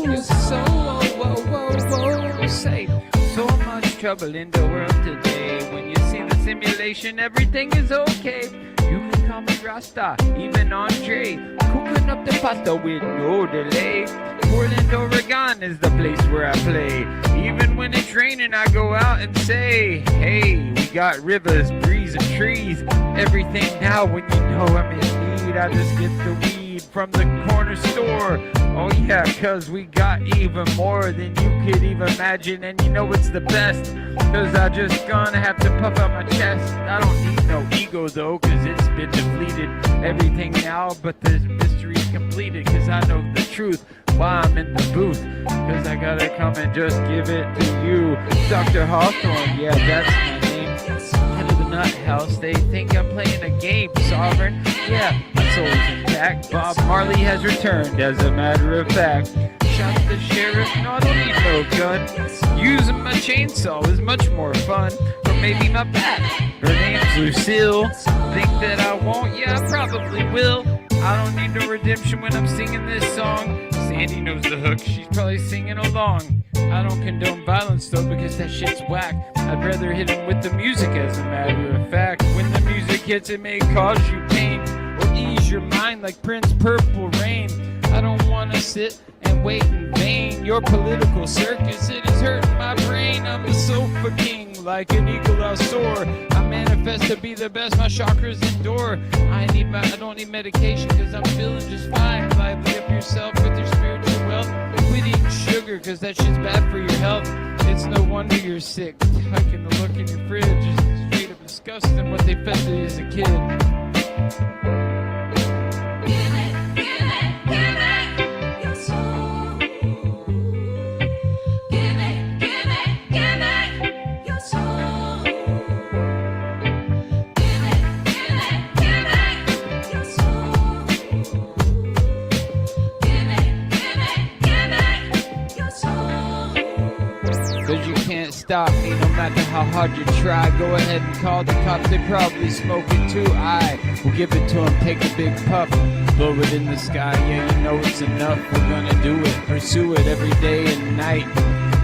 Your soul. Whoa. Say, so much trouble in the world today. When you see the simulation, everything is okay. You can call me Rasta, even Andre. Cooking up the pasta with no delay. Portland, Oregon is the place where I play. Even when it's raining, I go out and say, hey, we got rivers, breeze, and trees. Everything now when you know I'm in need. I just get the weed from the corner store. Oh yeah, cause we got even more than you could even imagine. And you know it's the best, cause I just gonna have to puff out my chest. I don't need no ego though, cause it's been depleted. Everything now but the mystery's completed. Cause I know the truth, why I'm in the booth. Cause I gotta come and just give it to you. Dr. Hawthorne, yeah, that's my name. Head of the nut house, they think I'm playing a game. Sovereign, yeah, my soul's intact. Bob Marley has returned, as a matter of fact. Shot the sheriff, no, I don't need no gun. Using my chainsaw is much more fun. Or maybe my bat, her name's Lucille. Think that I won't? Yeah, I probably will. I don't need no redemption when I'm singing this song. Sandy knows the hook, she's probably singing along. I don't condone violence though, because that shit's whack. I'd rather hit him with the music, as a matter of fact. When the music hits, it may cause you pain, or ease your mind like Prince Purple Rain. I don't wanna sit and wait in vain. Your political circus, it is hurting my brain. I'm a sofa king, like an eagle I'll soar. I manifest to be the best, my chakras endure. I don't need medication, cause I'm feeling just fine. Lively up yourself with your spiritual wealth. Quit eating sugar, cause that shit's bad for your health. It's no wonder you're sick. I can look in your fridge, it's straight up disgusting. disgusting what they fed me as a kid. Cause you can't stop me no matter how hard you try. Go ahead and call the cops, they probably smoke it too. I will give it to them, take a big puff, blow it in the sky, yeah, you know it's enough. We're gonna do it, pursue it every day and night.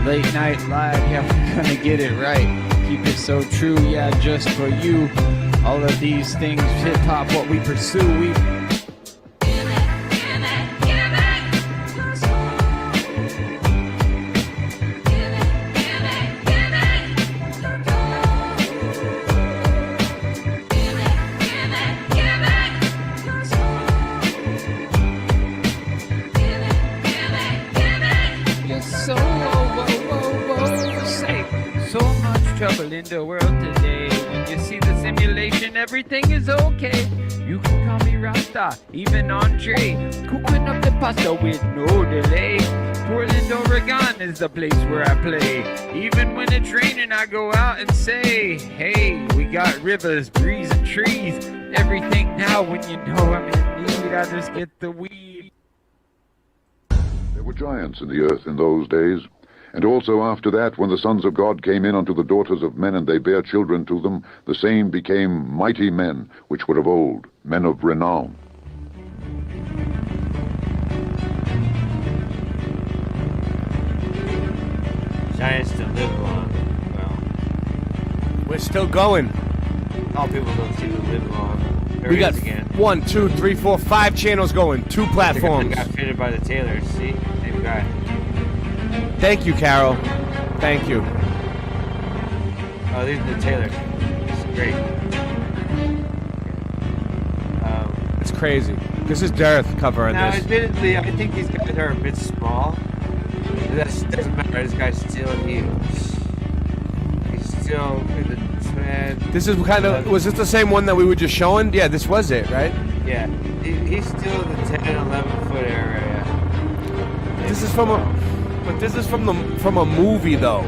Late night live, yeah, we're gonna get it right. Keep it so true, yeah, just for you. All of these things, hip-hop, what we pursue, we so say so much trouble in the world today. When you see the simulation, everything is okay. You can call me Rasta, even Andre. Cooking up the pasta with no delay. Portland, Oregon is the place where I play. Even when it's raining, I go out and say, hey, we got rivers, breeze, and trees. Everything now when you know I'm in need, I just get the weed. There were giants in the earth in those days, and also after that, when the sons of God came in unto the daughters of men, and they bare children to them, the same became mighty men, which were of old, men of renown. Giants still live on. Well, we're still going. All people don't seem to live long. There We got again. 1, 2, 3, 4, 5 channels going, 2 platforms. They got fitted by the Taylors. See, same guy. Thank you, Carol. Thank you. Oh, these are the Taylors. It's great. It's crazy. This is Darth covering Now, this. admittedly, I think these guys are a bit small. But that doesn't matter. This guy's still huge. He's still in the 10. This is kind of, was this the same one that we were just showing? Yeah, this was it, right? Yeah, he's still in the 10, 11 foot area. This is from a movie though.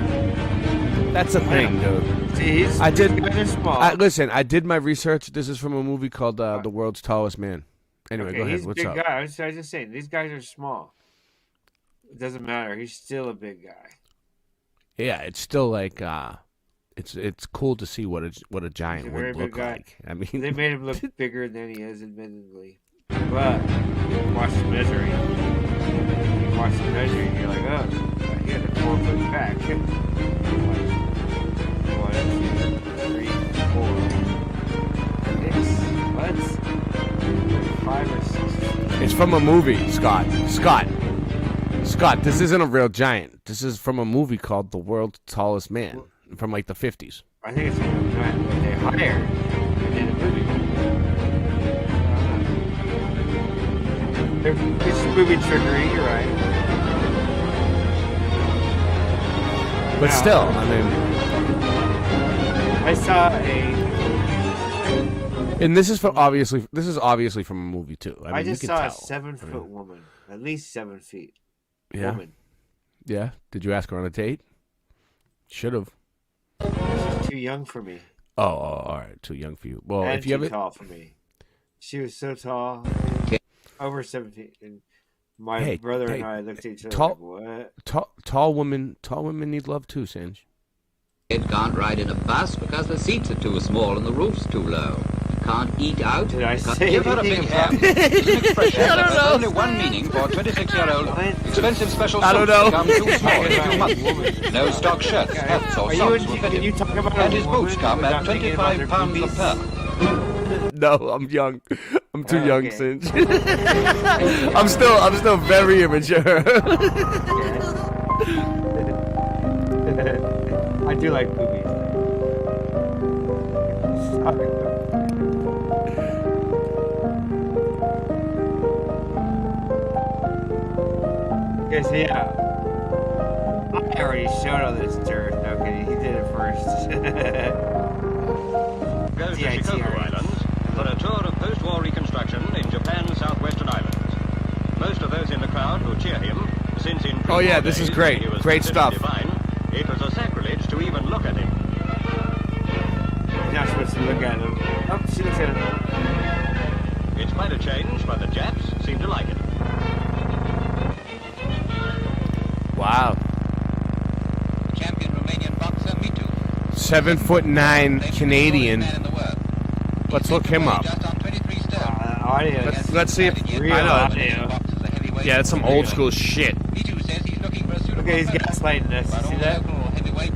That's a thing, dude. See, Listen, I did my research. This is from a movie called The World's Tallest Man. Anyway, Okay, go ahead. he's a What's big up? guy. I was just saying, these guys are small. It doesn't matter. He's still a big guy. Yeah, it's still like it's cool to see what a giant He's a very would big look guy. like. I mean, They made him look bigger than he is, admittedly. But watch the measuring. You watch the measuring, you're like, oh, he had a 4 foot back. 1, 2, 3, 4, 6. What? 5 or 6. it's from a movie, Scott. Scott, this isn't a real giant. This is from a movie called The World's Tallest Man from like the 50s. I think it's a real giant that they hired and did a movie. It's movie trickery, you're right. But Now, still, I mean, I saw a. and this is obviously from a movie too. I mean, I you just can saw tell. a 7 foot woman, at least 7 feet. Yeah. Woman. Yeah. Did you ask her on a date? Should have. She's too young for me. Oh, all right. Too young for you. Well, and if you too have it, tall for me. She was so tall, over 7 feet. And my brother and I looked at each other like, what? Tall women need love too, Singe. Kid can't ride in a bus because the seats are too small and the roof's too low. Can't eat out. Did I say Give her a big anything hand. about- It's an expression I don't that has know. only one meaning for 26-year-old. Expensive special I don't suits know. become too small in a few months. No stock shirts, hats, or Are you socks in- will fit can you him. talk about And a his woman boots come at without thinking about their £25 boobies? a pair. No, I'm young. I'm too Oh, young, okay. Singe. I'm still very immature. I do like boobies. Sorry. Okay, so yeah. I already showed all this dirt. Okay, he did it first. for a tour of post-war reconstruction in Japan's southwestern islands. Most of those in the crowd who cheer him, since in Oh yeah, this is great. he was Great considered stuff. divine, it was a sacrilege to even look at him. You're not supposed to look at him. Oh, she looks at him. It's quite a change, but the Japs seem to like it. Wow. Champion Romanian boxer, Mitu. 7'9" Canadian. Let's look him up. Audio. Let's see if Real I know. audio. Yeah, it's some old school shit. Okay, he's gaslighting us. You see that?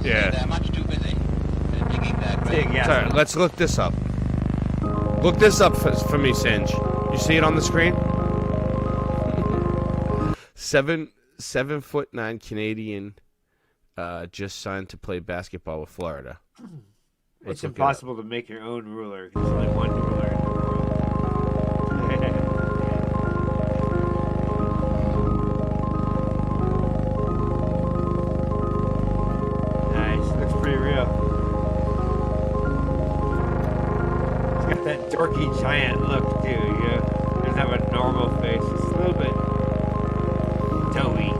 Yeah. Sorry, let's look this up. Look this up for me, Singe. You see it on the screen? 7'9" Canadian, just signed to play basketball with Florida. It's impossible to make your own ruler. There's only one ruler in the world. Nice. Looks pretty real. It's got that dorky giant look, too. You know? It doesn't have a normal face. It's a little bit doughy. A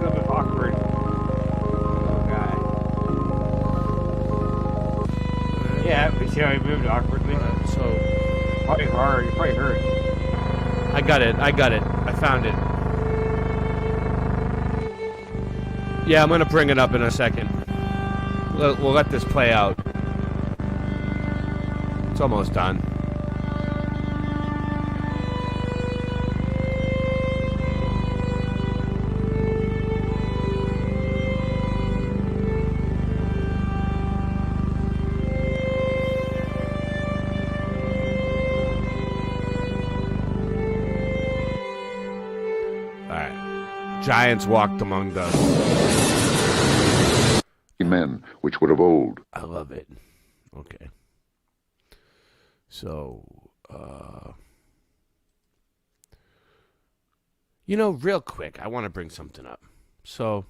little bit awkward. Yeah, we see how he moved awkwardly. So probably hard. You probably hurt. I got it. I found it. Yeah, I'm gonna bring it up in a second. We'll let this play out. It's almost done. Giants walked among us. Men, which were of old. I love it. Okay. So, real quick, I want to bring something up. So,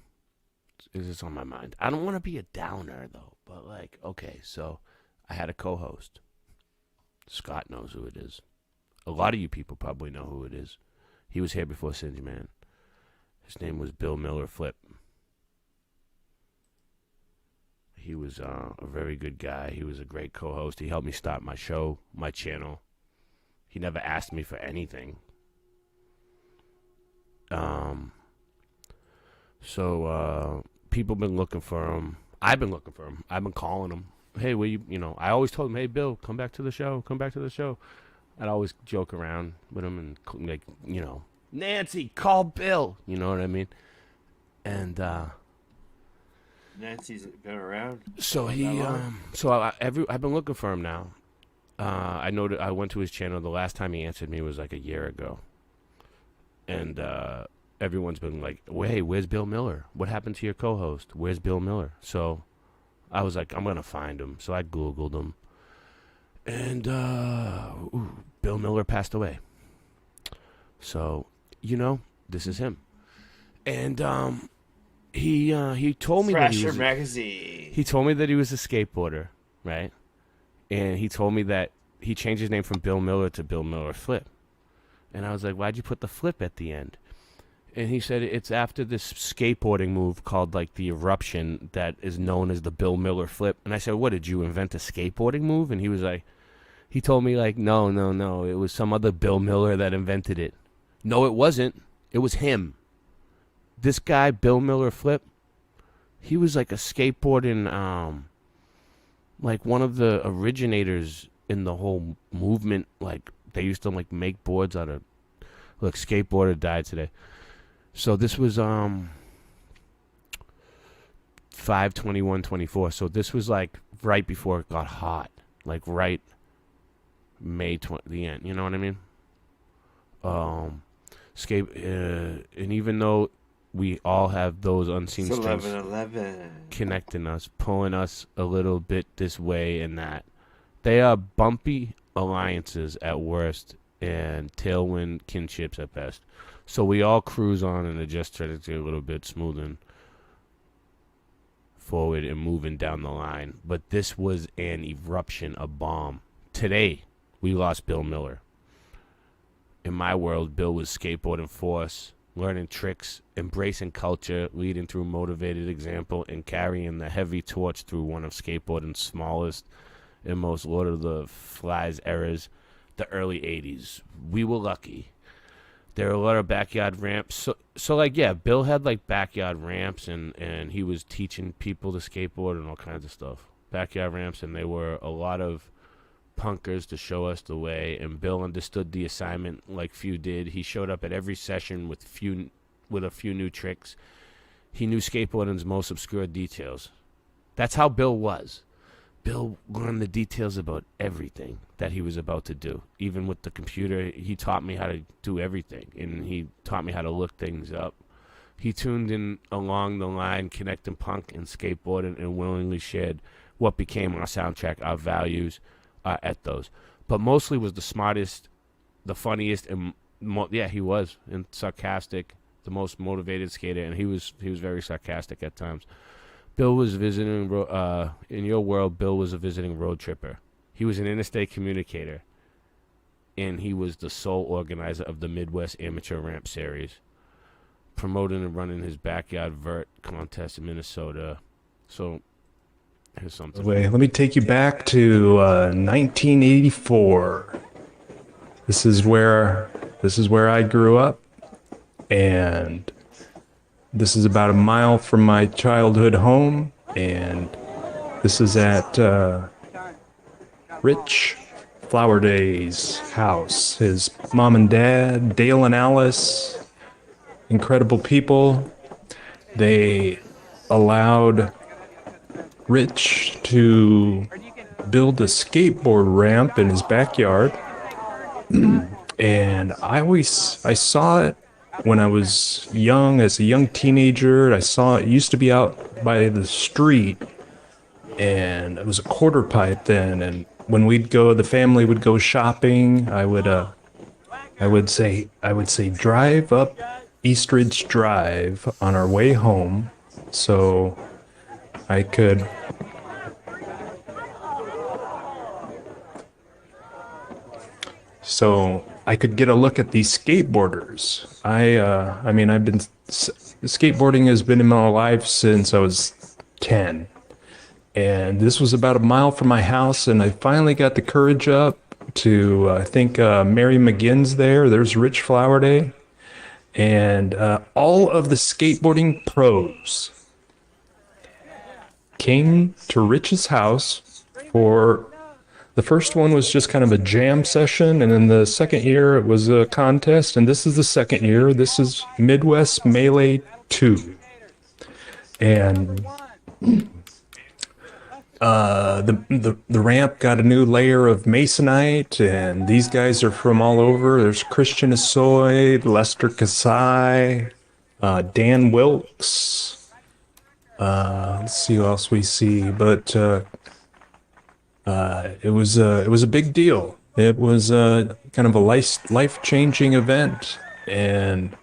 is this on my mind? I don't want to be a downer, though. But, okay, so I had a co-host. Scott knows who it is. A lot of you people probably know who it is. He was here before Singe Man. His name was Bill Miller Flip. He was a very good guy. He was a great co-host. He helped me start my show, my channel. He never asked me for anything. So people been looking for him. I've been looking for him. I've been calling him. Hey, I always told him, hey, Bill, come back to the show. Come back to the show. I'd always joke around with him and, Nancy, call Bill. You know what I mean? And Nancy's been around. So I've been looking for him now. I know that I went to his channel. The last time he answered me was like a year ago. And everyone's been like, "Hey, where's Bill Miller? What happened to your co-host? Where's Bill Miller?" So I was like, I'm gonna find him. So I Googled him, and Bill Miller passed away. So this is him. And he told me that he told me that he was a skateboarder, right? And he told me that he changed his name from Bill Miller to Bill Miller Flip. And I was like, why'd you put the flip at the end? And he said it's after this skateboarding move called the Eruption that is known as the Bill Miller Flip. And I said, what, did you invent a skateboarding move? And he was like, he told me no, it was some other Bill Miller that invented it. No, it wasn't. It was him. This guy, Bill Miller Flip, he was like a skateboarding, one of the originators in the whole movement. They used to make boards out of, skateboarder died today. So this was 5/21/24. So this was right before it got hot, right May the end. You know what I mean? And even though we all have those unseen strings connecting us, pulling us a little bit this way and that, they are bumpy alliances at worst and tailwind kinships at best. So we all cruise on and adjust, try to get a little bit smoothing forward and moving down the line. But this was an eruption, a bomb. Today, we lost Bill Miller. In my world, Bill was skateboarding force, learning tricks, embracing culture, leading through motivated example, and carrying the heavy torch through one of skateboarding's smallest and most Lord of the Flies eras, the early 80s. We were lucky. There were a lot of backyard ramps. So like, yeah, Bill had like backyard ramps, and he was teaching people to skateboard and all kinds of stuff. Backyard ramps, and they were a lot of punkers to show us the way, and Bill understood the assignment like few did. He showed up at every session with a few new tricks. He knew skateboarding's most obscure details. That's how Bill was. Bill learned the details about everything that he was about to do. Even with the computer, he taught me how to do everything, and he taught me how to look things up. He tuned in along the line, connecting punk and skateboarding, and willingly shared what became our soundtrack, our values, our ethos. But mostly was the smartest, the funniest, and he was, and sarcastic, the most motivated skater, and he was very sarcastic at times. Bill was visiting, in your world, Bill was a visiting road tripper. He was an interstate communicator, and he was the sole organizer of the Midwest Amateur Ramp Series, promoting and running his backyard vert contest in Minnesota. So, here's something. Wait, let me take you back to 1984. This is where I grew up, and this is about a mile from my childhood home, and this is at Rich Flowerday's house. His mom and dad, Dale and Alice, incredible people. They allowed Rich to build a skateboard ramp in his backyard, and I saw it when I was young, as a young teenager. I saw it used to be out by the street, and it was a quarter pipe then. And when the family would go shopping, I would say drive up Eastridge Drive on our way home, so I could get a look at these skateboarders. Skateboarding has been in my life since I was 10. And this was about a mile from my house, and I finally got the courage up to, I think, Mary McGinn's there. There's Rich Flowerday. And all of the skateboarding pros came to Rich's house for... The first one was just kind of a jam session, and then the second year it was a contest, and this is the second year. This is Midwest Melee 2. And the ramp got a new layer of masonite, and these guys are from all over. There's Christian Asoy, Lester Kasai, Dan Wilkes. Let's see who else we see, but it was a big deal. It was kind of a life-changing event, and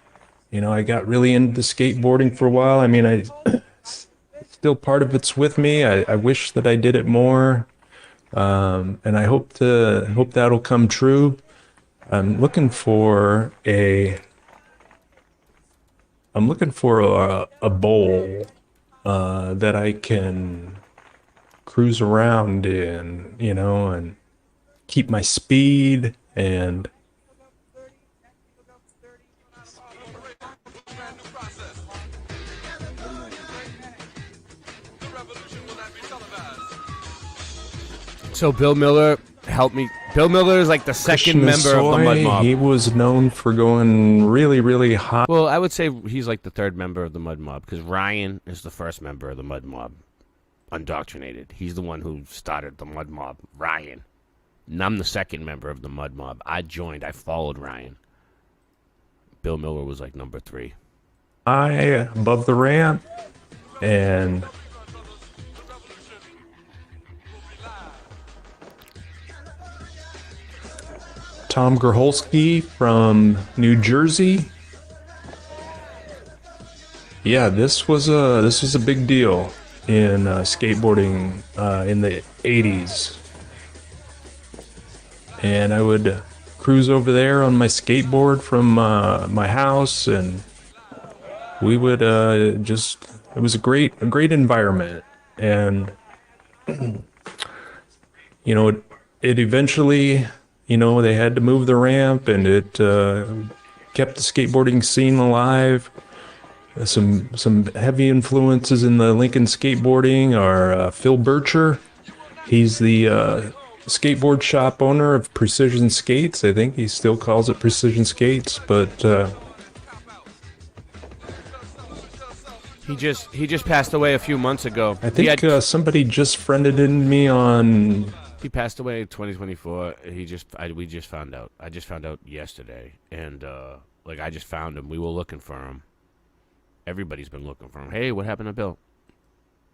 I got really into skateboarding for a while. I mean, still part of it's with me. I wish that I did it more, and I hope that'll come true. I'm looking for a bowl that I can cruise around in, and keep my speed and So Bill Miller helped me. Bill Miller is like the second member of the Mud Mob. He was known for going really, really hot. Well, I would say he's like the third member of the Mud Mob, because Ryan is the first member of the Mud Mob. Undoctrinated. He's the one who started the Mud Mob, Ryan. And I'm the second member of the Mud Mob. I followed Ryan. Bill Miller was like number 3. Above the ramp, and Tom Grholski from New Jersey. Yeah, this was a big deal. in skateboarding in the 80s. And I would cruise over there on my skateboard from my house, and we would just, it was a great environment. And you know, it eventually, you know, they had to move the ramp, and it kept the skateboarding scene alive. Some heavy influences in the Lincoln skateboarding are Phil Bircher. He's the skateboard shop owner of Precision Skates. I think he still calls it Precision Skates, but he just passed away a few months ago. I think somebody just friended me on. He passed away in 2024. We just found out. I just found out yesterday, and like I just found him. We were looking for him. Everybody's been looking for him. Hey, what happened to Bill?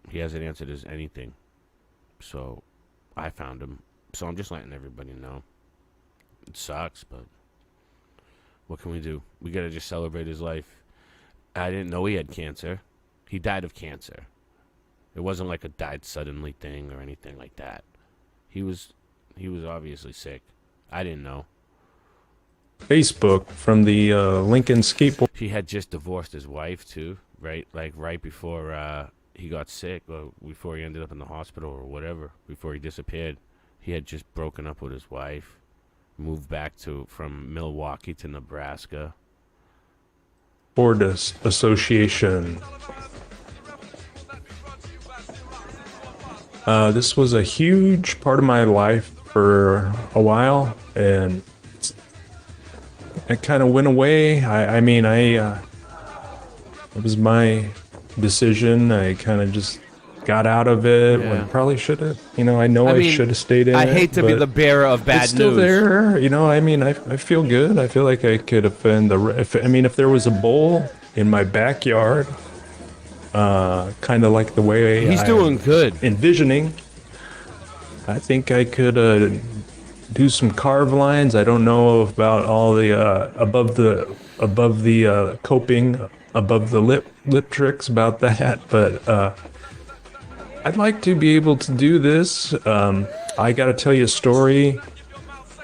He hasn't answered us anything. So I found him. So I'm just letting everybody know. It sucks, but what can we do? We gotta just celebrate his life. I didn't know he had cancer. He died of cancer. It wasn't like a died suddenly thing or anything like that. He was obviously sick. I didn't know. Facebook from the Lincoln skateboard. He had just divorced his wife too, right? Like right before he got sick, or before he ended up in the hospital or whatever, before he disappeared. He had just broken up with his wife, moved back from Milwaukee to Nebraska. Board Association. This was a huge part of my life for a while, and it kind of went away. I mean, it was my decision. I kind of just got out of it when I probably should have. You know, I should have stayed in it. I hate to be the bearer of bad it's still news. There, you know. I mean, I feel good. I feel like I could offend if there was a bowl in my backyard, kind of like the way He's doing good. Envisioning, I think I could do some carve lines. I don't know about all the above the coping, above the lip tricks about that, but I'd like to be able to do this. I got to tell you a story.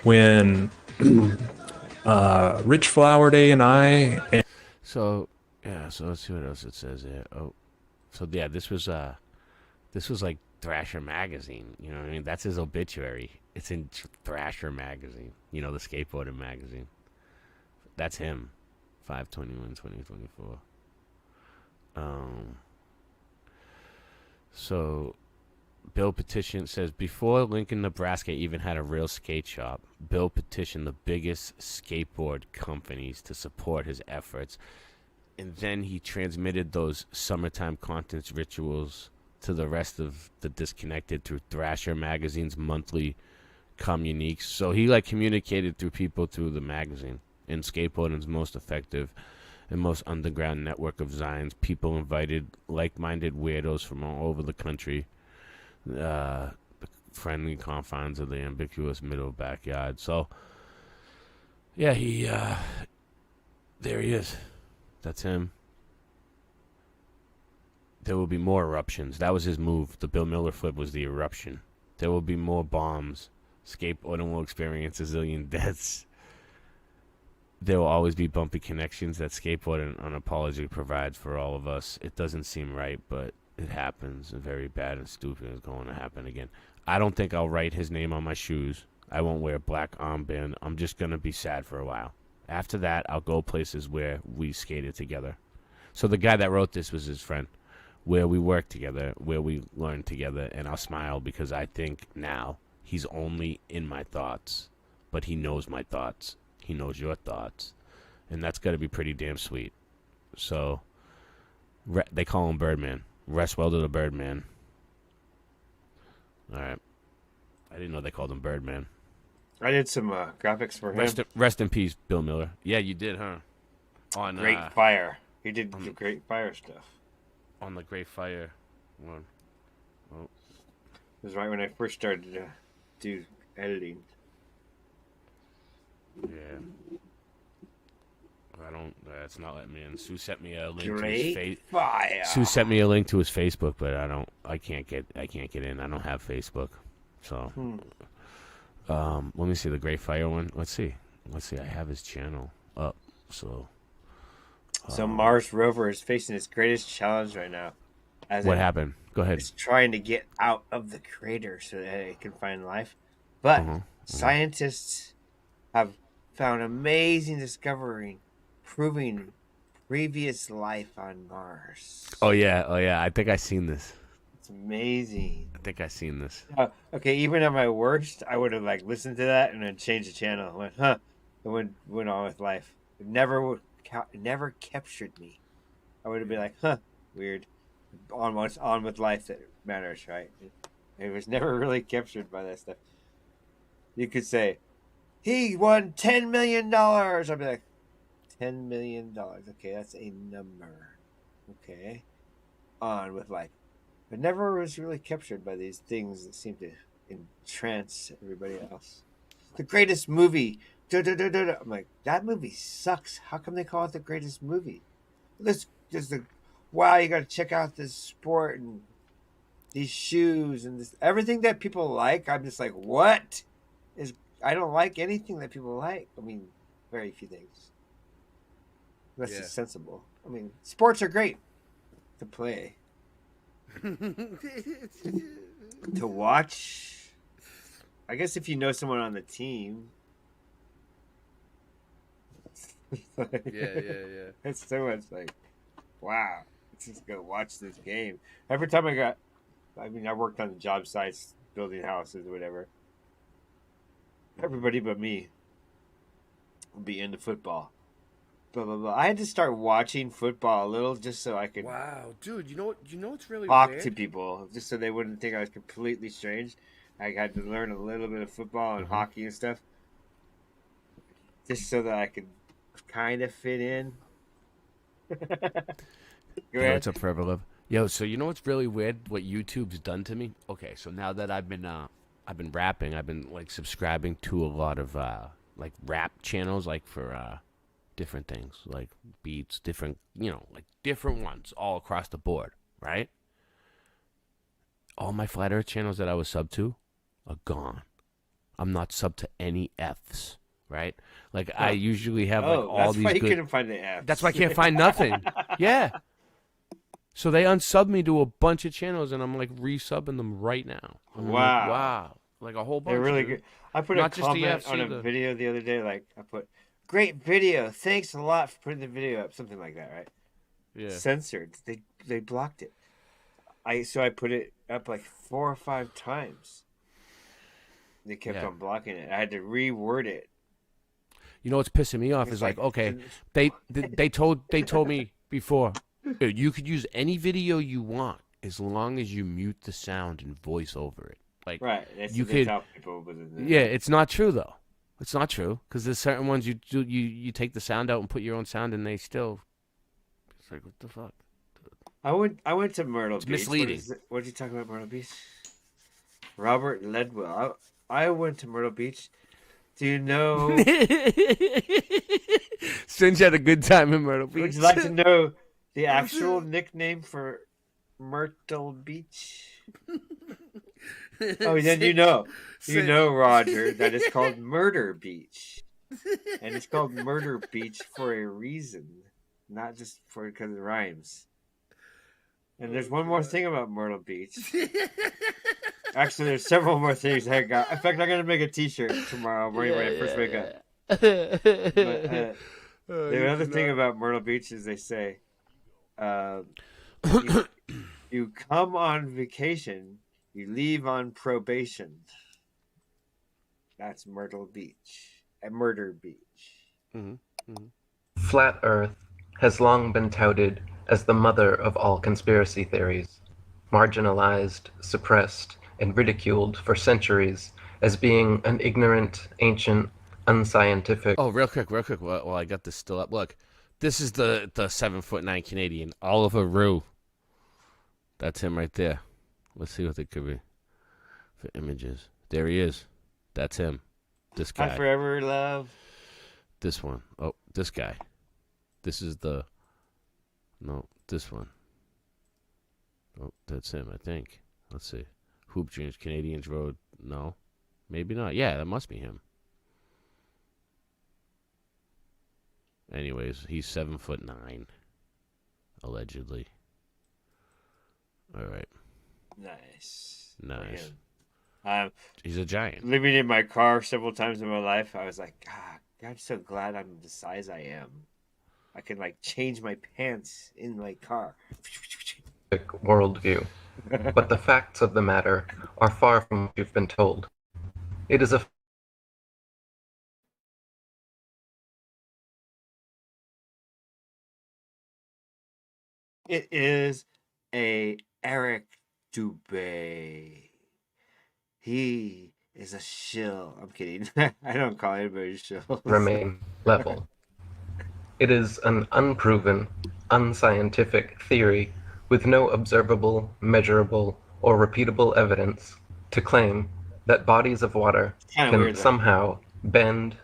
When Rich Flowerday and I. So let's see what else it says here. Oh, so yeah, this was like Thrasher magazine. You know what I mean? That's his obituary. It's in Thrasher magazine. You know, the skateboarding magazine. That's him. 5/21/2024. So Bill petitioned, says, before Lincoln, Nebraska even had a real skate shop, Bill petitioned the biggest skateboard companies to support his efforts. And then he transmitted those summertime contents rituals to the rest of the disconnected through Thrasher magazine's monthly communiques. So he like communicated through people through the magazine. And skateboarding's most effective and most underground network of Zions. People invited like-minded weirdos from all over the country. The friendly confines of the ambiguous middle backyard. So, yeah, there he is. That's him. There will be more eruptions. That was his move. The Bill Miller flip was the eruption. There will be more bombs. Skateboarding will experience a zillion deaths. There will always be bumpy connections that skateboarding unapologetically provides for all of us. It doesn't seem right, but it happens. And very bad and stupid is going to happen again. I don't think I'll write his name on my shoes. I won't wear a black armband. I'm just going to be sad for a while. After that, I'll go places where we skated together. So the guy that wrote this was his friend, where we worked together, where we learned together, and I'll smile because I think now he's only in my thoughts, but he knows my thoughts. He knows your thoughts, and that's got to be pretty damn sweet. So they call him Birdman. Rest well to the Birdman. All right. I didn't know they called him Birdman. I did some graphics for him. Rest in peace, Bill Miller. Yeah, you did, huh? On Great Fire. He did the Great Fire stuff. On the Great Fire one. Oh. It was right when I first started to do editing. Yeah. I don't. it's not letting me in. Sue sent me a link Great to his fire. Sue sent me a link to his Facebook, but I can't get in. I don't have Facebook. So let me see the Great Fire one. Let's see. I have his channel up. So Mars rover is facing its greatest challenge right now. What happened? Go ahead. It's trying to get out of the crater so that it can find life. But scientists have found amazing discovery proving previous life on Mars. Oh yeah. I think I seen this. It's amazing. I think I seen this. Okay, even at my worst, I would have listened to that and then changed the channel. Went, and went on with life. It never captured me. I would have been like, weird. On with life that matters, right? It was never really captured by that stuff. You could say, he won $10 million. I'd be like, $10 million. Okay, that's a number. Okay. On with life. But never was really captured by these things that seem to entrance everybody else. The greatest movie. I'm like, that movie sucks. How come they call it the greatest movie? Wow, you got to check out this sport and these shoes and this everything that people like. I'm just like, what? I don't like anything that people like. I mean, very few things. That's just sensible. I mean, sports are great to play. To watch, I guess if you know someone on the team. Yeah. It's so much like, wow, let's just go watch this game. Every time I worked on the job sites, building houses or whatever. Everybody but me would be into football. Blah, blah, blah. I had to start watching football a little just so I could. Wow, dude, you know what's really talk weird? to people, just so they wouldn't think I was completely strange. I had to learn a little bit of football and hockey and stuff, just so that I could kind of fit in. Yo, what's up, Forever Love? Yo, so you know what's really weird? What YouTube's done to me? Okay, so now that I've been rapping, I've been subscribing to a lot of rap channels, for different things, like beats, different different ones all across the board, right? All my Flat Earth channels that I was sub to are gone. I'm not sub to any Fs, right? I usually have all these. That's why you good... couldn't find the Fs. That's why I can't find nothing. Yeah. So they unsubbed me to a bunch of channels, and I'm resubbing them right now. Wow. A whole bunch. They're really good. I put Not a just comment the on a video the other day. I put, great video. Thanks a lot for putting the video up. Something like that, right? Yeah. Censored. They blocked it. So I put it up 4 or 5 times. They kept on blocking it. I had to reword it. You know what's pissing me off is okay, they told me before, you could use any video you want as long as you mute the sound and voice over it. Right. That's you what they could. tell people, but Yeah, it's not true though. It's not true because there's certain ones you take the sound out and put your own sound, and they still. It's what the fuck. I went to Myrtle Beach. Misleading. What are you talking about, Myrtle Beach? Robert Ledwell. I went to Myrtle Beach. Do you know? Since you had a good time in Myrtle Beach. Would you like to know the actual nickname for Myrtle Beach? Oh, then you know, Roger, that it's called Murder Beach, and it's called Murder Beach for a reason, not just because it rhymes. And there's one more thing about Myrtle Beach. Actually, there's several more things I got. In fact, I'm gonna make a T-shirt tomorrow morning when I first wake up. But, the other thing about Myrtle Beach is they say, you come on vacation, you leave on probation. That's Myrtle Beach, Murder Beach. Flat Earth has long been touted as the mother of all conspiracy theories, marginalized, suppressed, and ridiculed for centuries as being an ignorant, ancient, unscientific... Oh, real quick. Well, I got this still up. Look, this is the 7'9" Canadian, Oliver Rue. That's him right there. Let's see what it could be for images. There he is. That's him. This guy. I forever love. This one. Oh, this guy. This is the... No, this one. Oh, that's him, I think. Let's see. Hoop Dreams, Canadians Road. No. Maybe not. Yeah, that must be him. Anyways, he's 7'9", allegedly. All right. Nice. Nice. He's a giant. Living in my car several times in my life, I was like, God, I'm so glad I'm the size I am. I can like change my pants in my car. Worldview. But the facts of the matter are far from what you've been told. It is a It is a Eric Dubé. He is a shill. I'm kidding. I don't call anybody shill. remain level. It is an unproven, unscientific theory with no observable, measurable, or repeatable evidence to claim that bodies of water Kinda can weird, though. somehow bend,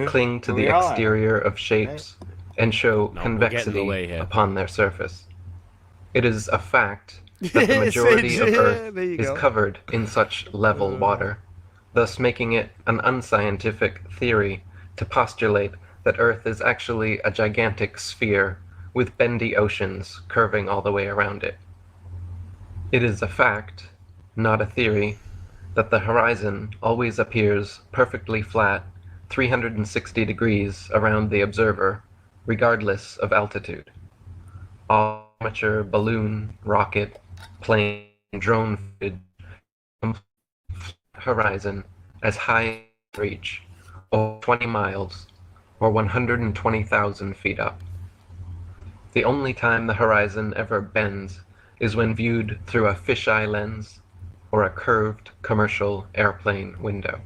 cling to the We all are. exterior of shapes, and show No, we'll get in the convexity way here. upon their surface. It is a fact that the majority of Earth There you is go. covered in such level water, thus making it an unscientific theory to postulate that Earth is actually a gigantic sphere with bendy oceans curving all the way around it. It is a fact, not a theory, that the horizon always appears perfectly flat, 360 degrees around the observer, regardless of altitude. All amateur balloon, rocket, plane, drone footage horizon as high as reach, over 20 miles, or 120,000 feet up. The only time the horizon ever bends is when viewed through a fisheye lens or a curved commercial airplane window.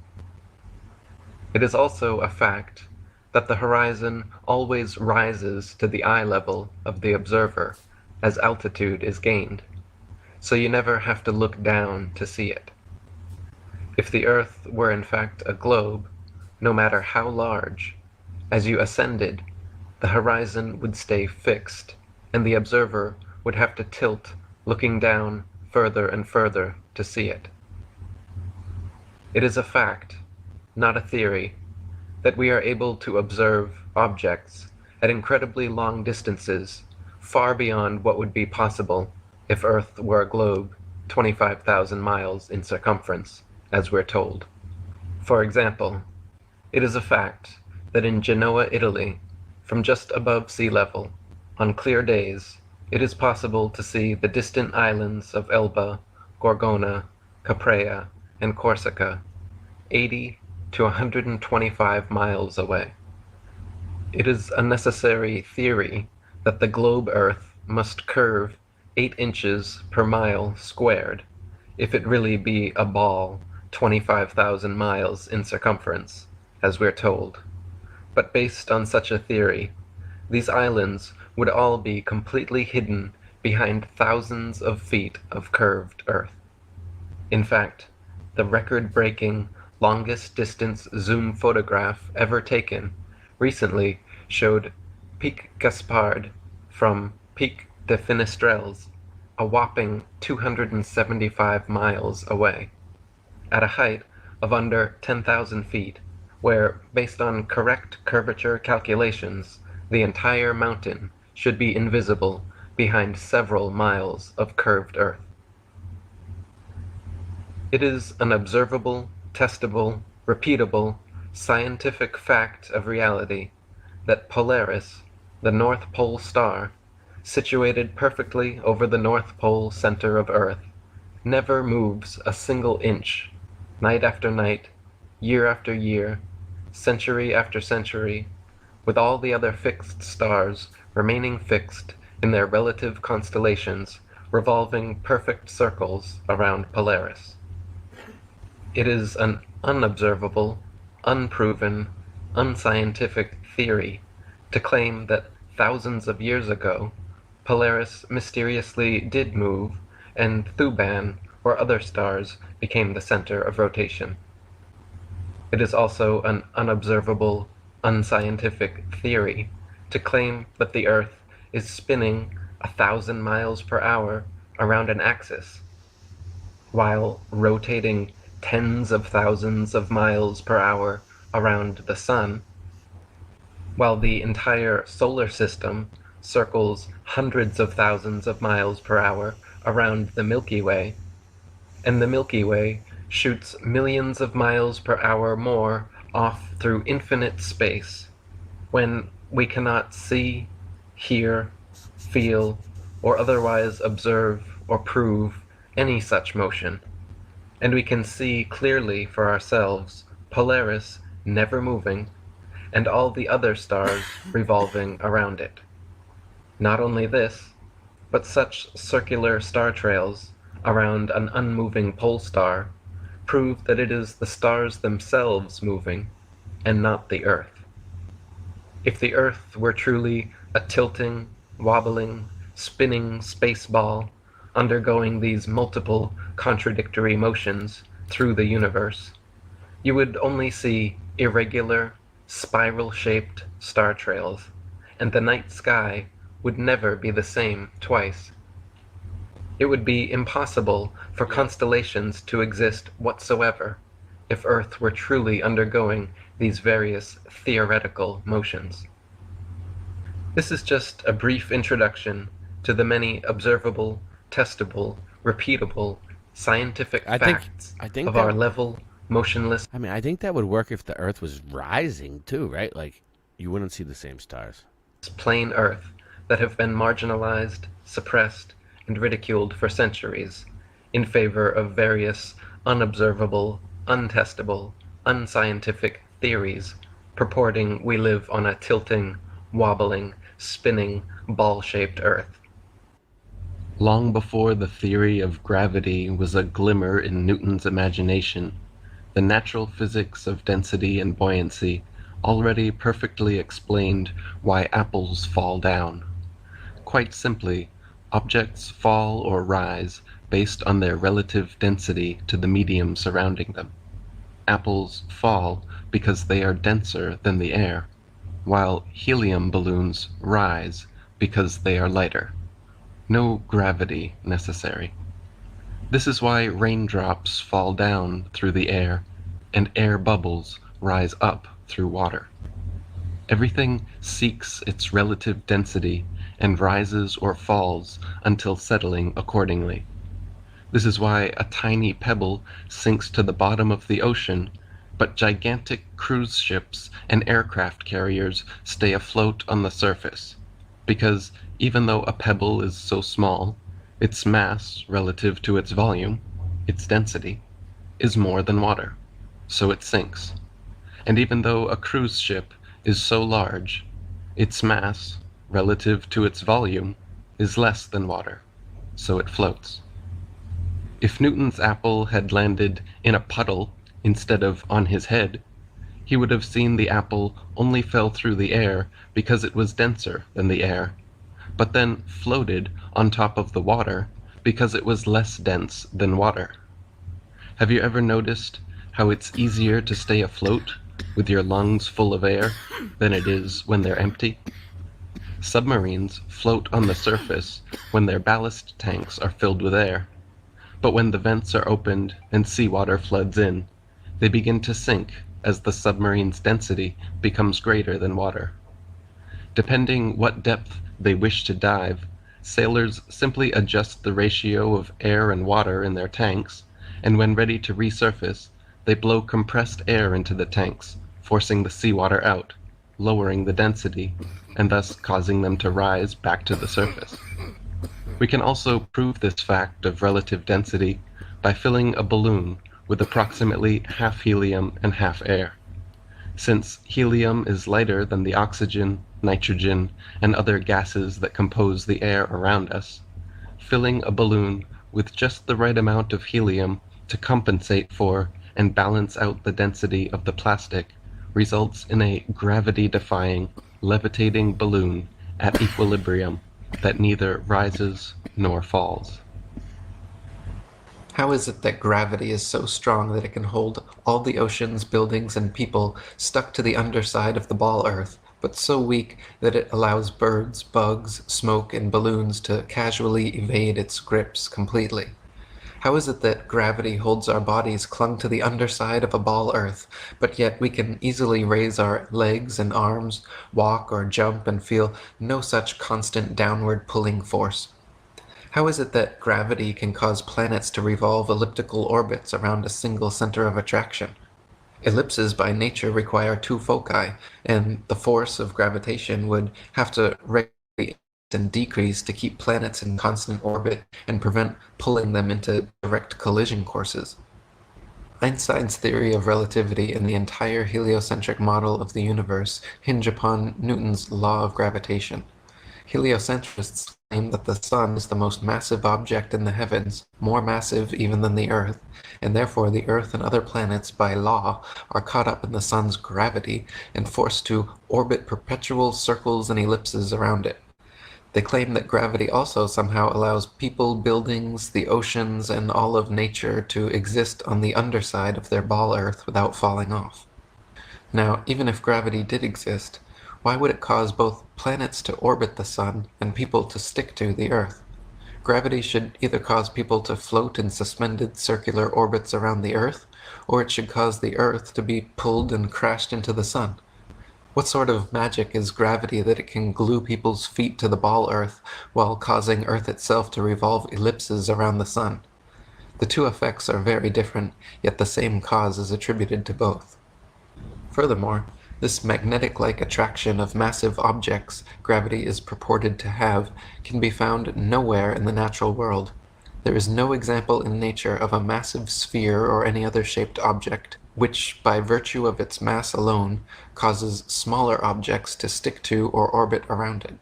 It is also a fact that the horizon always rises to the eye level of the observer as altitude is gained, so you never have to look down to see it. If the Earth were in fact a globe, no matter how large, as you ascended, the horizon would stay fixed, and the observer would have to tilt, looking down further and further to see it. It is a fact, not a theory, that we are able to observe objects at incredibly long distances, far beyond what would be possible if Earth were a globe 25,000 miles in circumference, as we're told. For example, it is a fact that in Genoa, Italy, from just above sea level, on clear days, it is possible to see the distant islands of Elba, Gorgona, Caprea, and Corsica, 80 to 125 miles away. It is a necessary theory that the globe Earth must curve 8 inches per mile squared if it really be a ball 25,000 miles in circumference, as we're told. But based on such a theory, these islands would all be completely hidden behind thousands of feet of curved Earth. In fact, the record-breaking longest distance zoom photograph ever taken recently showed Pic Gaspard from Pic de Finestrelles, a whopping 275 miles away, at a height of under 10,000 feet, where, based on correct curvature calculations, the entire mountain should be invisible behind several miles of curved Earth. It is an observable, testable, repeatable, scientific fact of reality that Polaris, the North Pole star, situated perfectly over the North Pole center of Earth, never moves a single inch, night after night, year after year, century after century, with all the other fixed stars remaining fixed in their relative constellations, revolving perfect circles around Polaris. It is an unobservable, unproven, unscientific theory to claim that thousands of years ago, Polaris mysteriously did move, and Thuban or other stars became the center of rotation. It is also an unobservable, unscientific theory to claim that the Earth is spinning 1,000 miles per hour around an axis, while rotating tens of thousands of miles per hour around the Sun, while the entire solar system circles hundreds of thousands of miles per hour around the Milky Way, and the Milky Way shoots millions of miles per hour more off through infinite space, when we cannot see, hear, feel, or otherwise observe or prove any such motion, and we can see clearly for ourselves Polaris never moving, and all the other stars revolving around it. Not only this, but such circular star trails around an unmoving pole star prove that it is the stars themselves moving, and not the Earth. If the Earth were truly a tilting, wobbling, spinning space ball, undergoing these multiple contradictory motions through the universe, you would only see irregular, spiral-shaped star trails, and the night sky would never be the same twice. It would be impossible for constellations to exist whatsoever if Earth were truly undergoing these various theoretical motions. This is just a brief introduction to the many observable, testable, repeatable, scientific facts of our level, motionless. I mean, I think that would work if the Earth was rising too, right? Like, you wouldn't see the same stars. Plain Earth that have been marginalized, suppressed, and ridiculed for centuries in favor of various unobservable, untestable, unscientific theories purporting we live on a tilting, wobbling, spinning, ball-shaped Earth. Long before the theory of gravity was a glimmer in Newton's imagination, the natural physics of density and buoyancy already perfectly explained why apples fall down. Quite simply, objects fall or rise based on their relative density to the medium surrounding them. Apples fall because they are denser than the air, while helium balloons rise because they are lighter. No gravity necessary. This is why raindrops fall down through the air and air bubbles rise up through water. Everything seeks its relative density and rises or falls until settling accordingly. This is why a tiny pebble sinks to the bottom of the ocean, but gigantic cruise ships and aircraft carriers stay afloat on the surface, because even though a pebble is so small, its mass relative to its volume, its density, is more than water, so it sinks. And even though a cruise ship is so large, its mass relative to its volume is less than water, so it floats. If Newton's apple had landed in a puddle instead of on his head, he would have seen the apple only fell through the air because it was denser than the air, but then floated on top of the water because it was less dense than water. Have you ever noticed how it's easier to stay afloat with your lungs full of air than it is when they're empty? Submarines float on the surface when their ballast tanks are filled with air, but when the vents are opened and seawater floods in, they begin to sink as the submarine's density becomes greater than water. Depending what depth they wish to dive, sailors simply adjust the ratio of air and water in their tanks, and when ready to resurface, they blow compressed air into the tanks, forcing the seawater out, lowering the density, and thus causing them to rise back to the surface. We can also prove this fact of relative density by filling a balloon with approximately half helium and half air. Since helium is lighter than the oxygen, nitrogen, and other gases that compose the air around us, filling a balloon with just the right amount of helium to compensate for and balance out the density of the plastic results in a gravity-defying, levitating balloon at equilibrium that neither rises nor falls. How is it that gravity is so strong that it can hold all the oceans, buildings, and people stuck to the underside of the ball Earth but so weak that it allows birds, bugs, smoke, and balloons to casually evade its grips completely? How is it that gravity holds our bodies clung to the underside of a ball Earth, but yet we can easily raise our legs and arms, walk or jump, and feel no such constant downward pulling force? How is it that gravity can cause planets to revolve elliptical orbits around a single center of attraction? Ellipses by nature require two foci, and the force of gravitation would have to regulate and decrease to keep planets in constant orbit and prevent pulling them into direct collision courses. Einstein's theory of relativity and the entire heliocentric model of the universe hinge upon Newton's law of gravitation. Heliocentrists claim that the Sun is the most massive object in the heavens, more massive even than the Earth, and therefore the Earth and other planets, by law, are caught up in the Sun's gravity and forced to orbit perpetual circles and ellipses around it. They claim that gravity also somehow allows people, buildings, the oceans, and all of nature to exist on the underside of their ball Earth without falling off. Now, even if gravity did exist, why would it cause both planets to orbit the Sun and people to stick to the Earth? Gravity should either cause people to float in suspended circular orbits around the Earth, or it should cause the Earth to be pulled and crashed into the Sun. What sort of magic is gravity that it can glue people's feet to the ball Earth while causing Earth itself to revolve ellipses around the Sun? The two effects are very different, yet the same cause is attributed to both. Furthermore, this magnetic-like attraction of massive objects gravity is purported to have can be found nowhere in the natural world. There is no example in nature of a massive sphere or any other shaped object which, by virtue of its mass alone, causes smaller objects to stick to or orbit around it.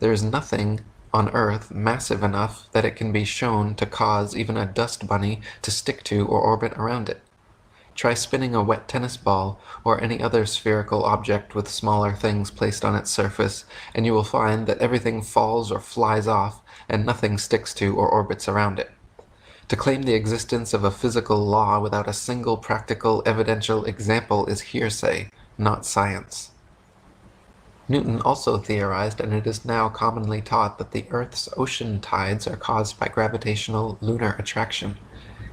There is nothing on Earth massive enough that it can be shown to cause even a dust bunny to stick to or orbit around it. Try spinning a wet tennis ball or any other spherical object with smaller things placed on its surface, and you will find that everything falls or flies off and nothing sticks to or orbits around it. To claim the existence of a physical law without a single practical evidential example is hearsay, not science. Newton also theorized, and it is now commonly taught, that the Earth's ocean tides are caused by gravitational lunar attraction.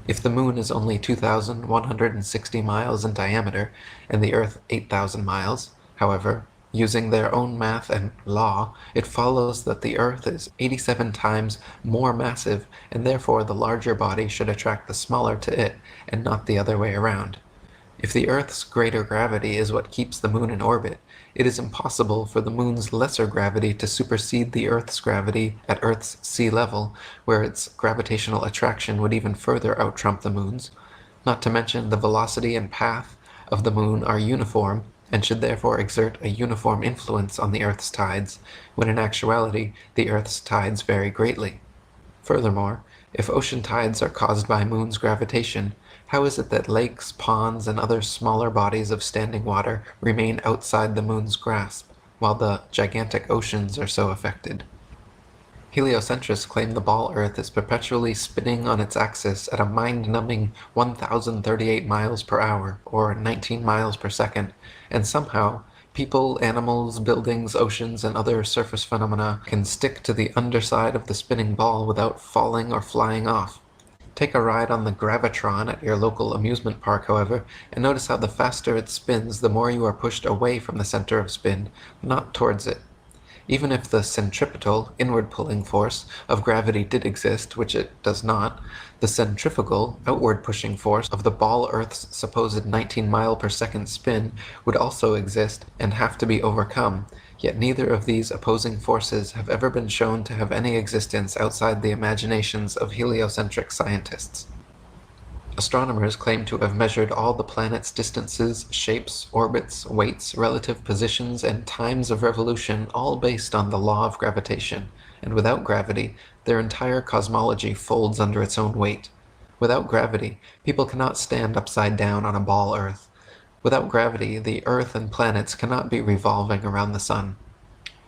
If the Moon is only 2,160 miles in diameter and the Earth 8,000 miles, however, using their own math and law, it follows that the Earth is 87 times more massive, and therefore the larger body should attract the smaller to it, and not the other way around. If the Earth's greater gravity is what keeps the Moon in orbit, it is impossible for the Moon's lesser gravity to supersede the Earth's gravity at Earth's sea level, where its gravitational attraction would even further out-trump the Moon's. Not to mention the velocity and path of the Moon are uniform, and should therefore exert a uniform influence on the Earth's tides, when in actuality the Earth's tides vary greatly. Furthermore, if ocean tides are caused by Moon's gravitation, how is it that lakes, ponds, and other smaller bodies of standing water remain outside the Moon's grasp, while the gigantic oceans are so affected? Heliocentrists claim the ball Earth is perpetually spinning on its axis at a mind-numbing 1,038 miles per hour, or 19 miles per second, and somehow people, animals, buildings, oceans, and other surface phenomena can stick to the underside of the spinning ball without falling or flying off. Take a ride on the Gravitron at your local amusement park, however, and notice how the faster it spins, the more you are pushed away from the center of spin, not towards it. Even if the centripetal, inward pulling force of gravity did exist, which it does not, the centrifugal, outward pushing force of the ball Earth's supposed 19 mile per second spin would also exist and have to be overcome, yet neither of these opposing forces have ever been shown to have any existence outside the imaginations of heliocentric scientists. Astronomers claim to have measured all the planets' distances, shapes, orbits, weights, relative positions, and times of revolution, all based on the law of gravitation, and without gravity, their entire cosmology folds under its own weight. Without gravity, people cannot stand upside down on a ball Earth. Without gravity, the Earth and planets cannot be revolving around the Sun.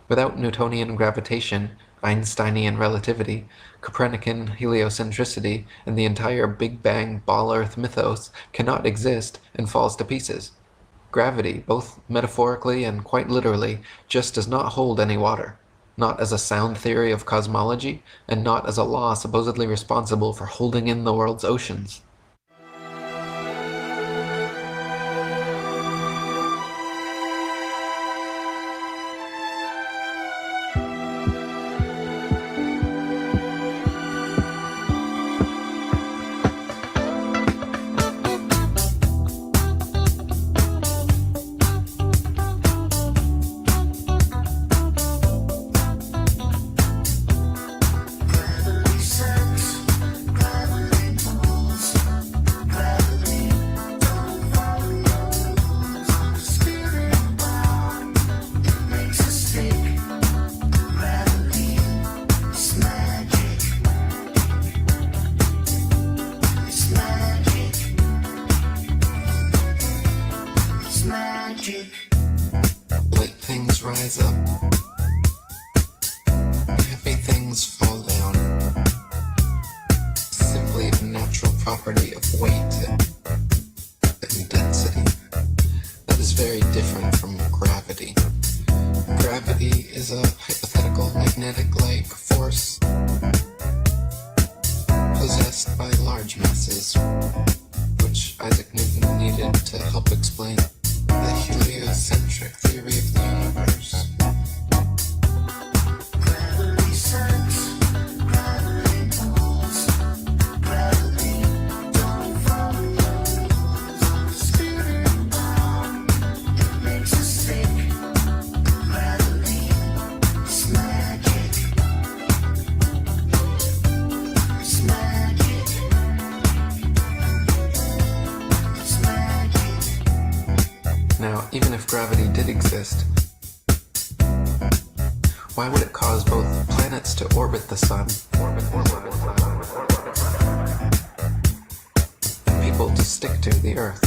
Without Newtonian gravitation, Einsteinian relativity, Copernican heliocentricity, and the entire Big Bang ball Earth mythos cannot exist and falls to pieces. Gravity, both metaphorically and quite literally, just does not hold any water, not as a sound theory of cosmology, and not as a law supposedly responsible for holding in the world's oceans. Light things rise up. Heavy things fall down. Simply a natural property of weight and density. That is very different from gravity. Gravity is a hypothetical magnetic-like force possessed by large masses, which Isaac Newton needed to help explain the heliocentric theory of the universe. Gravity sucks, gravity pulls, gravity don't follow rules. Spinning bound, it makes us sick. Gravity is magic. It's magic. It's magic. Now, even if gravity did exist, why would it cause both planets to orbit the sun and people to stick to the Earth?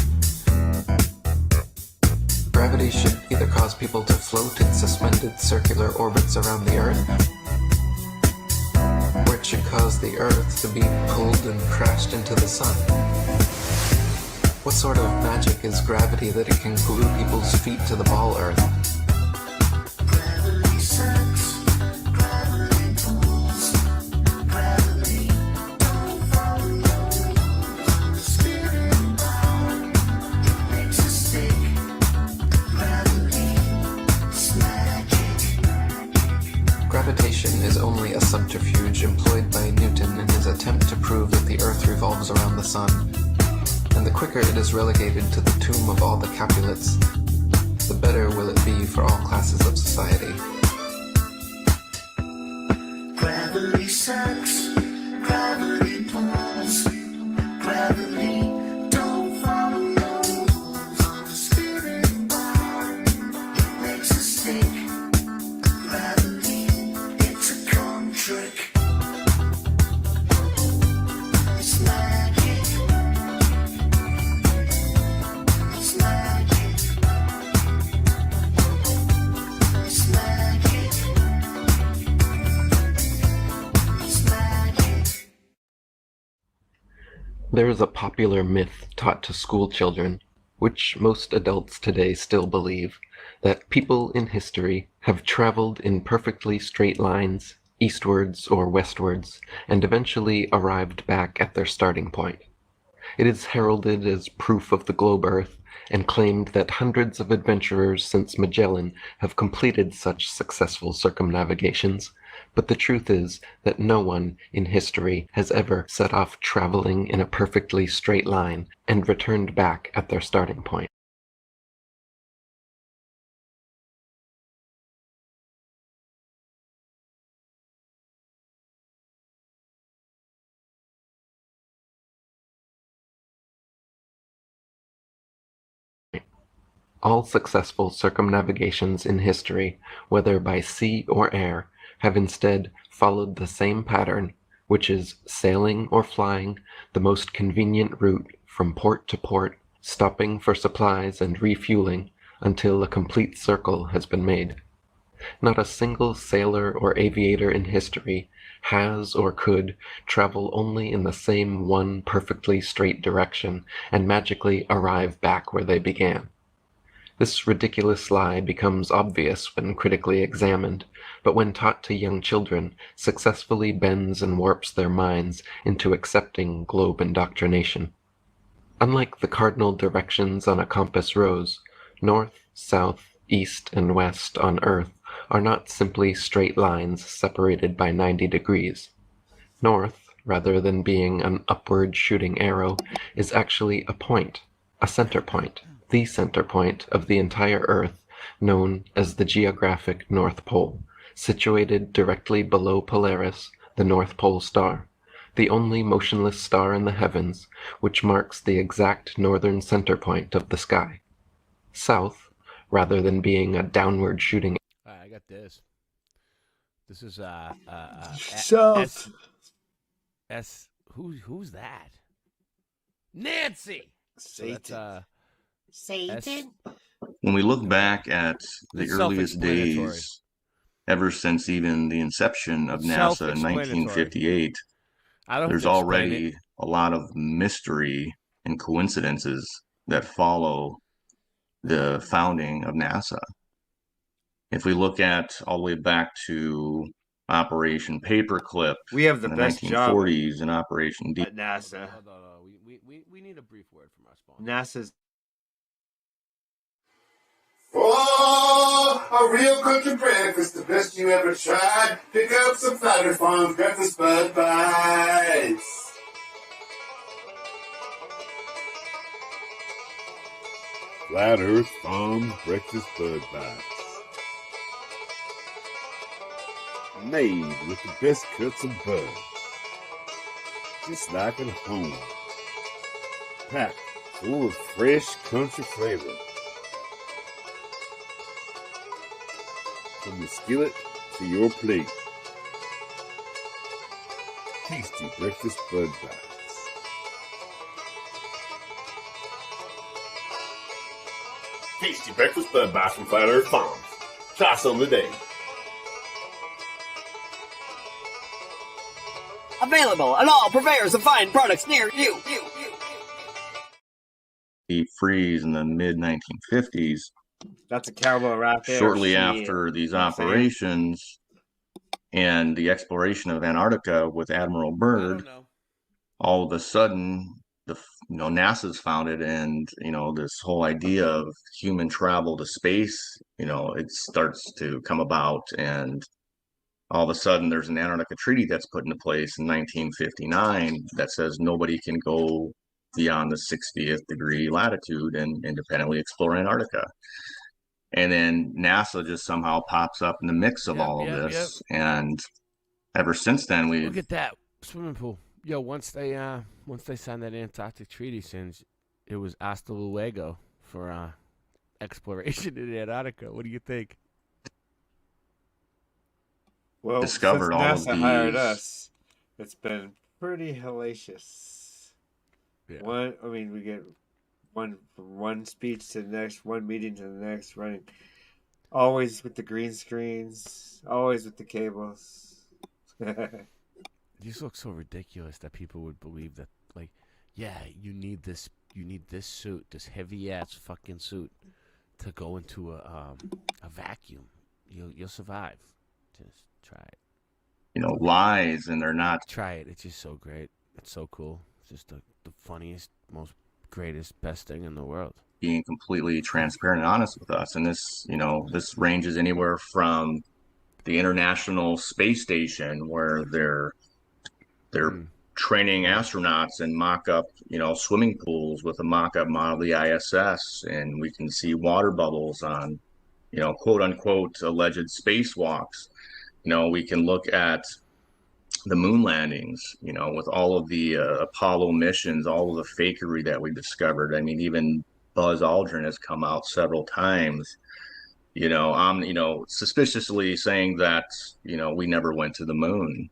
Gravity should either cause people to float in suspended circular orbits around the Earth, or it should cause the Earth to be pulled and crashed into the sun. What sort of magic is gravity that it can glue people's feet to the ball Earth? Gravity sucks, gravity pulls, gravity don't follow rules. Spinning bound, it makes us sick. Gravity is magic. Gravitation is only a subterfuge employed by Newton in his attempt to prove that the Earth revolves around the sun. And the quicker it is relegated to the tomb of all the Capulets, the better will it be for all classes of society. Gravity sucks, gravity pulls, gravity don't follow rules. Spinning bound, it makes us sick. Gravity, it's a con trick. It's magic. There is a popular myth taught to school children, which most adults today still believe, that people in history have traveled in perfectly straight lines, eastwards or westwards, and eventually arrived back at their starting point. It is heralded as proof of the globe Earth, and claimed that hundreds of adventurers since Magellan have completed such successful circumnavigations, but the truth is that no one in history has ever set off traveling in a perfectly straight line and returned back at their starting point. All successful circumnavigations in history, whether by sea or air, have instead followed the same pattern, which is sailing or flying the most convenient route from port to port, stopping for supplies and refueling until a complete circle has been made. Not a single sailor or aviator in history has or could travel only in the same one perfectly straight direction and magically arrive back where they began. This ridiculous lie becomes obvious when critically examined, but when taught to young children, successfully bends and warps their minds into accepting globe indoctrination. Unlike the cardinal directions on a compass rose, north, south, east, and west on Earth are not simply straight lines separated by 90 degrees. North, rather than being an upward shooting arrow, is actually a point, a center point, the center point of the entire Earth, known as the geographic North Pole, situated directly below Polaris, the North Pole star, the only motionless star in the heavens, which marks the exact northern center point of the sky. South, rather than being a downward shooting. I got this. This is South. Who's that? Nancy. Satan. Satan. When we look back at the It's earliest self-explanatory. days, ever since even the inception of NASA in Self-explanatory. 1958, I don't have there's to explain already it. a lot of mystery and coincidences that follow the founding of NASA. If we look at all the way back to Operation Paperclip We have the in the best job 1940s and Operation at NASA. We need a brief word from our sponsor. NASA's. Oh, a real country breakfast, the best you ever tried. Pick up some Flat Earth Farms breakfast Bud Bites. Flat Earth Farms Breakfast Bud Bites. Made with the best cuts of bud. Just like at home. Packed full of fresh country flavor. From the skillet to your plate. Tasty breakfast Bud Bites. Tasty breakfast Bud Bites from Flat Earth Farms. Try some today. Available at all purveyors of fine products near you. deep freeze in the mid 1950s. That's a cowboy right there. Shortly Shit. after these You know what I'm saying? operations and the exploration of Antarctica with Admiral Byrd, all of a sudden, NASA's founded, and this whole idea of human travel to space, it starts to come about, and all of a sudden there's an Antarctica Treaty that's put into place in 1959 that says nobody can go beyond the 60th degree latitude and independently explore Antarctica. And then NASA just somehow pops up in the mix of all of this. And ever since then, Look at that swimming pool. Yo, once they signed that Antarctic Treaty, since it was hasta luego for exploration in Antarctica. What do you think? Well, discovered since all NASA of hired these. us, it's been pretty hellacious. Yeah. We get one from one speech to the next, one meeting to the next, running always with the green screens, always with the cables. These look so ridiculous that people would believe that, like, yeah, you need this suit, this heavy ass fucking suit, to go into a vacuum. You'll survive. Just try it. Lies, and they're not. Try it. It's just so great. It's so cool. It's just the funniest, most greatest, best thing in the world. Being completely transparent and honest with us. And this, this ranges anywhere from the International Space Station, where they're training astronauts in mock-up, swimming pools with a mock-up model of the ISS, and we can see water bubbles on, quote-unquote alleged spacewalks. We can look at the moon landings, with all of the Apollo missions, all of the fakery that we discovered. I mean, even Buzz Aldrin has come out several times, suspiciously saying that, we never went to the moon.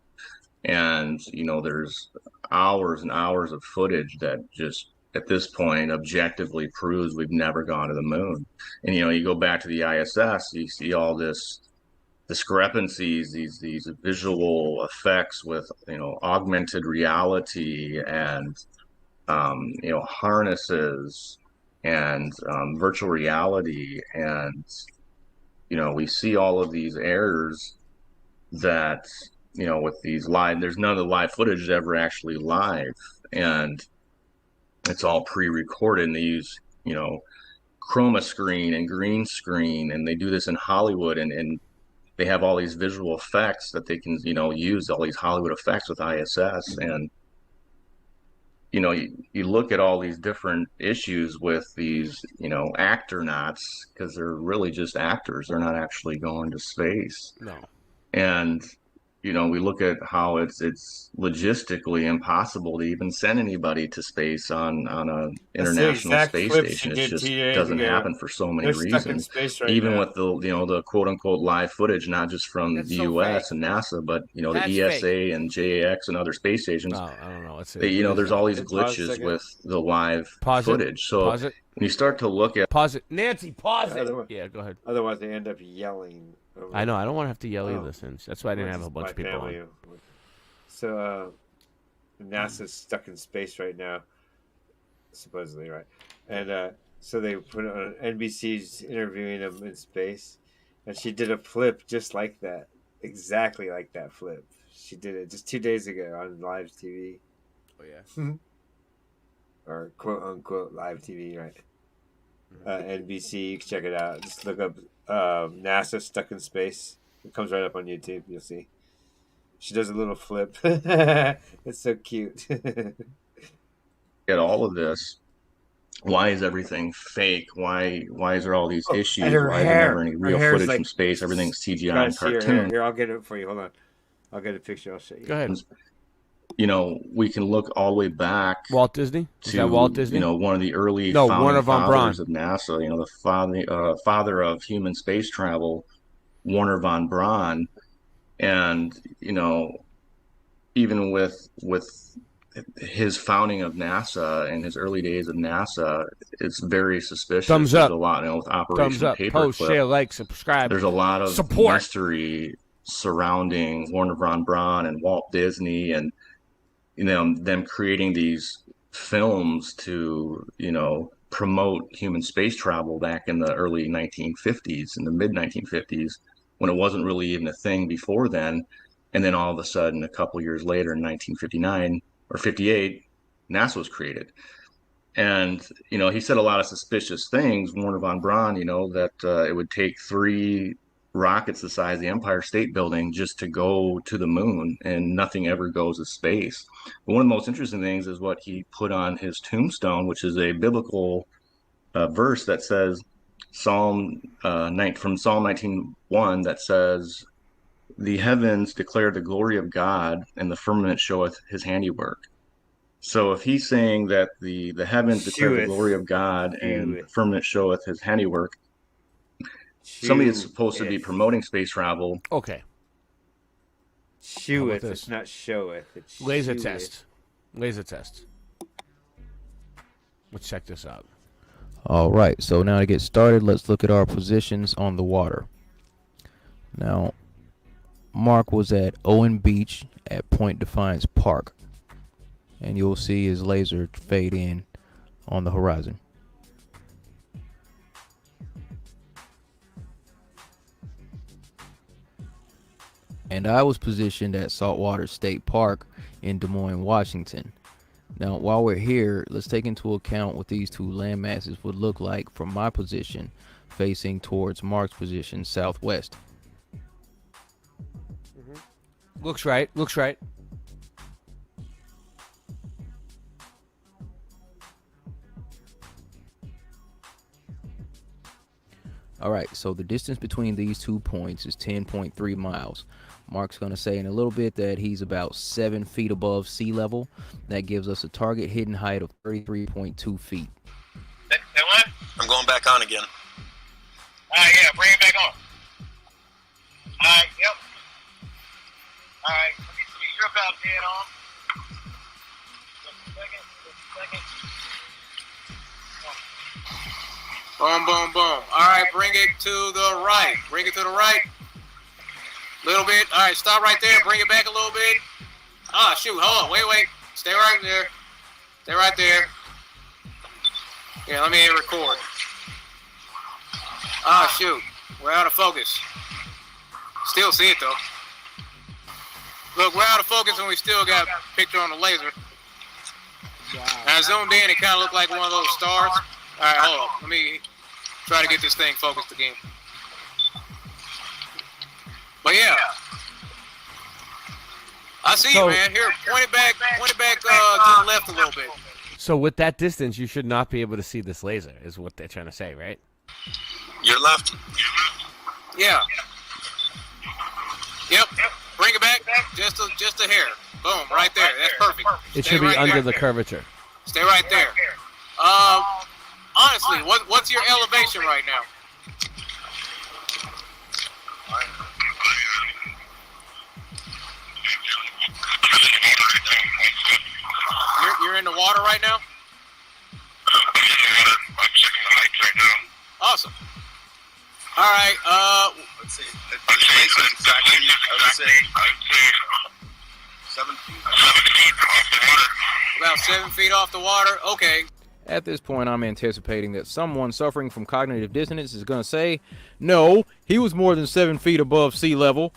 And, there's hours and hours of footage that just, at this point, objectively proves we've never gone to the moon. And, you go back to the ISS, you see all this discrepancies, these visual effects with, augmented reality and, harnesses and virtual reality, and we see all of these errors that with these live. There's none of the live footage ever actually live, and it's all pre-recorded. And they use chroma screen and green screen, and they do this in Hollywood, and they have all these visual effects that they can use all these Hollywood effects with ISS. And you look at all these different issues with these astronauts, because they're really just actors. They're not actually going to space. No. And we look at how it's logistically impossible to even send anybody to space on an international space station. It just doesn't happen for so many reasons. Even with the quote unquote live footage, not just from the U.S. and NASA, but the ESA and JAX and other space stations. I don't know. There's all these glitches with the live footage. So when you start to look at Nancy, pause it. Yeah, go ahead. Otherwise, they end up yelling. I know. I don't want to have to yell either. Since that's why I didn't have a bunch of people on. So, NASA's stuck in space right now, supposedly, right? And so they put on NBC's interviewing him in space, and she did a flip just like that, exactly like that flip. She did it just 2 days ago on live TV. Oh yeah. Or quote unquote live TV, right? NBC, you can check it out. Just look up NASA stuck in space. It comes right up on YouTube. You'll see. She does a little flip. It's so cute. At all of this, why is everything fake? Why is there all these issues? And her why is hair. there never any Her real hair's footage like- from space? Everything's CGI Gotta and see her hair. cartoon. Here, I'll get it for you. Hold on. I'll get a picture. I'll show you. Go ahead. We can look all the way back. Walt Disney? Is To, that Walt Disney? one of the early No, founding Werner von Braun. fathers of NASA. The father of human space travel, Werner von Braun, and even with his founding of NASA and his early days of NASA, it's very suspicious. Thumbs up. There's a lot, with Thumbs Operation up. Paperclip. Post, share, like, subscribe. There's a lot of support. mystery surrounding Werner von Braun and Walt Disney, and them creating these films to promote human space travel back in the early 1950s, in the mid 1950s, when it wasn't really even a thing before then. And then all of a sudden, a couple years later, in 1959 or 58, NASA was created. And he said a lot of suspicious things, Werner von Braun, that it would take 3 rockets the size of the Empire State Building just to go to the moon, and nothing ever goes to space. But one of the most interesting things is what he put on his tombstone, which is a biblical verse that says, from Psalm 19:1, that says, "The heavens declare the glory of God, and the firmament showeth his handiwork." So if he's saying that the heavens declare the Sheweth. glory of God and the Sheweth. firmament showeth his handiwork, somebody that's supposed to be promoting space travel. Okay. Sheweth. this? It's not showeth. It's Laser sheweth. test. Laser test. Let's check this out. All right, so now to get started, let's look at our positions on the water. Now, Mark was at Owen Beach at Point Defiance Park, and you'll see his laser fade in on the horizon. And I was positioned at Saltwater State Park in Des Moines, Washington. Now, while we're here, let's take into account what these two land masses would look like from my position, facing towards Mark's position southwest. Looks right. Looks right. All right, so the distance between these 2 points is 10.3 miles. Mark's going to say in a little bit that he's about 7 feet above sea level. That gives us a target hidden height of 33.2 feet. I'm going back on again. Yeah, bring it back on. Yep. Alright, let me see. You're about dead on. Just a second. Boom, boom, boom. Alright, bring it to the right. Bring it to the right. Little bit. Alright, stop right there. Bring it back a little bit. Ah, shoot. Hold on. Wait. Stay right there. Stay right there. Yeah, let me hit record. Ah, shoot. We're out of focus. Still see it, though. Look, we're out of focus and we still got picture on the laser. Now, I zoomed in, it kind of looked like one of those stars. All right, hold on. Let me try to get this thing focused again. But yeah. I see you, man. Here, point it back to the left a little bit. So with that distance, you should not be able to see this laser, is what they're trying to say, right? Your left. Yeah. Yep. Bring it back just a hair. Boom, right there. That's perfect. It Stay should be right under there. the curvature. Stay right there. Honestly, what's your elevation right now? You're in the water right now? I'm checking the height right now. Awesome. All right. Let's see. I would say 7 feet. 7 feet off the water. About 7 feet off the water. Okay. At this point, I'm anticipating that someone suffering from cognitive dissonance is going to say, no, he was more than 7 feet above sea level.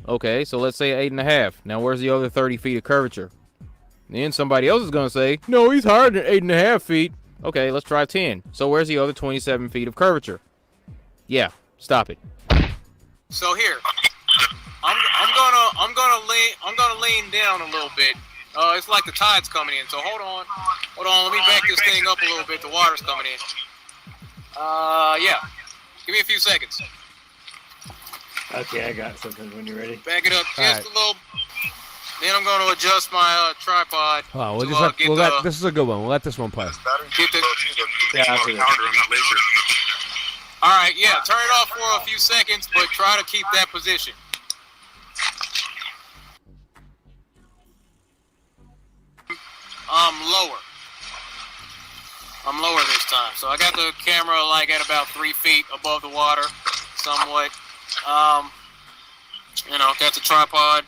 Okay, so let's say 8.5. Now, where's the other 30 feet of curvature? Then somebody else is going to say, no, he's higher than 8.5 feet. Okay, let's try 10. So where's the other 27 feet of curvature? Yeah, stop it. So here, I'm gonna lean down a little bit. It's like the tide's coming in. So hold on. Let me back this thing up a little bit. The water's coming in. Yeah. Give me a few seconds. Okay, I got something when you're ready. Back it up just a little. Then I'm going to adjust my tripod. Oh, we'll to, just get this is a good one. We'll let this one play. Get the, powder on that laser. all right, yeah. Turn it off for a few seconds, but try to keep that position. I'm lower this time. So I got the camera like at about 3 feet above the water, somewhat. Got the tripod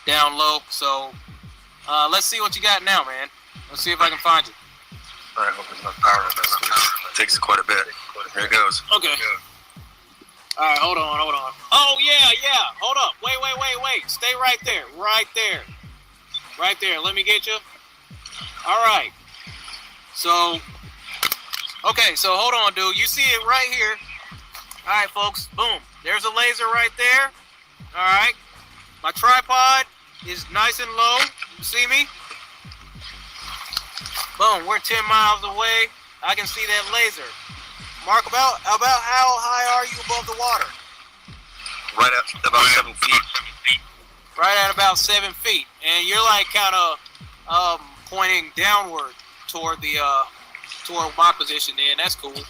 down low. So let's see what you got now, man. Let's see if I can find you. All right, hope there's enough power in this. It takes quite a bit. Here it goes. Okay. All right, hold on. Oh, yeah. Hold up. Wait. Stay right there. Right there. Let me get you. All right. So hold on, dude. You see it right here. All right, folks. Boom. There's a laser right there. All right. My tripod is nice and low. You see me? Boom. We're 10 miles away. I can see that laser. Mark, about how high are you above the water? Right at about 7 feet. Right at about 7 feet. And you're like kind of pointing downward toward my position then. That's cool.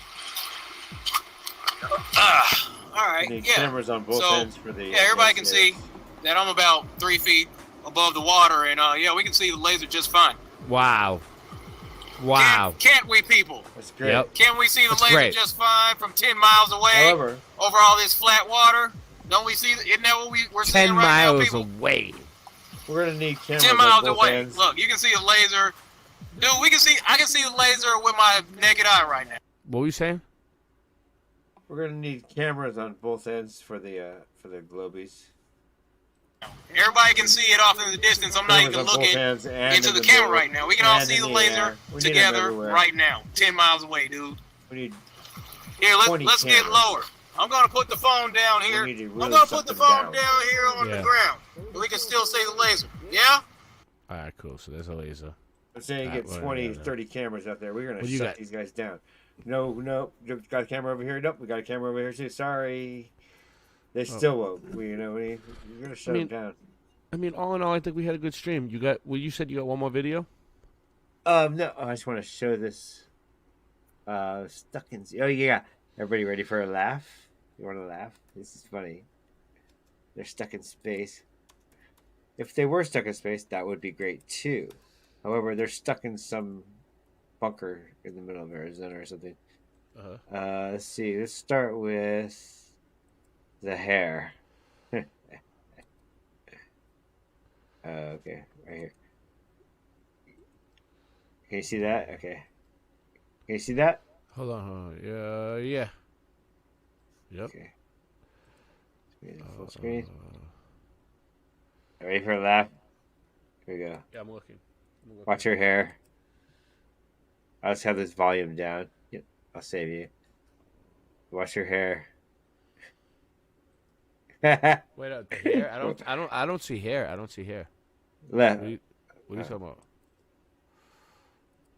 All right. Need Yeah. cameras on both ends for the. Yeah, everybody can see that I'm about 3 feet above the water, and we can see the laser just fine. Wow. Can't we, people? That's great. Yep. Can we see the That's laser great. just fine from 10 miles away? However, over all this flat water? Don't we see? Isn't that what we're 10 seeing right now, miles people? away. we're gonna need cameras 10 on miles both away. ends. Look, you can see the laser. Dude, I can see the laser with my naked eye right now. What were you saying? We're gonna need cameras on both ends for the globies. Everybody can see it off in the distance. I'm not Cameras even on both looking ends and into in the the camera middle right now. We can all and see in the the laser air. We need them together everywhere. right now. 10 miles away, dude. We need. Here, 20 let's get cameras. lower. I'm gonna put the phone down here. We need to I'm really gonna shut put the them phone down. down here on the ground. We can still see the laser. Yeah? All right, cool. So there's a laser. Let's say you All get right, 20, whatever. 30 cameras out there. We're gonna What do you shut got? these guys down. No, you got a camera over here. Nope, we got a camera over here too. Sorry, they still won't. We're gonna shut them down. I mean, all in all, I think we had a good stream. You said you got one more video? No, I just want to show this. Stuck in. Oh yeah, everybody ready for a laugh? You want to laugh? This is funny. They're stuck in space. If they were stuck in space, that would be great too. However, they're stuck in some bunker in the middle of Arizona or something. Let's see. Let's start with the hair. Okay, right here. Can you see that? Okay. Can you see that? Hold on. Yeah. Yep. Okay. Full screen. Ready for a laugh? Here we go. Yeah, I'm looking. Watch her hair. I'll just have this volume down. Yep, I'll save you. Watch her hair. Wait up, the hair? I don't see hair. I don't see hair. Left. What are you talking about?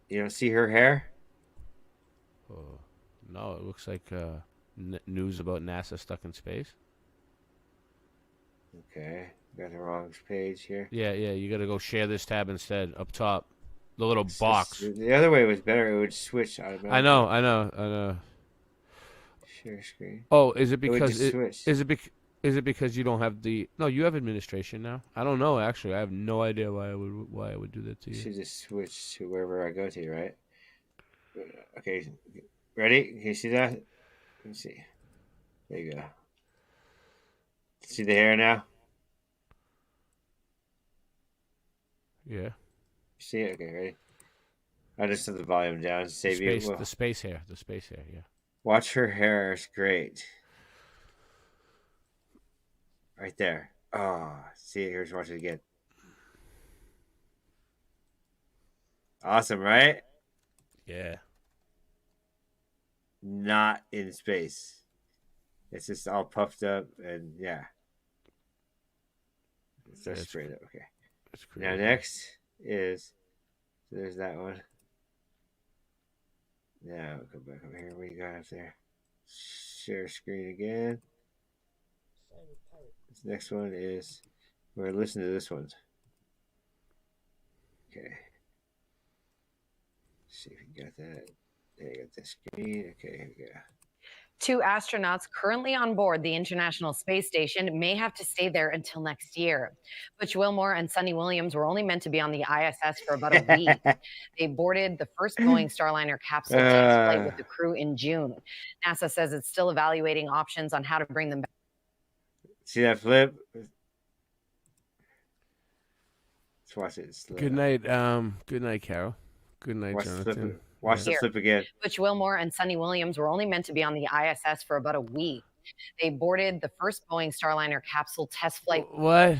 You don't see her hair? Oh, no, it looks like news about NASA stuck in space. Okay, got the wrong page here. Yeah, you gotta go share this tab instead. Up top, the little box. The other way was better. It would switch automatically. I know. Share screen. Oh, is it would because just switch. is it because you don't have the? No, you have administration now. I don't know actually. I have no idea why I would do that to you. Should just switch to wherever I go to, right? Okay, ready? Can you see that? Let me see. There you go. See the hair now? Yeah. See it? Okay, ready? I just set the volume down to save you. The space hair. Yeah. Watch her hair. It's great. Right there. Oh, see it. Here's watch it again. Awesome, right? Yeah. Not in space. It's just all puffed up and yeah. That's straight up. Okay. Now next is there's that one. Now go back over here. What you got up there? Share screen again. This next one is we're listening to this one. Okay. See if you got that. There you got the screen. Okay, here we go. 2 astronauts currently on board the International Space Station may have to stay there until next year. Butch Wilmore and Sunny Williams were only meant to be on the ISS for about a week. They boarded the first Boeing Starliner capsule test flight with the crew in June. NASA says it's still evaluating options on how to bring them back. See that flip? Let's watch it. Slow. Good night, Carol. Good night, Watch Jonathan. Watch the flip again. Butch Wilmore and Sunny Williams were only meant to be on the ISS for about a week. They boarded the first Boeing Starliner capsule test flight. What?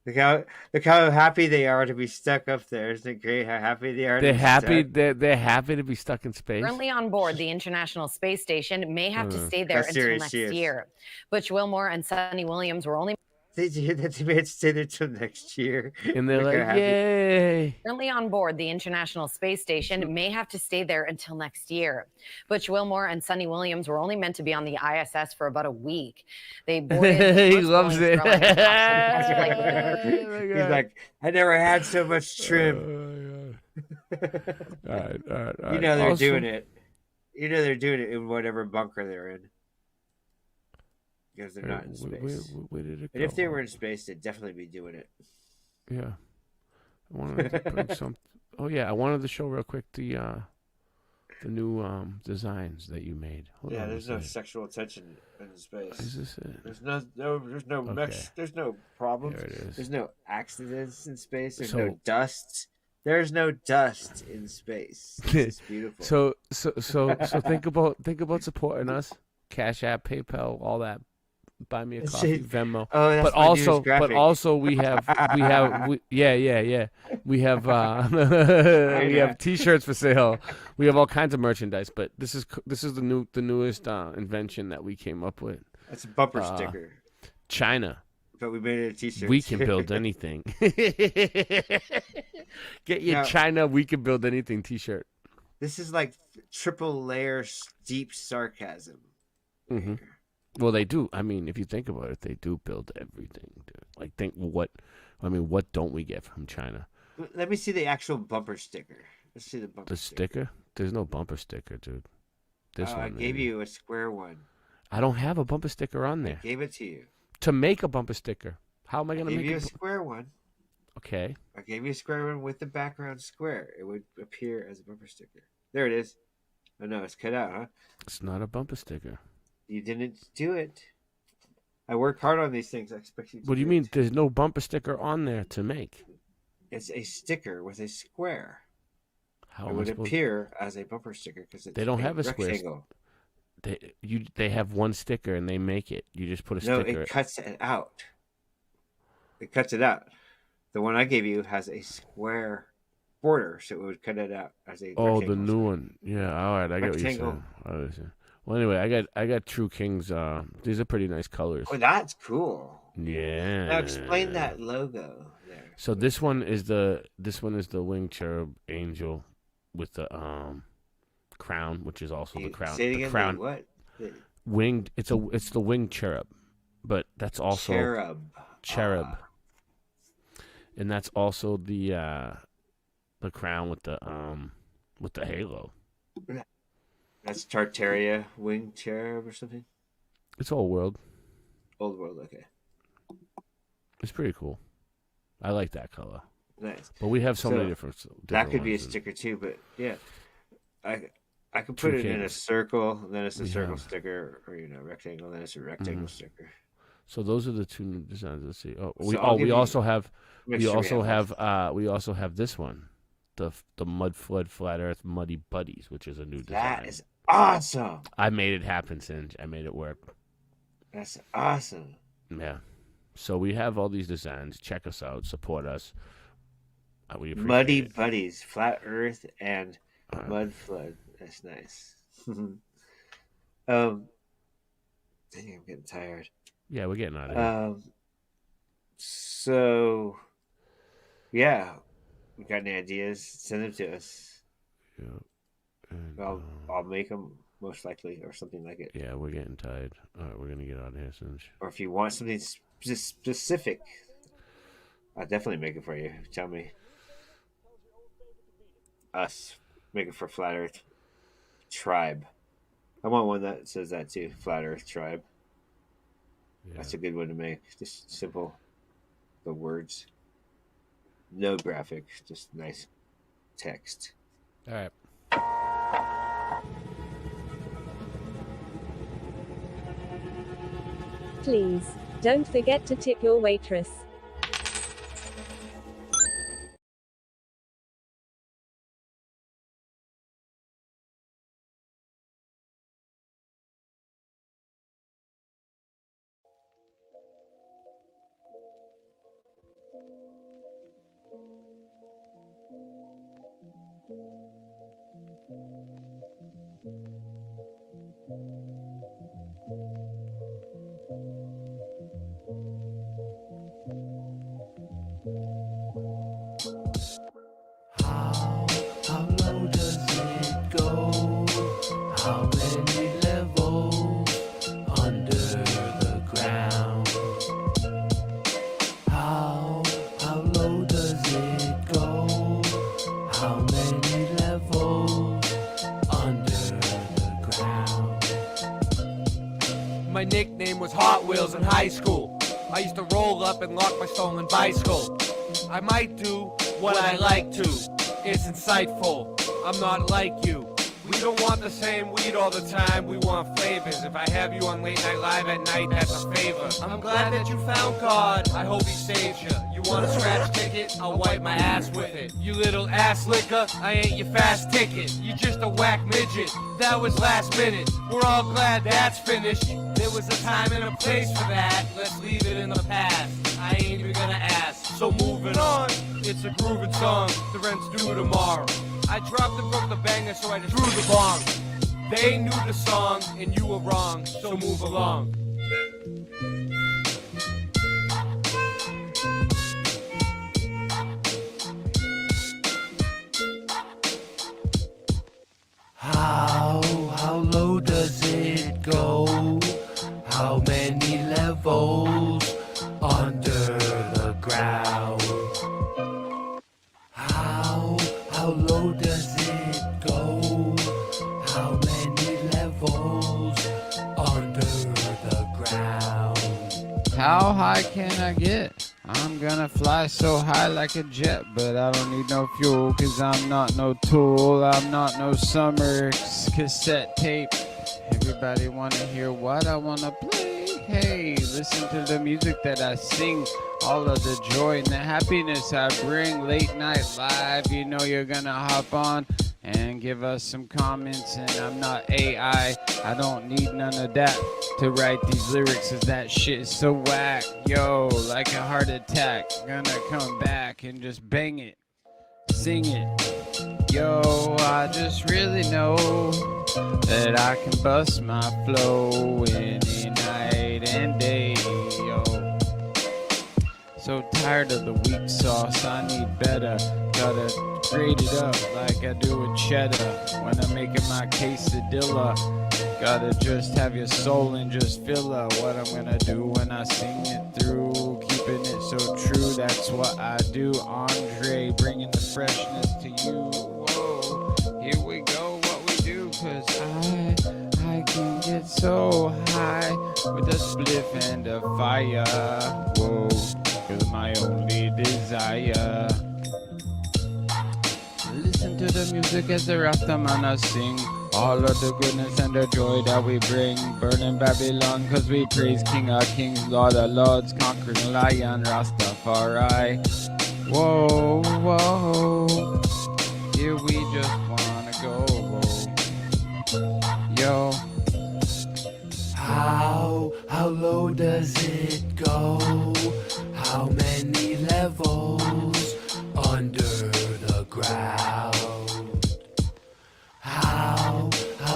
Look how happy they are to be stuck up there. Isn't it great how happy they are? They're happy. They're happy to be stuck in space. Currently on board the International Space Station may have to stay there until next year. Butch Wilmore and Sunny Williams were only. They may have to stay there till next year. And they're like, yay. Currently on board the International Space Station may have to stay there until next year. Butch Wilmore and Sunny Williams were only meant to be on the ISS for about a week. They boarded. He loves it. He's like, I never had so much trim. All right. You know they're doing it. You know they're doing it in whatever bunker they're in. Because they're not in space. Where did it go? And if they were in space, they'd definitely be doing it. Yeah. I wanted to bring some. Oh yeah, I wanted to show real quick the new designs that you made. Hold on, there's no sexual tension in space. Is this it? There's no there's no problems. There it is. There's no accidents in space. There's So- no dust. There's no dust in space. It's beautiful. So think about supporting us. Cash App, PayPal, all that. Buy me a coffee, Venmo. Oh, that's but my newest also graphic. we have we have T-shirts for sale. We have all kinds of merchandise. But this is the newest invention that we came up with. That's a bumper sticker. China. But we made it a T-shirt. We can build anything. Get your Now- China. We can build anything T-shirt. This is like triple layer deep sarcasm. Mm-hmm. Well, they do. I mean, if you think about it, they do build everything, dude. Like, what don't we get from China? Let me see the actual bumper sticker. Let's see the bumper The sticker? There's no bumper sticker, dude. This one. I gave you a square one. I don't have a bumper sticker on there. I gave it to you. To make a bumper sticker, how am I I gonna gave make you a a square one. Okay. I gave you a square one with the background square. It would appear as a bumper sticker. There it is. Oh no, it's cut out, huh? It's not a bumper sticker. You didn't do it. I work hard on these things. I expect you to What do you mean? There's no bumper sticker on there to make? It's a sticker with a square. How it am I would supposed- appear as a bumper sticker because They don't have a square. rectangle. They have one sticker and they make it. You just put a No, sticker. it cuts it out. It cuts it out. The one I gave you has a square border, so it would cut it out as a Oh, rectangle. the new one. Yeah, all right. I get what you're Rectangle. saying. I understand. Well, anyway, I got True Kings. These are pretty nice colors. Oh, that's cool. Yeah. Now explain that logo there. So this one is the winged cherub angel with the crown, which is also the crown. Say it the again. crown What? winged. It's the winged cherub, but that's also Cherub. and that's also the crown with the halo. That's Tartaria winged cherub or something. It's Old World. Old World. Okay. It's pretty cool. I like that color. Nice. But we have so many different That could be a ones, and- sticker too, but yeah, I could True put it in a Kings. circle, then it's a We circle have- sticker, or rectangle, then it's a rectangle Mhm. sticker. So those are the two new designs. Let's see. Oh, So I'll give we you- also have make we sure we also have have this one, the Mud Flood Flat Earth Muddy Buddies, which is a new design. That is awesome. I made it happen, Singe. I made it work. That's awesome. Yeah. So we have all these designs. Check us out. Support us. We appreciate Muddy it. Buddies, Flat Earth, and Mud Flood. That's nice. Dang, I'm getting tired. Yeah, we're getting out of here. So, yeah, we got any ideas? Send them to us. Yeah. I'll make them most likely, or something like it. Yeah, we're getting tired. All right, we're gonna get out of here, Singe. Or if you want something specific, I'll definitely make it for you. Tell me. Us. Make it for Flat Earth Tribe. I want one that says that too. Flat Earth Tribe. That's a good one to make. Just simple. The words. No graphic. Just nice text. All right. Please, don't forget to tip your waitress. How low does it go? How many levels under the ground? How low does it go? How many levels under the ground? My nickname was Hot Wheels in high school. I used to roll up and lock my stolen bicycle. I might do what I like to. It's insightful. I'm not like you. We don't want the same weed all the time. We want flavors. If I have you on Late Night Live at night, that's a favor. I'm glad that you found God. I hope he saves you. You want a scratch ticket? I'll wipe my ass with it. You little ass licker, I ain't your fast ticket. You just a whack midget. That was last minute. We're all glad that's finished. There was a time and a place for that. Let's leave it in the past. I ain't even gonna ask. So moving on. It's a grooving song. The rent's due tomorrow. I dropped and broke the banger, so I just threw the bomb. They knew the song, and you were wrong. So move along. How low does it go? How many levels under the ground? How low does it go? How many levels under the ground? How high can I get? I'm gonna fly so high like a jet, but I don't need no fuel, cause I'm not no tool. I'm not no summer cassette tape. Everybody wanna hear what I wanna play. Hey, listen to the music that I sing. All of the joy and the happiness I bring. Late Night Live, you know you're gonna hop on. and give us some comments. And I'm not AI, I don't need none of that to write these lyrics, as that shit is so whack. Yo, like a heart attack, gonna come back and just bang it, sing it. Yo, I just really know that I can bust my flow any night and day. Yo, so tired of the weak sauce, I need better. Gotta grade it up like I do with cheddar when I'm making my quesadilla. Gotta just have your soul and just feel what I'm gonna do when I sing it through. Keeping it so true, that's what I do. Andre, bringing the freshness to you. Whoa, here we go, what we do, cause I can get so high with a spliff and a fire. Whoa, you're my only desire. Listen to the music as the Rastamana sing. All of the goodness and the joy that we bring. Burning Babylon cause we praise King of Kings, Lord of Lords, conquering Lion, Rastafari. Whoa, whoa, here we just wanna go. Yo, how low does it go? How many levels under the ground? How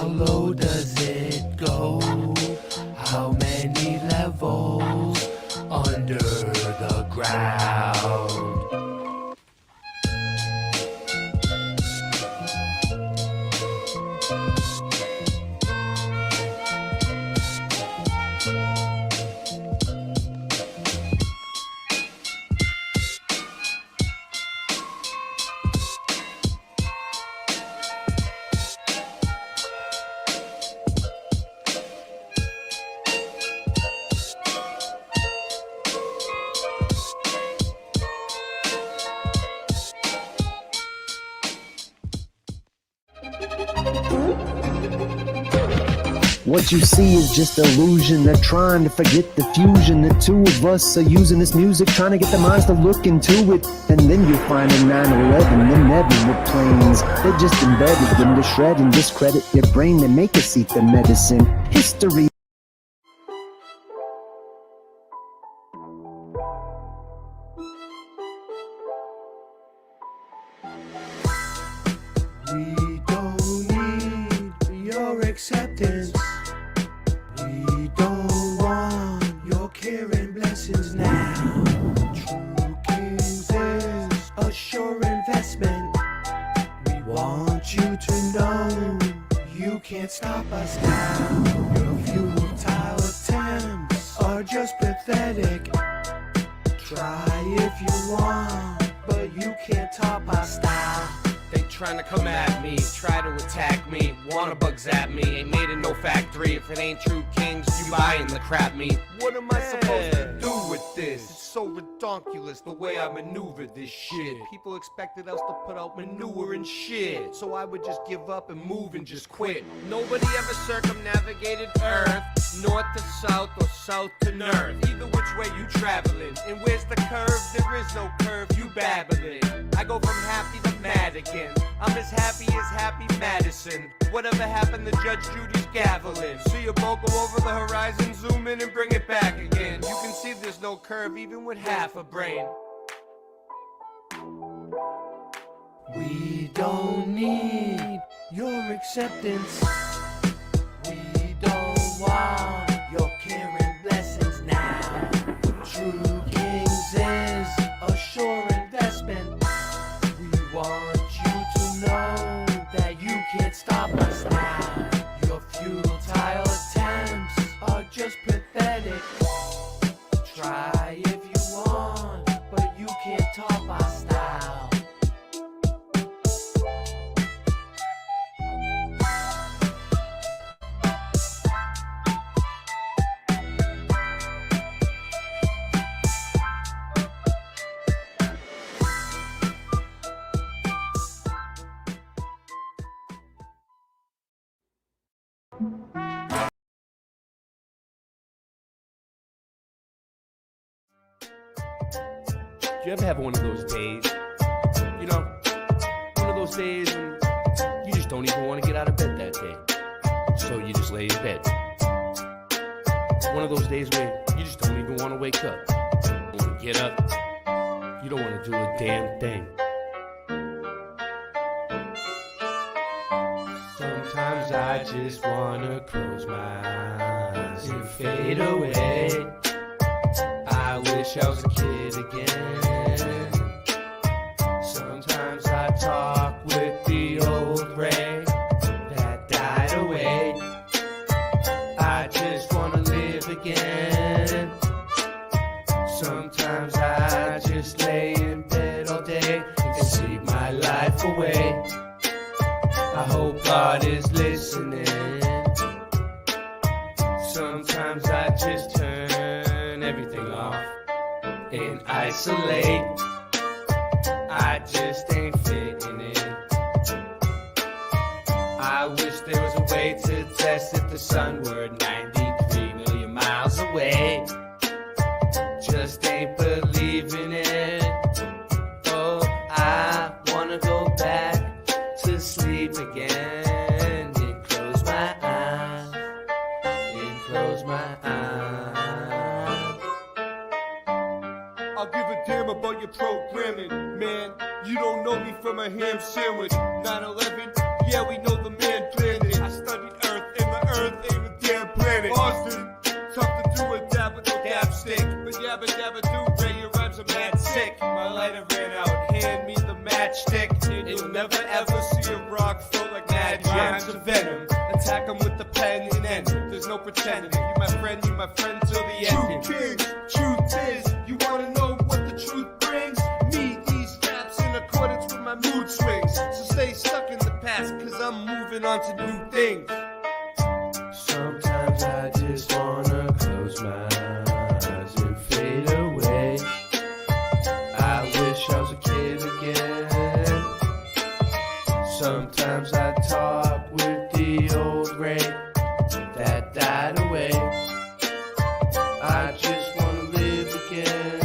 low does it go? How many levels under the ground? What you see is just illusion. They're trying to forget the fusion. The two of us are using this music, trying to get the minds to look into it. And then you find a 9/11, them never planes. They're just embedded in the shred and discredit your brain. They make us eat the medicine. History. We don't need your acceptance. We don't want your care and blessings now. True Kings is a sure investment. We want you to know you can't stop us now. Your futile attempts are just pathetic. Try if you want, but you can't top our style. They trying to come at me, try to attack me, wanna bug zap me. Ain't made in no factory. If it ain't True Kings, you buying the crap me. What am I supposed to do with this? It's so redonkulous the way I maneuver this shit. People expected us to put out manure and shit, so I would just give up and move and just quit. Nobody ever circumnavigated Earth, north to south or south to north. Either which way you traveling, and where's the curve? There is no curve, you babbling. I go from happy to mad again. I'm as happy Madison. Whatever happened to Judge Judy's gaveling? See a boat go over the horizon, zoom in and bring it back again. You can see there's no curve even with half a brain. We don't need your acceptance. We don't want your care and blessings now. True Kings is a sure investment. We want you to know that you can't stop us now. Your futile attempts are just pathetic. Try if you want, but you can't top our style. Do you ever have one of those days? You know, one of those days when you just don't even want to get out of bed that day. So you just lay in bed. One of those days where you just don't even want to wake up. You don't want to get up. You don't want to do a damn thing. Sometimes I just want to close my eyes and fade away. I wish I was a kid again. Sometimes I talk with the old Ray that died away. I just wanna live again. Sometimes I just lay in bed all day and sleep my life away. I hope God is listening. Sometimes I just turn everything off and isolate. I just ain't fitting in. I wish there was a way to test if the sun were 93 million miles away. Just ain't believing it. Oh, I wanna go back to sleep again and close my eyes, and close my eyes. I'll give a damn about your programming, man. You don't know me from a ham sandwich. 9/11, yeah, we know the man planned it. I studied Earth, and the Earth ain't a damn planet. Austin, tough to do a dab with no dab stick. But yabba dabba do, Ray, your rhymes are mad sick. My lighter ran out, hand me the matchstick. And you'll never ever see a rock flow like mad rhymes of venom. Attack 'em with the pen and end. There's no pretending. You my friend till the end. Truth kings, truth is, you wanna know what the truth brings? Me, these raps in accordance with my mood swings. So stay stuck in the past, cause I'm moving on to new things. Sometimes I just wanna close my eyes and fade away. I wish I was a kid again. Sometimes I talk with the old Ray that died away. I just wanna live again.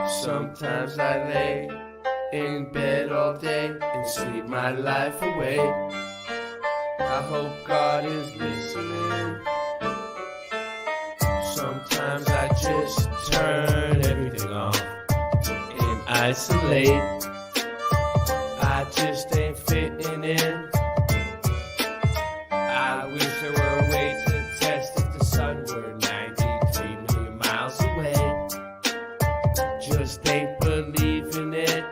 Sometimes I lay in bed all day and sleep my life away. I hope God is listening. Sometimes I just turn everything off and isolate. I just ain't fitting in. I wish there were a way to test if the sun were 93 million miles away. Just ain't believing it.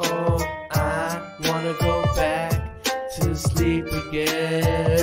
Oh, I wanna go back to sleep again.